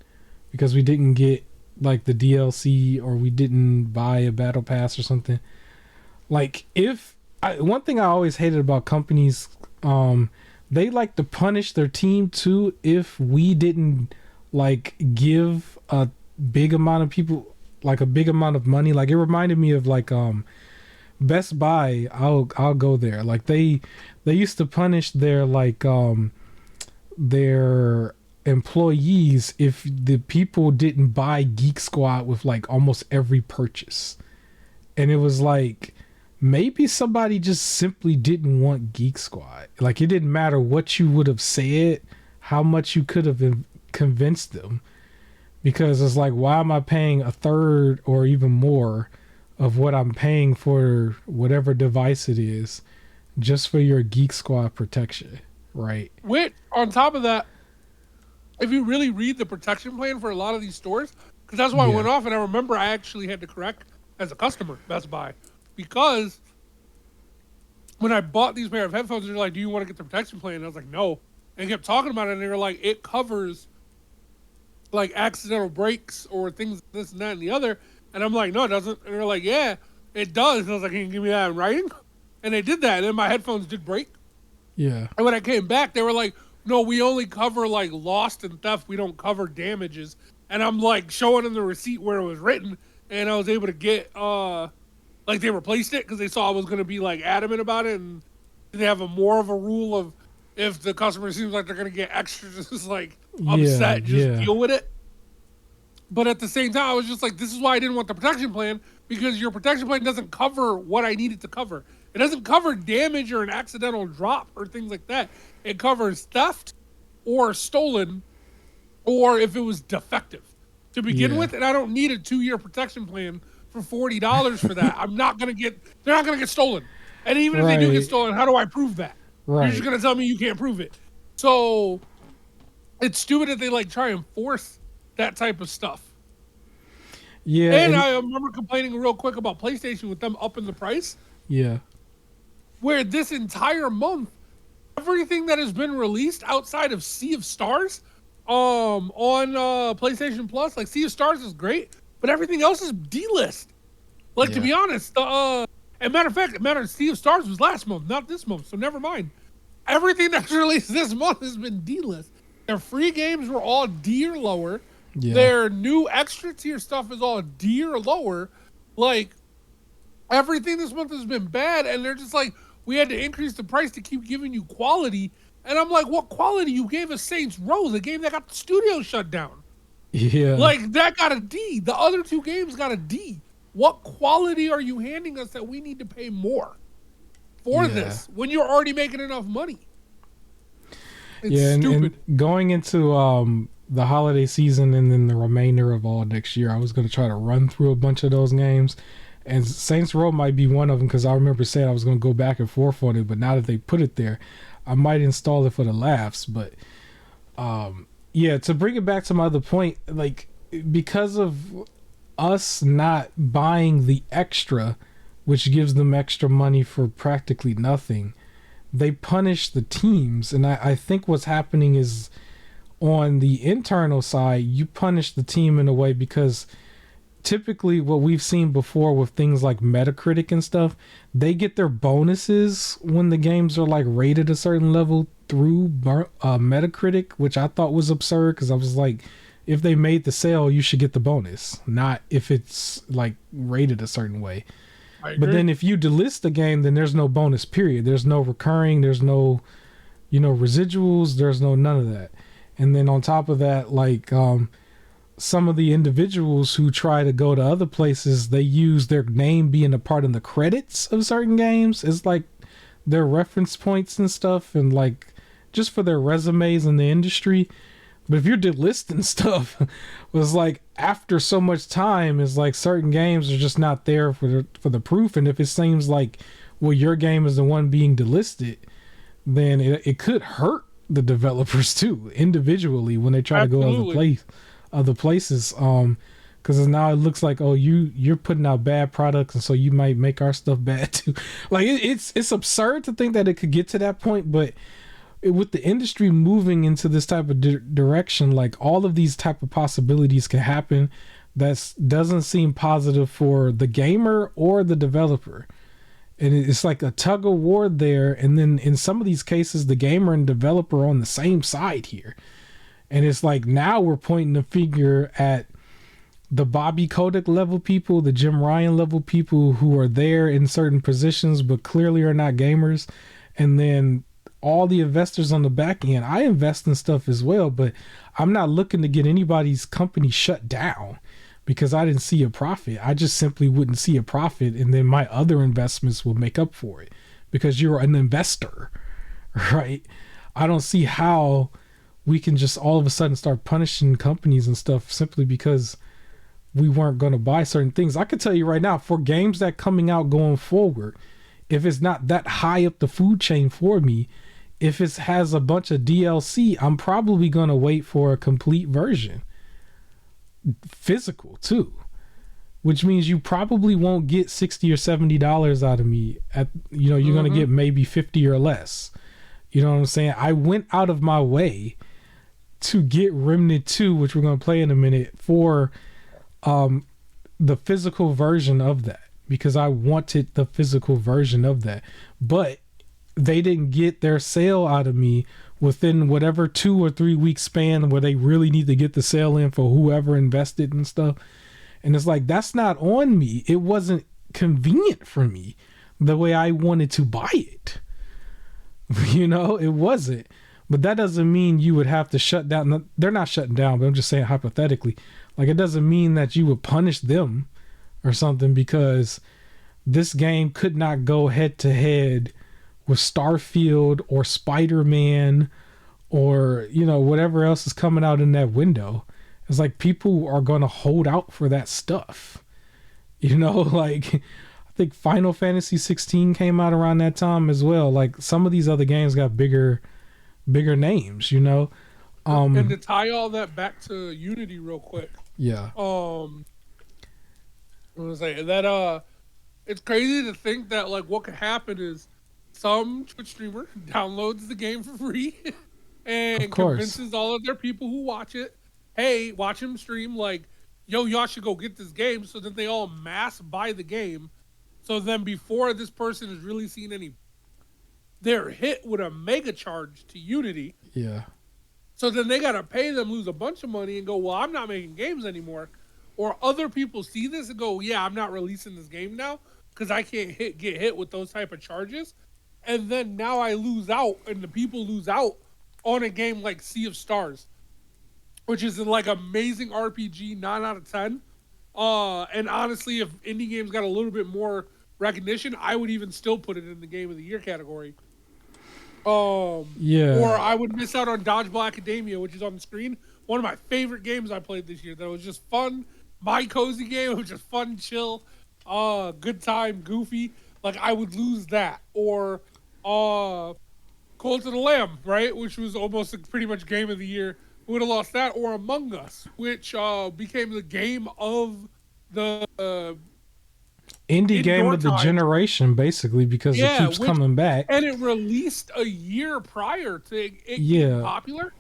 because we didn't get like the DLC or we didn't buy a battle pass or something. Like, one thing I always hated about companies, they like to punish their team too if we didn't like give a big amount of people like a big amount of money. Like, it reminded me of like Best Buy. I'll go there. Like they used to punish their like their employees if the people didn't buy Geek Squad with like almost every purchase. And it was like, maybe somebody just simply didn't want Geek Squad. Like, it didn't matter what you would have said, how much you could have convinced them, because it's like, why am I paying a third or even more of what I'm paying for whatever device it is just for your Geek Squad protection, right? On top of that, if you really read the protection plan for a lot of these stores, because that's why I went off, and I remember I actually had to correct as a customer Best Buy, because when I bought these pair of headphones, they're like, do you want to get the protection plan? And I was like, no. And I kept talking about it, and they were like, it covers like accidental breaks or things, this and that and the other. And I'm like, no, it doesn't. And they're like, yeah, it does. And I was like, can you give me that in writing? And they did that, and then my headphones did break. Yeah. And when I came back, they were like, no, we only cover like lost and theft. We don't cover damages. And I'm like showing them the receipt where it was written, and I was able to get like they replaced it because they saw I was going to be like adamant about it, and they have more of a rule of if the customer seems like they're going to get extra, just like upset, deal with it. But at the same time, I was just like, this is why I didn't want the protection plan, because your protection plan doesn't cover what I needed to cover. It doesn't cover damage or an accidental drop or things like that. It covers theft or stolen or if it was defective to begin with. And I don't need a 2-year protection plan for $40 for that. they're not going to get stolen. And even if they do get stolen, how do I prove that? You're just going to tell me you can't prove it. So it's stupid that they like try and force that type of stuff. Yeah. And I remember complaining real quick about PlayStation with them upping the price. Yeah. Where this entire month, everything that has been released outside of Sea of Stars on PlayStation Plus, like Sea of Stars is great, but everything else is D-list. Like, to be honest, and matter of fact, Sea of Stars was last month, not this month, so never mind. Everything that's released this month has been D-list. Their free games were all D or lower. Yeah. Their new extra tier stuff is all D or lower. Like, everything this month has been bad, and they're just like, we had to increase the price to keep giving you quality. And I'm like, what quality? You gave us Saints Row, the game that got the studio shut down. Yeah. Like, that got a D. The other 2 games got a D. What quality are you handing us that we need to pay more for this when you're already making enough money? It's stupid. And going into the holiday season and then the remainder of all next year, I was going to try to run through a bunch of those games. And Saints Row might be one of them, because I remember saying I was going to go back and forth on it. But now that they put it there, I might install it for the laughs. But to bring it back to my other point, like, because of us not buying the extra, which gives them extra money for practically nothing. They punish the teams, and I think what's happening is on the internal side, you punish the team in a way because typically what we've seen before with things like Metacritic and stuff, they get their bonuses when the games are like rated a certain level through Metacritic, which I thought was absurd because I was like, if they made the sale, you should get the bonus, not if it's like rated a certain way. But then if you delist the game, then there's no bonus period. There's no recurring, there's no, residuals, there's no none of that. And then on top of that, like some of the individuals who try to go to other places, they use their name being a part of the credits of certain games. It's like their reference points and stuff, and like just for their resumes in the industry. But if you're delisting stuff, was like after so much time, it's like certain games are just not there for the proof. And if it seems like, well, your game is the one being delisted, then it could hurt the developers too individually when they try Absolutely. to go other places. Because now it looks like, oh, you're putting out bad products, and so you might make our stuff bad too. Like it's absurd to think that it could get to that point, but with the industry moving into this type of direction, like all of these type of possibilities can happen. That doesn't seem positive for the gamer or the developer, and it's like a tug of war there. And then in some of these cases, the gamer and developer are on the same side here, and it's like now we're pointing the finger at the Bobby Kotick level people, the Jim Ryan level people who are there in certain positions but clearly are not gamers, and then all the investors on the back end. I invest in stuff as well, but I'm not looking to get anybody's company shut down because I didn't see a profit. I just simply wouldn't see a profit, and then my other investments will make up for it because you're an investor, right? I don't see how we can just all of a sudden start punishing companies and stuff simply because we weren't going to buy certain things. I can tell you right now, for games that coming out going forward, if it's not that high up the food chain for me, if it has a bunch of DLC, I'm probably going to wait for a complete version. Physical too. Which means you probably won't get $60 or $70 out of me. You're going to get maybe 50 or less. You know what I'm saying? I went out of my way to get Remnant 2, which we're going to play in a minute, for the physical version of that, because I wanted the physical version of that. But they didn't get their sale out of me within whatever 2 or 3 week span where they really need to get the sale in for whoever invested and stuff. And it's like, that's not on me. It wasn't convenient for me the way I wanted to buy it. It wasn't. But that doesn't mean you would have to shut down. They're not shutting down, but I'm just saying hypothetically. Like, it doesn't mean that you would punish them or something because this game could not go head to head with Starfield or Spider-Man or, whatever else is coming out in that window. It's like people are going to hold out for that stuff. Like I think Final Fantasy 16 came out around that time as well. Like some of these other games got bigger names, And to tie all that back to Unity real quick. Yeah. I was gonna say that it's crazy to think that like what could happen is some Twitch streamer downloads the game for free and convinces all of their people who watch it, hey, watch him stream, like, yo, y'all should go get this game, so that they all mass buy the game. So then before this person is really seen any, they're hit with a mega charge to Unity. Yeah. So then they gotta pay them, lose a bunch of money, and go, well, I'm not making games anymore. Or other people see this and go, yeah, I'm not releasing this game now because I can't get hit with those type of charges. And then now I lose out, and the people lose out on a game like Sea of Stars, which is like amazing RPG, 9 out of 10. And honestly, if indie games got a little bit more recognition, I would even still put it in the Game of the Year category. Yeah. Or I would miss out on Dodgeball Academia, which is on the screen. One of my favorite games I played this year. That was just fun. My cozy game. It was just fun, chill, good time, goofy. Like, I would lose that. Or Cult of the Lamb, right? Which was almost pretty much Game of the Year. We would have lost that. Or Among Us, which became the game of the indie game indoor of the time. generation, basically, because it keeps coming back. And it released a year prior to it Yeah. getting popular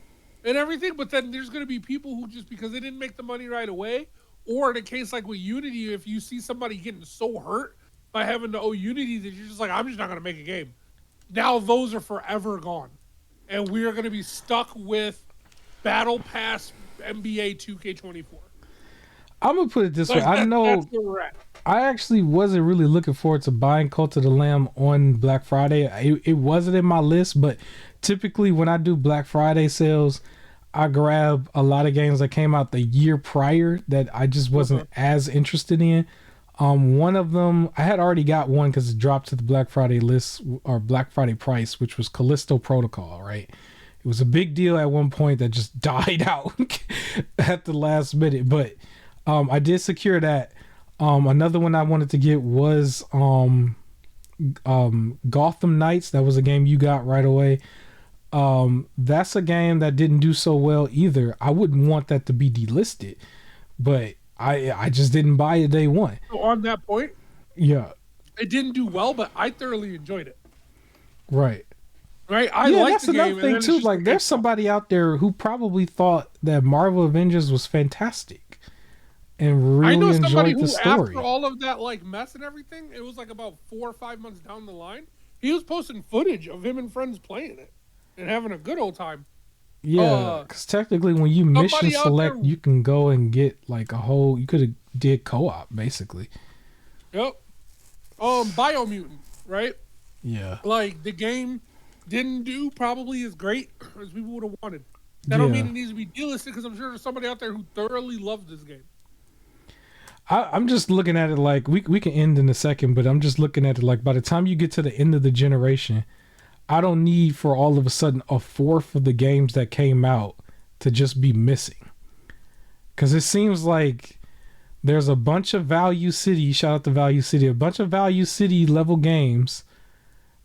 and everything. But then there's going to be people who just because they didn't make the money right away, or in a case like with Unity, if you see somebody getting so hurt by having to owe Unity that you're just like, I'm just not going to make a game. Now those are forever gone. And we are going to be stuck with Battle Pass NBA 2K24. I'm going to put it this way. Like, I know that's where we're at. I actually wasn't really looking forward to buying Cult of the Lamb on Black Friday. It wasn't in my list, but typically when I do Black Friday sales, I grab a lot of games that came out the year prior that I just wasn't as interested in. One of them, I had already got one because it dropped to the Black Friday list or Black Friday price, which was Callisto Protocol, right? It was a big deal at one point that just died out at the last minute, but I did secure that. Another one I wanted to get was Gotham Knights. That was a game you got right away. That's a game that didn't do so well either. I wouldn't want that to be delisted, but I just didn't buy it day one. So on that point, yeah, it didn't do well, but I thoroughly enjoyed it. Right. Right. I like that's the game. another thing too. Like, there's somebody out there who probably thought that Marvel Avengers was fantastic and really enjoyed the story. After all of that like mess and everything, it was like about 4 or 5 months down the line, he was posting footage of him and friends playing it and having a good old time. Yeah, because technically when you mission select, you can go and get like a whole, you could have did co-op basically. Yep. Biomutant, right? Yeah. Like, the game didn't do probably as great as people would have wanted. That don't mean it needs to be delisted, because I'm sure there's somebody out there who thoroughly loved this game. I'm just looking at it like, we can end in a second, but I'm just looking at it like, by the time you get to the end of the generation, I don't need for all of a sudden a fourth of the games that came out to just be missing. Because it seems like there's a bunch of Value City, shout out to Value City, a bunch of Value City level games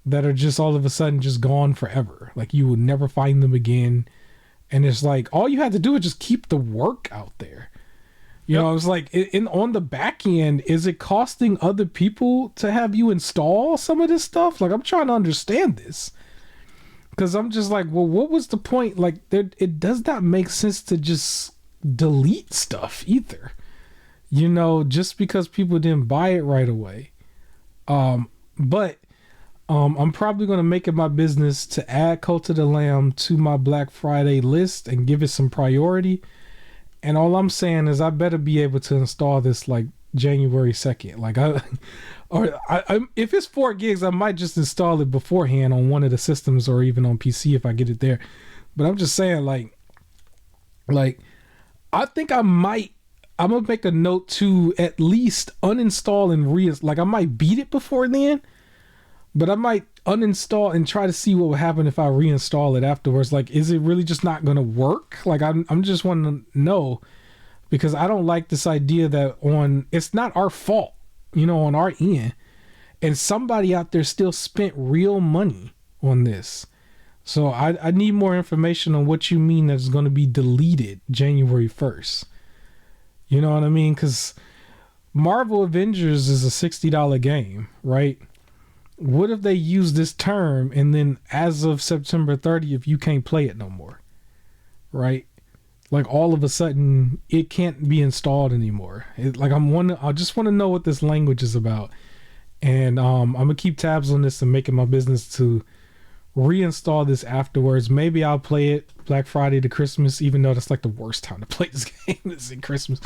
that are just all of a sudden just gone forever. Like, you will never find them again. And it's like, all you had to do is just keep the work out there. You know, it's like, on the back end, is it costing other people to have you install some of this stuff? Like, I'm trying to understand this. Because I'm just like, well, what was the point? Like, it does not make sense to just delete stuff either. You know, just because people didn't buy it right away. But I'm probably going to make it my business to add Cult of the Lamb to my Black Friday list and give it some priority. And all I'm saying is I better be able to install this like January 2nd. Like, if it's 4 gigs, I might just install it beforehand on one of the systems or even on PC if I get it there. But I'm just saying, like I think I'm gonna make a note to at least uninstall and like, I might beat it before then, but I might uninstall and try to see what would happen if I reinstall it afterwards. Like, is it really just not gonna work? Like, I'm just wanting to know, because I don't like this idea that it's not our fault, you know, on our end, and somebody out there still spent real money on this. So I need more information on what you mean that's going to be deleted January 1st. You know what I mean? Because Marvel Avengers is a $60 game, right? What if they use this term and then as of September 30th, you can't play it no more, right? Like, all of a sudden it can't be installed anymore. I just want to know what this language is about. And I'm going to keep tabs on this and make it my business to reinstall this afterwards. Maybe I'll play it Black Friday to Christmas, even though that's like the worst time to play this game is in Christmas.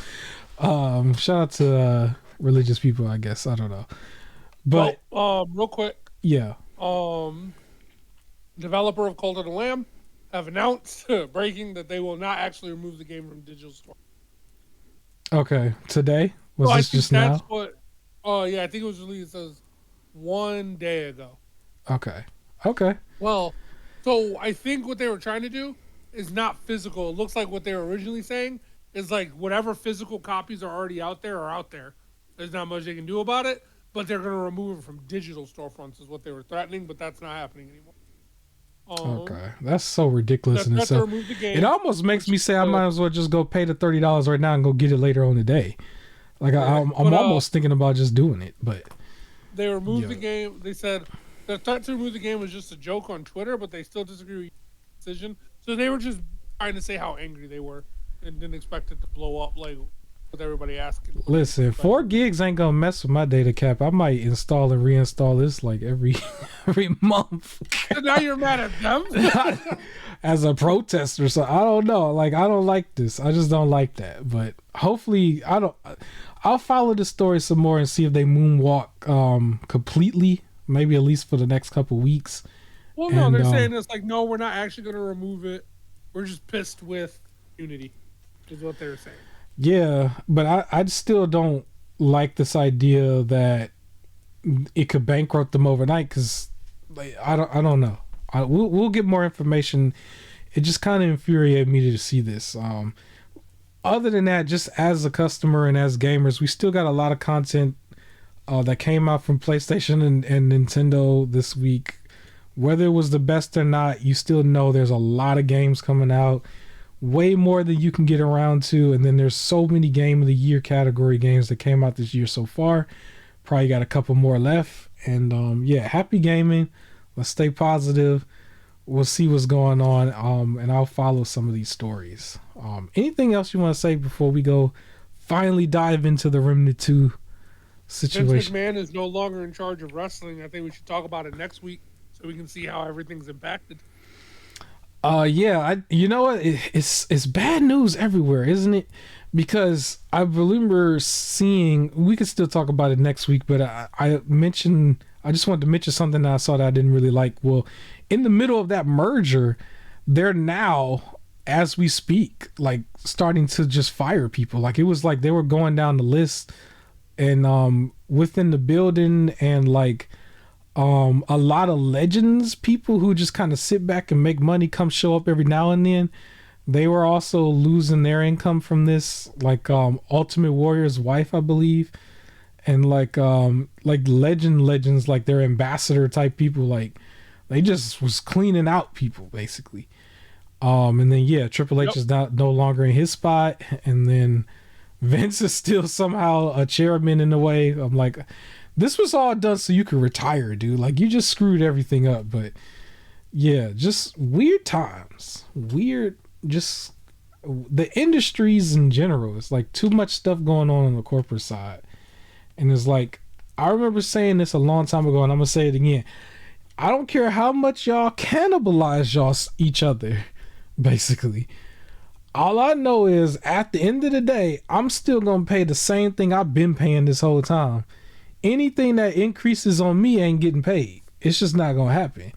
Shout out to religious people, I guess. I don't know. But real quick, yeah. Developer of Cult of the Lamb have announced breaking that they will not actually remove the game from digital store. Okay, today was this just now? Yeah, I think it was released as 1 day ago. Okay. Well, so I think what they were trying to do is not physical. It looks like what they were originally saying is like whatever physical copies are already out there are out there. There's not much they can do about it. But they're going to remove it from digital storefronts is what they were threatening, but that's not happening anymore. Okay. That's so ridiculous in itself. It almost makes me say I might as well just go pay the $30 right now and go get it later on today. Like Right. I'm almost thinking about just doing it, but they removed yeah. the game. They said the threat to remove the game was just a joke on Twitter, but they still disagree with your decision. So they were just trying to say how angry they were and didn't expect it to blow up like with everybody asking. Listen, 4 gigs ain't gonna mess with my data cap. I might install and reinstall this like every every month. So now you're mad at them? As a protester, so I don't know. Like I don't like this. I just don't like that. But hopefully, I'll follow the story some more and see if they moonwalk completely. Maybe at least for the next couple weeks. Well, no, they're saying it's like, no, we're not actually going to remove it. We're just pissed with Unity, is what they're saying. Yeah, but I still don't like this idea that it could bankrupt them overnight because like, I don't know. We'll get more information. It just kind of infuriated me to see this. Other than that, just as a customer and as gamers, we still got a lot of content that came out from PlayStation and Nintendo this week. Whether it was the best or not, you still know there's a lot of games coming out. Way more than you can get around to. And then there's so many Game of the Year category games that came out this year so far. Probably got a couple more left. And yeah, happy gaming. Let's stay positive. We'll see what's going on. And I'll follow some of these stories. Anything else you want to say before we go finally dive into the Remnant 2 situation? Vince McMahon is no longer in charge of wrestling. I think we should talk about it next week so we can see how everything's impacted. Yeah, you know what? It's bad news everywhere, isn't it? Because I remember seeing, we could still talk about it next week, but I just wanted to mention something that I saw that I didn't really like. Well, in the middle of that merger, they're now, as we speak, like starting to just fire people. Like it was like they were going down the list and within the building and like a lot of legends, people who just kind of sit back and make money, come show up every now and then. They were also losing their income from this, like Ultimate Warrior's wife, I believe, and like legends, like their ambassador type people, like they just was cleaning out people basically. And then yeah, Triple H is no longer in his spot, and then Vince is still somehow a chairman in a way. I'm like, this was all done so you could retire, dude. Like you just screwed everything up. But yeah, just weird times. Just the industries in general. It's like too much stuff going on the corporate side. And it's like, I remember saying this a long time ago, and I'm gonna say it again. I don't care how much y'all cannibalize each other, basically. All I know is at the end of the day, I'm still gonna pay the same thing I've been paying this whole time. Anything that increases on me ain't getting paid. It's just not gonna happen.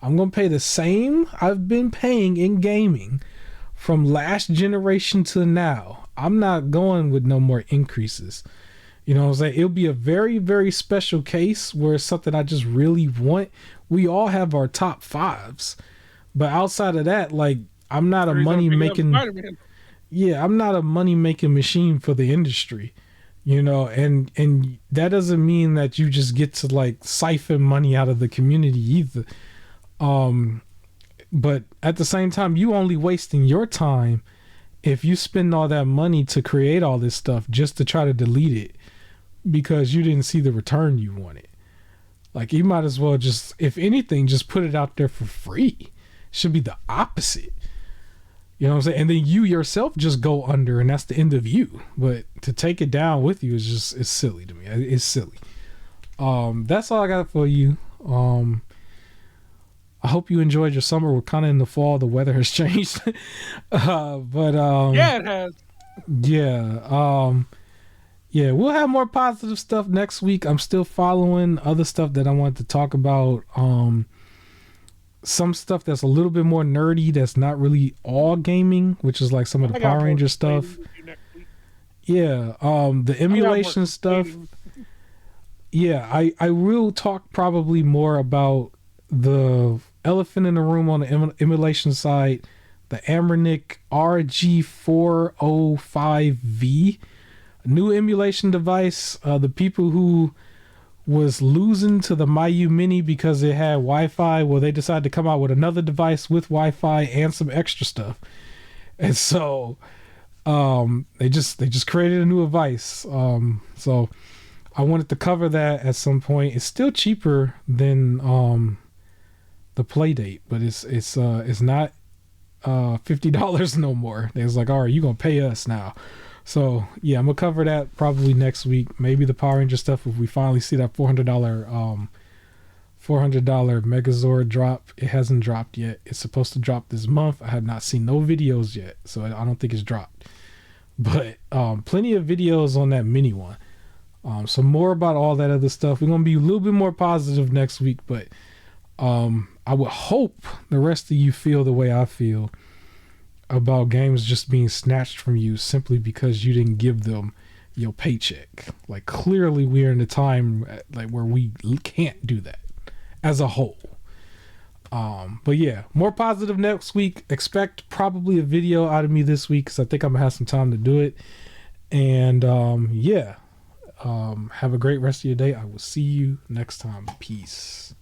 I'm gonna pay the same I've been paying in gaming from last generation to now. I'm not going with no more increases. You know what I'm saying? It'll be a very, very special case where it's something I just really want. We all have our top fives. But outside of that, like, I'm not a money making... Yeah, I'm not a money making machine for the industry. You know, and that doesn't mean that you just get to like siphon money out of the community either. But at the same time, you only wasting your time if you spend all that money to create all this stuff just to try to delete it because you didn't see the return you wanted. Like you might as well just, if anything, just put it out there for free. Should be the opposite. You know what I'm saying? And then you yourself just go under and that's the end of you. But to take it down with you is just, it's silly to me. It's silly. That's all I got for you. I hope you enjoyed your summer. We're kind of in the fall. The weather has changed. Yeah, it has. Yeah. Yeah, we'll have more positive stuff next week. I'm still following other stuff that I wanted to talk about. Some stuff that's a little bit more nerdy that's not really all gaming, which is like some of the Power Ranger stuff. Yeah, the emulation stuff. Yeah, I will talk probably more about the elephant in the room on the emulation side, the Amernic RG405V, a new emulation device. The people who was losing to the Mayu Mini because it had Wi-Fi, well, they decided to come out with another device with Wi-Fi and some extra stuff. And so They just created a new advice. So I wanted to cover that at some point. It's still cheaper than the play date, but it's not $50 no more. They was like, all right, you gonna pay us now. So yeah, I'm gonna cover that probably next week. Maybe the Power Ranger stuff if we finally see that $400 Megazord drop. It hasn't dropped yet. It's supposed to drop this month. I have not seen no videos yet, so I don't think it's dropped. But plenty of videos on that mini one. So more about all that other stuff. We're gonna be a little bit more positive next week, but I would hope the rest of you feel the way I feel about games just being snatched from you simply because you didn't give them your paycheck. Like clearly we're in a time like where we can't do that as a whole. But yeah, more positive next week. Expect probably a video out of me this week because I think I'm gonna have some time to do it. And have a great rest of your day. I will see you next time. Peace.